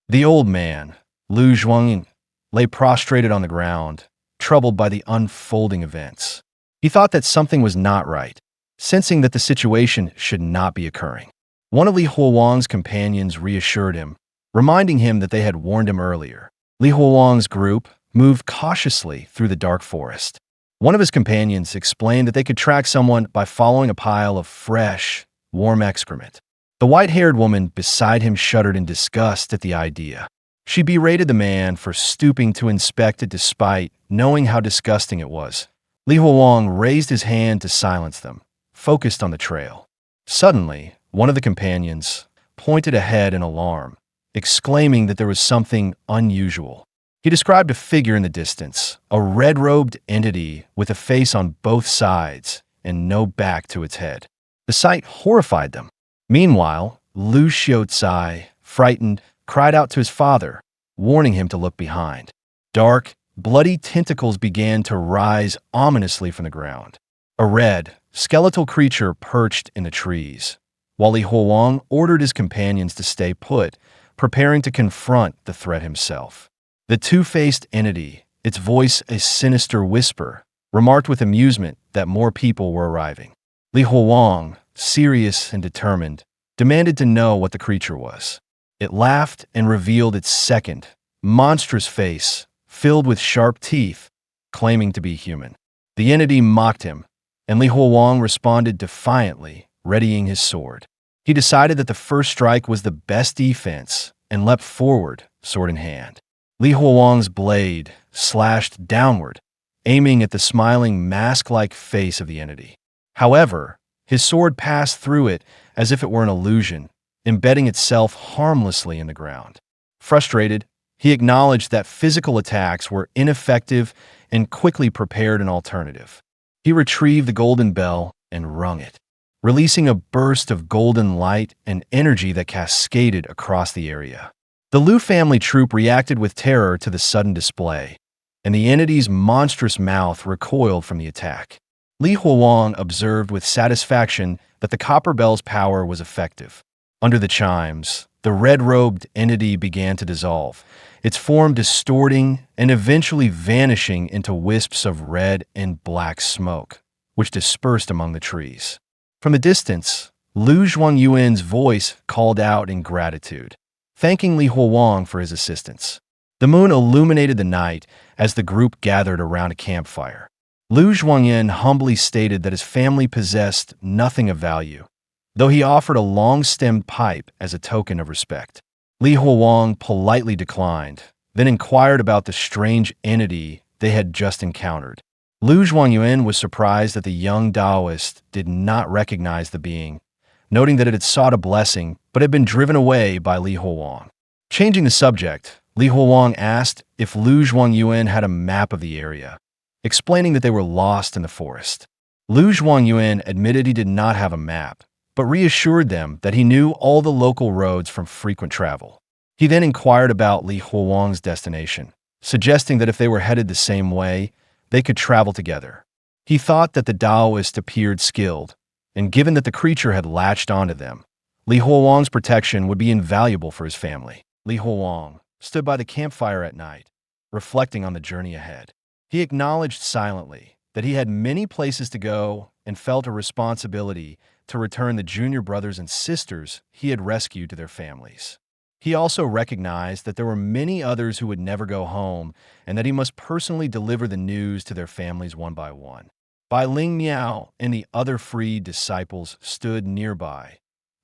The old man, Lu Zhuangyin, lay prostrated on the ground, troubled by the unfolding events. He thought that something was not right, sensing that the situation should not be occurring. One of Li Huowang's companions reassured him, reminding him that they had warned him earlier. Li Huowang's group moved cautiously through the dark forest. One of his companions explained that they could track someone by following a pile of fresh, warm excrement. The white-haired woman beside him shuddered in disgust at the idea. She berated the man for stooping to inspect it despite knowing how disgusting it was. Li Huowang raised his hand to silence them, focused on the trail. Suddenly, one of the companions pointed ahead in alarm, exclaiming that there was something unusual. He described a figure in the distance, a red-robed entity with a face on both sides and no back to its head. The sight horrified them. Meanwhile, Lu Xiaocai, frightened, cried out to his father, warning him to look behind. Dark, bloody tentacles began to rise ominously from the ground. A red, skeletal creature perched in the trees, while Li Huowang ordered his companions to stay put, preparing to confront the threat himself. The two-faced entity, its voice a sinister whisper, remarked with amusement that more people were arriving. Li Huowang, serious and determined, demanded to know what the creature was. It laughed and revealed its second, monstrous face, filled with sharp teeth, claiming to be human. The entity mocked him, and Li Huowang responded defiantly, readying his sword. He decided that the first strike was the best defense and leapt forward, sword in hand. Li Huowang's blade slashed downward, aiming at the smiling mask-like face of the entity. However, his sword passed through it as if it were an illusion, embedding itself harmlessly in the ground. Frustrated, he acknowledged that physical attacks were ineffective and quickly prepared an alternative. He retrieved the golden bell and rung it, releasing a burst of golden light and energy that cascaded across the area. The Liu family troop reacted with terror to the sudden display, and the entity's monstrous mouth recoiled from the attack. Li Huowang observed with satisfaction that the copper bell's power was effective. Under the chimes, the red-robed entity began to dissolve, its form distorting and eventually vanishing into wisps of red and black smoke, which dispersed among the trees. From a distance, Lu Zhuangyuan's voice called out in gratitude, thanking Li Huowang for his assistance. The moon illuminated the night as the group gathered around a campfire. Lu Zhuangyan humbly stated that his family possessed nothing of value, though he offered a long-stemmed pipe as a token of respect. Li Huowang politely declined, then inquired about the strange entity they had just encountered. Lu Zhuangyuan was surprised that the young Taoist did not recognize the being, noting that it had sought a blessing but had been driven away by Li Huowang. Changing the subject, Li Huowang asked if Lu Zhuangyuan had a map of the area, explaining that they were lost in the forest. Lu Zhuangyuan admitted he did not have a map, but reassured them that he knew all the local roads from frequent travel. He then inquired about Li Huowang's destination, suggesting that if they were headed the same way, they could travel together. He thought that the Taoist appeared skilled, and given that the creature had latched onto them, Li Huowang's protection would be invaluable for his family. Li Huowang stood by the campfire at night, reflecting on the journey ahead. He acknowledged silently that he had many places to go and felt a responsibility to return the junior brothers and sisters he had rescued to their families. He also recognized that there were many others who would never go home and that he must personally deliver the news to their families one by one. Bai Ling Miao and the other freed disciples stood nearby,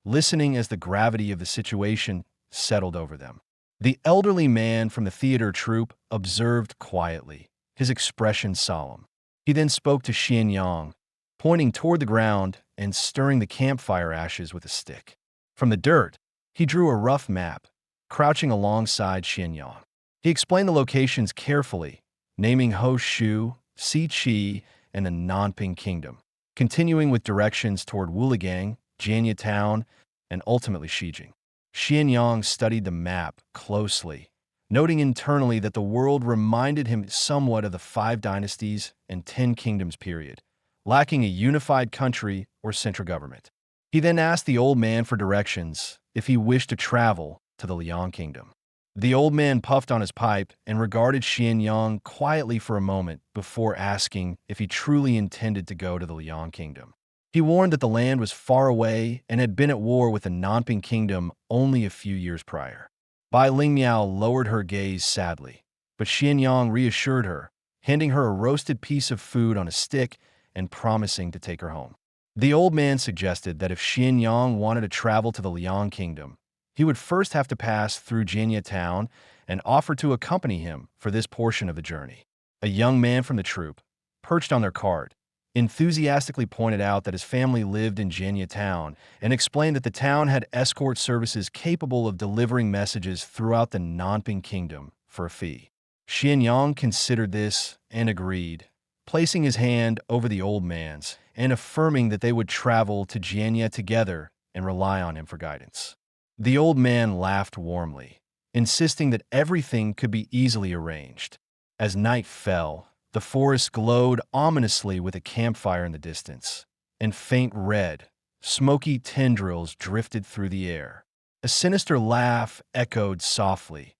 listening as the gravity of the situation settled over them. The elderly man from the theater troupe observed quietly, his expression solemn. He then spoke to Xianyang, pointing toward the ground and stirring the campfire ashes with a stick. From the dirt, he drew a rough map, crouching alongside Xianyang. He explained the locations carefully, naming Ho Shu, Si Qi, and the Nanping Kingdom, continuing with directions toward Wuligang, Jianya Town, and ultimately Shijing. Xianyang studied the map closely, noting internally that the world reminded him somewhat of the 5 dynasties and 10 kingdoms period, lacking a unified country or central government. He then asked the old man for directions if he wished to travel to the Liang Kingdom. The old man puffed on his pipe and regarded Xianyang quietly for a moment before asking if he truly intended to go to the Liang Kingdom. He warned that the land was far away and had been at war with the Nanping Kingdom only a few years prior. Bai Ling Miao lowered her gaze sadly, but Xianyang reassured her, handing her a roasted piece of food on a stick and promising to take her home. The old man suggested that if Xianyang wanted to travel to the Liang Kingdom, he would first have to pass through Jianya Town and offer to accompany him for this portion of the journey. A young man from the troop, perched on their cart, enthusiastically pointed out that his family lived in Jianya Town and explained that the town had escort services capable of delivering messages throughout the Nanping Kingdom for a fee. Xianyang considered this and agreed, placing his hand over the old man's and affirming that they would travel to Jianya together and rely on him for guidance. The old man laughed warmly, insisting that everything could be easily arranged. As night fell, the forest glowed ominously with a campfire in the distance, and faint red, smoky tendrils drifted through the air. A sinister laugh echoed softly.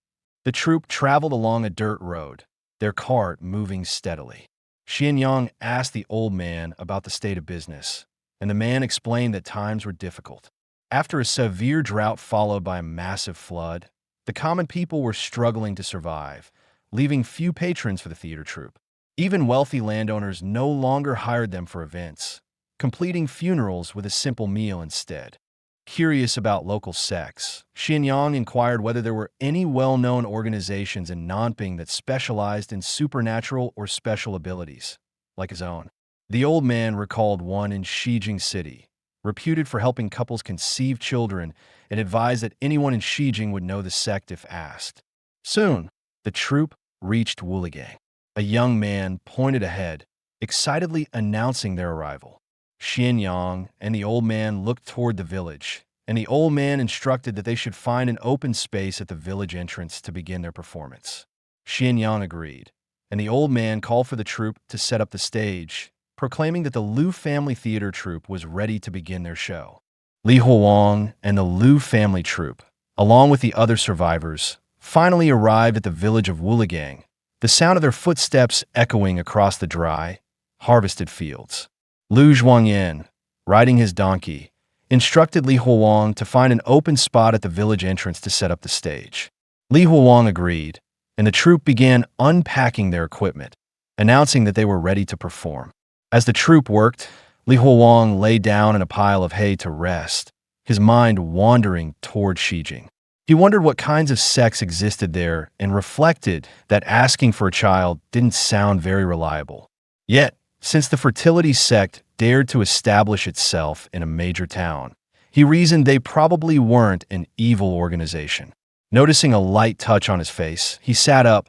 The troop traveled along a dirt road, their cart moving steadily. Xianyang asked the old man about the state of business, and the man explained that times were difficult. After a severe drought followed by a massive flood, the common people were struggling to survive, leaving few patrons for the theater troupe. Even wealthy landowners no longer hired them for events, completing funerals with a simple meal instead. Curious about local sects, Xianyang inquired whether there were any well-known organizations in Nanping that specialized in supernatural or special abilities, like his own. The old man recalled one in Shijing City, reputed for helping couples conceive children, and advised that anyone in Shijing would know the sect if asked. Soon, the troop reached Wuligang. A young man pointed ahead, excitedly announcing their arrival. Xianyang and the old man looked toward the village, and the old man instructed that they should find an open space at the village entrance to begin their performance. Xianyang agreed, and the old man called for the troupe to set up the stage, proclaiming that the Liu family theater troupe was ready to begin their show. Li Huowang and the Liu family troupe, along with the other survivors, finally arrived at the village of Wuligang, the sound of their footsteps echoing across the dry, harvested fields. Lu Zhuangyan, riding his donkey, instructed Li Huowang to find an open spot at the village entrance to set up the stage. Li Huowang agreed, and the troupe began unpacking their equipment, announcing that they were ready to perform. As the troupe worked, Li Huowang lay down in a pile of hay to rest, his mind wandering toward Xijing. He wondered what kinds of sex existed there and reflected that asking for a child didn't sound very reliable. Yet, since the fertility sect dared to establish itself in a major town, he reasoned they probably weren't an evil organization. Noticing a light touch on his face, he sat up,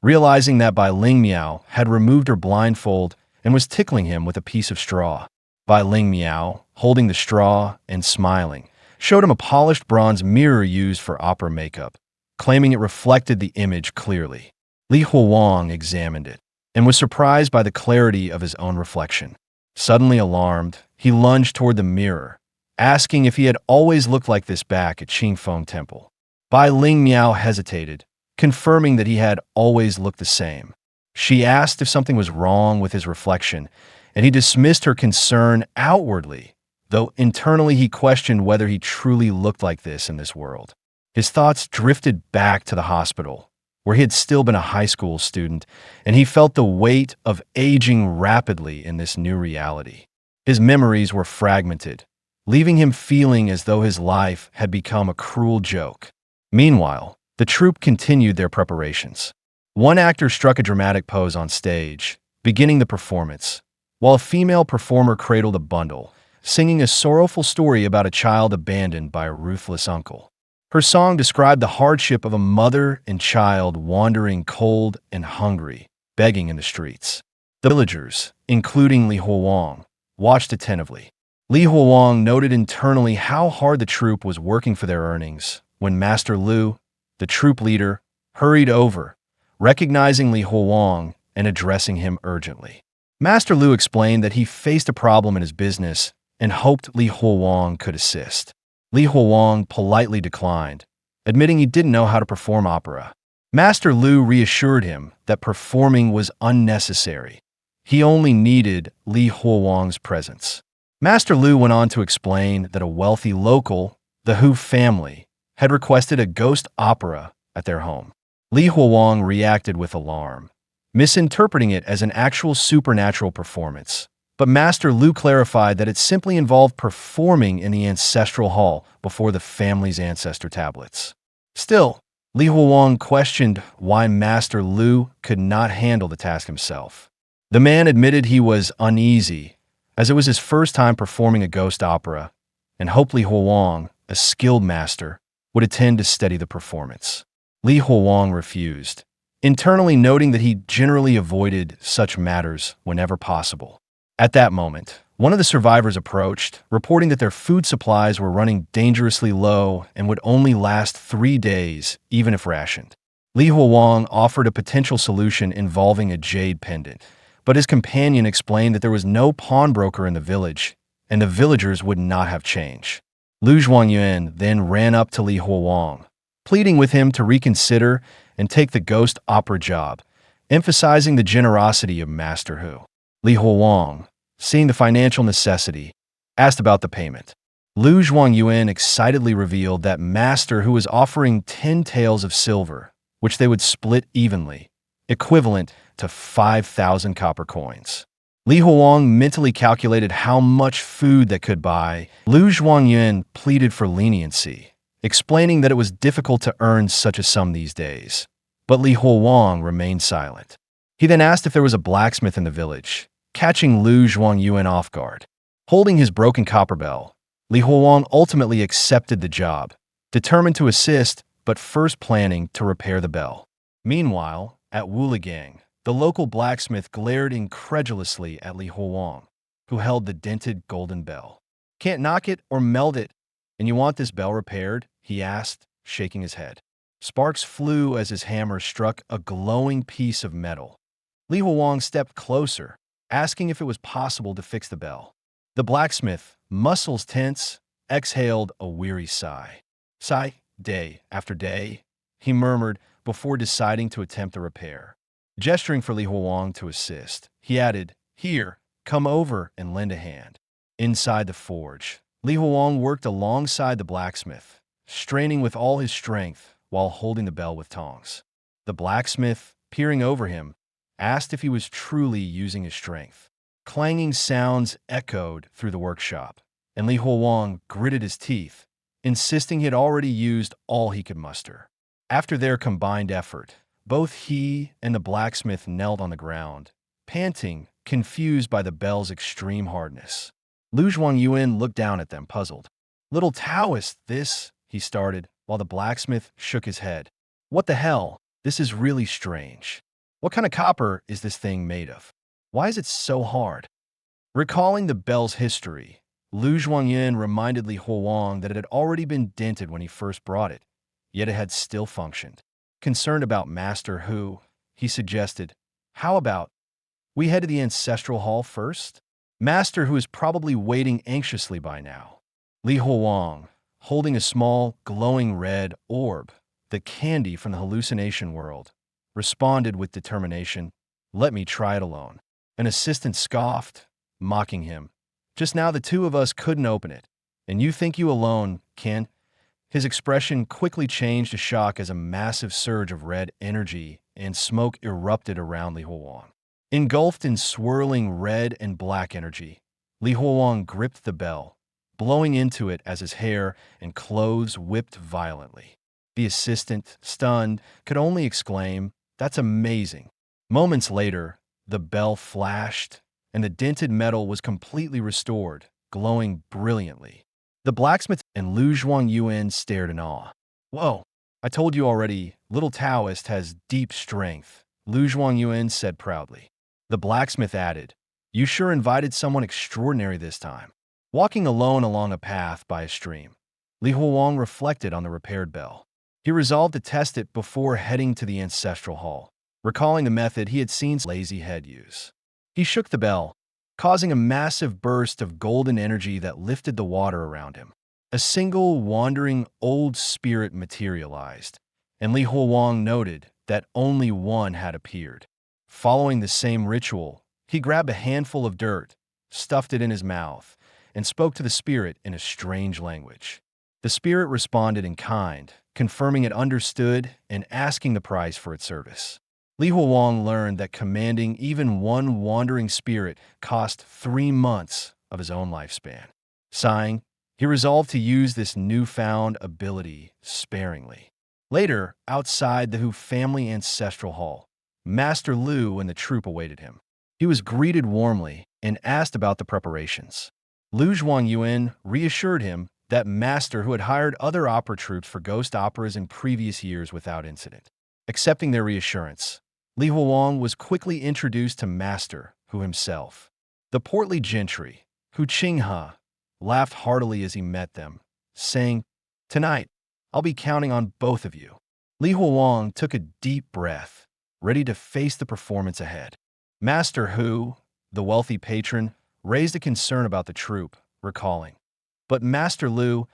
realizing that Bai Ling Miao had removed her blindfold and was tickling him with a piece of straw. Bai Ling Miao, holding the straw and smiling, showed him a polished bronze mirror used for opera makeup, claiming it reflected the image clearly. Li Huowang examined it and was surprised by the clarity of his own reflection. Suddenly alarmed, he lunged toward the mirror, asking if he had always looked like this back at Qingfeng Temple. Bai Ling Miao hesitated, confirming that he had always looked the same. She asked if something was wrong with his reflection, and he dismissed her concern outwardly, though internally he questioned whether he truly looked like this in this world. His thoughts drifted back to the hospital, where he had still been a high school student, and he felt the weight of aging rapidly in this new reality. His memories were fragmented, leaving him feeling as though his life had become a cruel joke. Meanwhile, the troupe continued their preparations. One actor struck a dramatic pose on stage, beginning the performance, while a female performer cradled a bundle, singing a sorrowful story about a child abandoned by a ruthless uncle. Her song described the hardship of a mother and child wandering cold and hungry, begging in the streets. The villagers, including Li Huowang, watched attentively. Li Huowang noted internally how hard the troupe was working for their earnings when Master Liu, the troupe leader, hurried over, recognizing Li Huowang and addressing him urgently. Master Liu explained that he faced a problem in his business and hoped Li Huowang could assist. Li Huowang politely declined, admitting he didn't know how to perform opera. Master Liu reassured him that performing was unnecessary. He only needed Li Huowang's presence. Master Liu went on to explain that a wealthy local, the Hu family, had requested a ghost opera at their home. Li Huowang reacted with alarm, misinterpreting it as an actual supernatural performance. But Master Liu clarified that it simply involved performing in the ancestral hall before the family's ancestor tablets. Still, Li Huowang questioned why Master Liu could not handle the task himself. The man admitted he was uneasy, as it was his first time performing a ghost opera, and hoped Li Huowang, a skilled master, would attend to steady the performance. Li Huowang refused, internally noting that he generally avoided such matters whenever possible. At that moment, one of the survivors approached, reporting that their food supplies were running dangerously low and would only last 3 days, even if rationed. Li Huowang offered a potential solution involving a jade pendant, but his companion explained that there was no pawnbroker in the village, and the villagers would not have change. Lu Zhuangyuan then ran up to Li Huowang, pleading with him to reconsider and take the ghost opera job, emphasizing the generosity of Master Hu. Li Huowang, seeing the financial necessity, asked about the payment. Lu Zhuangyuan excitedly revealed that Master Hu was offering 10 taels of silver, which they would split evenly, equivalent to 5,000 copper coins. Li Huowang mentally calculated how much food that could buy. Lu Zhuangyuan pleaded for leniency, explaining that it was difficult to earn such a sum these days. But Li Huowang remained silent. He then asked if there was a blacksmith in the village, catching Lu Zhuangyuan off guard. Holding his broken copper bell, Li Huowang ultimately accepted the job, determined to assist, but first planning to repair the bell. Meanwhile, at Wuligang, The local blacksmith glared incredulously at Li Huowang, who held the dented golden bell. "Can't knock it or meld it, and you want this bell repaired?" he asked, shaking his head. Sparks flew as his hammer struck a glowing piece of metal. Li Huowang stepped closer, asking if it was possible to fix the bell. The blacksmith, muscles tense, exhaled a weary sigh. "Sigh, day after day," he murmured before deciding to attempt the repair. Gesturing for Li Huowang to assist, he added, "Here, come over and lend a hand." Inside the forge, Li Huowang worked alongside the blacksmith, straining with all his strength while holding the bell with tongs. The blacksmith, peering over him, asked if he was truly using his strength. Clanging sounds echoed through the workshop, and Li Huowang gritted his teeth, insisting he had already used all he could muster. After their combined effort, both he and the blacksmith knelt on the ground, panting, confused by the bell's extreme hardness. Li Huowang looked down at them, puzzled. "Little Taoist, this," he started, while the blacksmith shook his head. "What the hell? This is really strange. What kind of copper is this thing made of? Why is it so hard?" Recalling the bell's history, Li Huowang reminded Li Huowang that it had already been dented when he first brought it, yet it had still functioned. Concerned about Master Hu, he suggested, "How about we head to the ancestral hall first?" Master Hu is probably waiting anxiously by now. Li Huowang, holding a small, glowing red orb, the candy from the hallucination world, responded with determination, "Let me try it alone." An assistant scoffed, mocking him. "Just now the two of us couldn't open it, and you think you alone can?" His expression quickly changed to shock as a massive surge of red energy and smoke erupted around Li Huowang. Engulfed in swirling red and black energy, Li Huowang gripped the bell, blowing into it as his hair and clothes whipped violently. The assistant, stunned, could only exclaim, "That's amazing." Moments later, the bell flashed, and the dented metal was completely restored, glowing brilliantly. The blacksmith and Li Huowang stared in awe. "Whoa, I told you already, little Taoist has deep strength," Li Huowang said proudly. The blacksmith added, "You sure invited someone extraordinary this time." Walking alone along a path by a stream, Li Huowang reflected on the repaired bell. He resolved to test it before heading to the ancestral hall, recalling the method he had seen Lazy Head use. He shook the bell, causing a massive burst of golden energy that lifted the water around him. A single wandering old spirit materialized, and Li Huowang noted that only one had appeared. Following the same ritual, he grabbed a handful of dirt, stuffed it in his mouth, and spoke to the spirit in a strange language. The spirit responded in kind, confirming it understood and asking the price for its service. Li Huowang learned that commanding even one wandering spirit cost 3 months of his own lifespan. Sighing, he resolved to use this newfound ability sparingly. Later, outside the Hu family ancestral hall, Master Lu and the troop awaited him. He was greeted warmly and asked about the preparations. Li Huowang reassured him that Master Hu had hired other opera troupes for ghost operas in previous years without incident. Accepting their reassurance, Li Huowang was quickly introduced to Master Hu himself. The portly gentry, Hu Qinghe, laughed heartily as he met them, saying, "Tonight, I'll be counting on both of you." Li Huowang took a deep breath, ready to face the performance ahead. Master Hu, the wealthy patron, raised a concern about the troupe, recalling, "But Master Lu,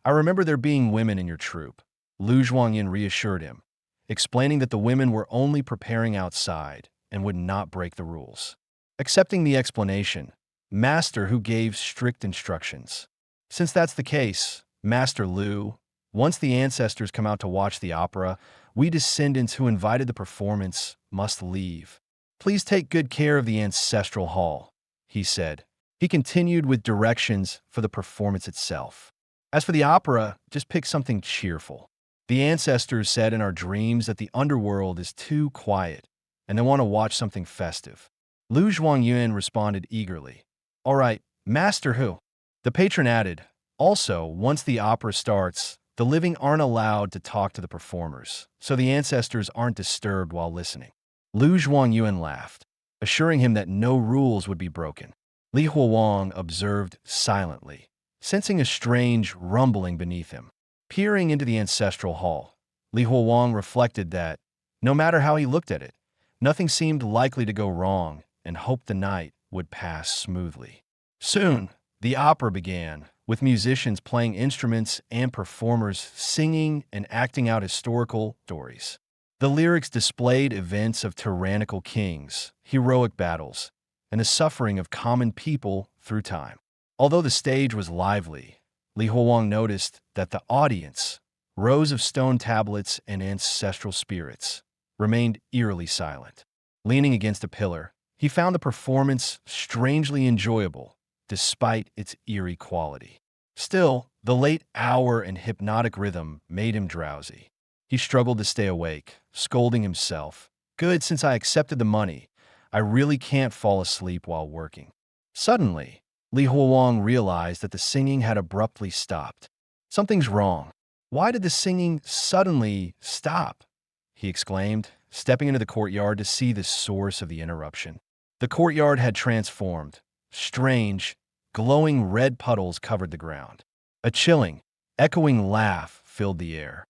I remember there being women in your troupe." Li Huowang reassured him, explaining that the women were only preparing outside and would not break the rules. Accepting the explanation, Master Hu gave strict instructions. "Since that's the case, Master Lu, once the ancestors come out to watch the opera, we descendants who invited the performance must leave. Please take good care of the ancestral hall," he said. He continued with directions for the performance itself. "As for the opera, just pick something cheerful. The ancestors said in our dreams that the underworld is too quiet, and they want to watch something festive." Li Huowang responded eagerly, "All right, Master Hu." The patron added, "Also, once the opera starts, the living aren't allowed to talk to the performers, so the ancestors aren't disturbed while listening." Lu Zhuangyuan laughed, assuring him that no rules would be broken. Li Huowang observed silently, sensing a strange rumbling beneath him. Peering into the ancestral hall, Li Huowang reflected that, no matter how he looked at it, nothing seemed likely to go wrong, and hoped the night would pass smoothly. Soon, the opera began, with musicians playing instruments and performers singing and acting out historical stories. The lyrics displayed events of tyrannical kings, heroic battles, and the suffering of common people through time. Although the stage was lively, Li Huowang noticed that the audience, rows of stone tablets and ancestral spirits, remained eerily silent. Leaning against a pillar, he found the performance strangely enjoyable, despite its eerie quality. Still, the late hour and hypnotic rhythm made him drowsy. He struggled to stay awake, scolding himself. Good, since I accepted the money, I really can't fall asleep while working. Suddenly, Li Huowang realized that the singing had abruptly stopped. Something's wrong. Why did the singing suddenly stop? He exclaimed, stepping into the courtyard to see the source of the interruption. The courtyard had transformed. Strange, glowing red puddles covered the ground. A chilling, echoing laugh filled the air,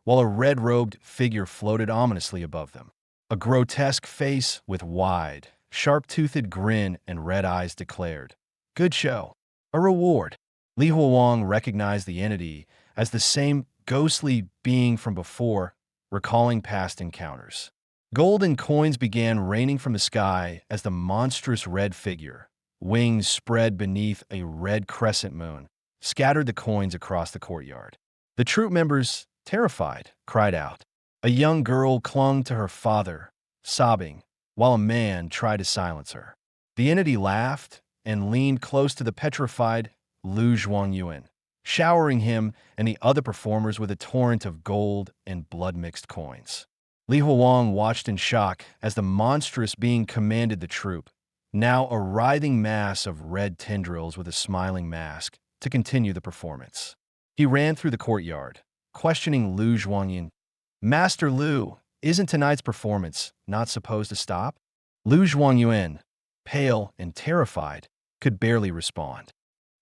while a red-robed figure floated ominously above them. A grotesque face with wide, sharp-toothed grin and red eyes declared, "Good show. A reward." Li Huowang recognized the entity as the same ghostly being from before, recalling past encounters. Gold and coins began raining from the sky as the monstrous red figure, wings spread beneath a red crescent moon, scattered the coins across the courtyard. The troop members, terrified, cried out. A young girl clung to her father, sobbing, while a man tried to silence her. The entity laughed and leaned close to the petrified Lu Zhuangyuan, showering him and the other performers with a torrent of gold and blood-mixed coins. Li Huowang watched in shock as the monstrous being commanded the troop, now a writhing mass of red tendrils with a smiling mask, to continue the performance. He ran through the courtyard, questioning Lu Zhuangyuan. "Master Lu, isn't tonight's performance not supposed to stop?" Lu Zhuangyuan, pale and terrified, could barely respond.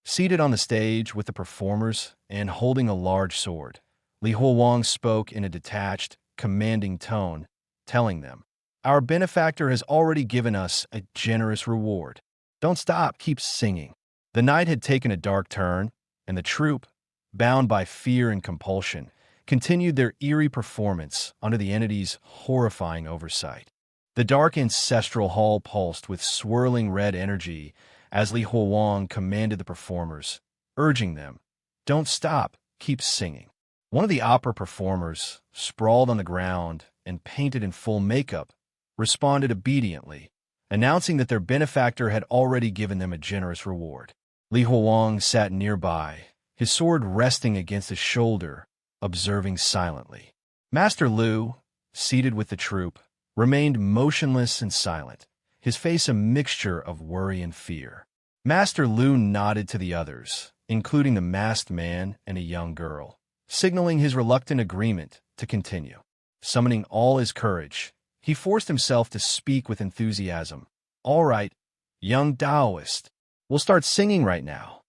Seated on the stage with the performers and holding a large sword, Li Huowang spoke in a detached, commanding tone, telling them, "Our benefactor has already given us a generous reward. Don't stop, keep singing." The night had taken a dark turn, and the troupe, bound by fear and compulsion, continued their eerie performance under the entity's horrifying oversight. The dark ancestral hall pulsed with swirling red energy as Li Huowang commanded the performers, urging them, "Don't stop, keep singing." One of the opera performers, sprawled on the ground and painted in full makeup, responded obediently, announcing that their benefactor had already given them a generous reward. Li Huowang sat nearby, his sword resting against his shoulder, observing silently. Master Lu, seated with the troop, remained motionless and silent, his face a mixture of worry and fear. Master Lu nodded to the others, including the masked man and a young girl, signaling his reluctant agreement to continue. Summoning all his courage, he forced himself to speak with enthusiasm. "All right, young Taoist, we'll start singing right now."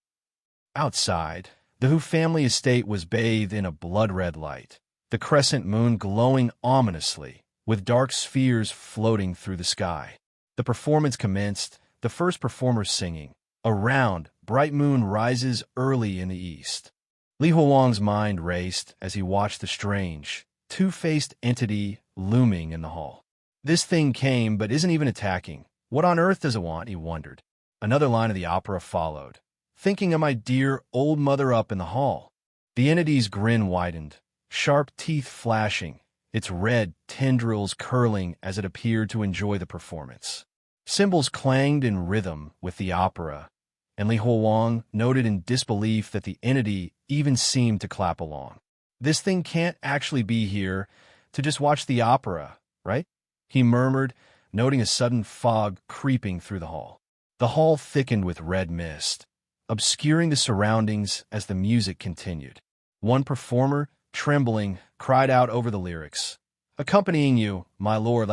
Outside, the Hu family estate was bathed in a blood-red light, the crescent moon glowing ominously, with dark spheres floating through the sky. The performance commenced, the first performer singing. A round, bright moon rises early in the east. Li Huowang's mind raced as he watched the strange, two-faced entity looming in the hall. This thing came but isn't even attacking. What on earth does it want, he wondered. Another line of the opera followed, thinking of my dear old mother up in the hall. The entity's grin widened, sharp teeth flashing, its red tendrils curling as it appeared to enjoy the performance. Cymbals clanged in rhythm with the opera, and Li Huowang noted in disbelief that the entity even seemed to clap along. "This thing can't actually be here to just watch the opera, right?" he murmured, noting a sudden fog creeping through the hall. The hall thickened with red mist, obscuring the surroundings as the music continued. One performer, trembling, cried out over the lyrics, Accompanying you, my lord,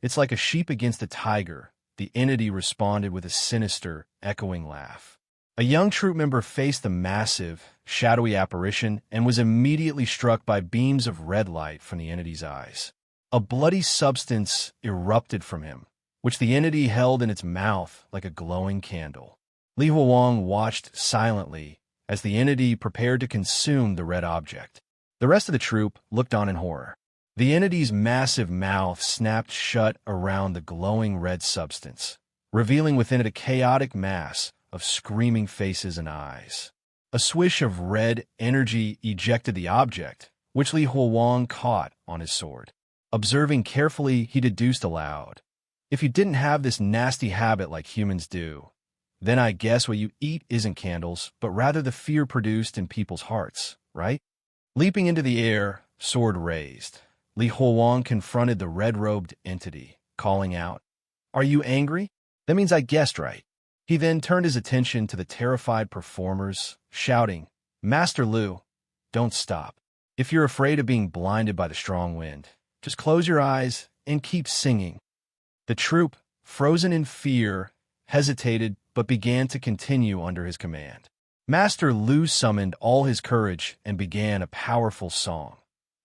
it's like a sheep against a tiger, the entity responded with a sinister, echoing laugh. A young troop member faced the massive, shadowy apparition and was immediately struck by beams of red light from the entity's eyes. A bloody substance erupted from him, which the entity held in its mouth like a glowing candle. Li Huowang watched silently as the entity prepared to consume the red object. The rest of the troop looked on in horror. The entity's massive mouth snapped shut around the glowing red substance, revealing within it a chaotic mass of screaming faces and eyes. A swish of red energy ejected the object, which Li Huowang caught on his sword. Observing carefully, he deduced aloud, "If you didn't have this nasty habit like humans do, then I guess what you eat isn't candles, but rather the fear produced in people's hearts, right?" Leaping into the air, sword raised, Li Huowang confronted the red-robed entity, calling out, "Are you angry? That means I guessed right." He then turned his attention to the terrified performers, shouting, "Master Lu, don't stop. If you're afraid of being blinded by the strong wind, just close your eyes and keep singing." The troop, frozen in fear, hesitated but began to continue under his command. Master Lu summoned all his courage and began a powerful song.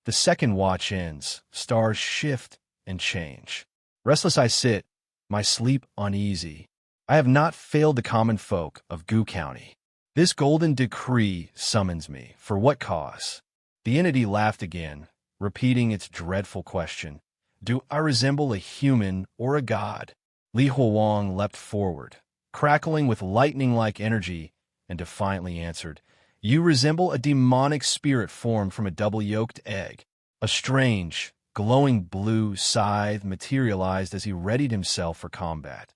The second watch ends, stars shift and change. Restless I sit, my sleep uneasy. I have not failed the common folk of Gu County. This golden decree summons me. For what cause? The entity laughed again, repeating its dreadful question. Do I resemble a human or a god? Li Huowang leapt forward, crackling with lightning-like energy, and defiantly answered, "You resemble a demonic spirit formed from a double-yolked egg." A strange, glowing blue scythe materialized as he readied himself for combat.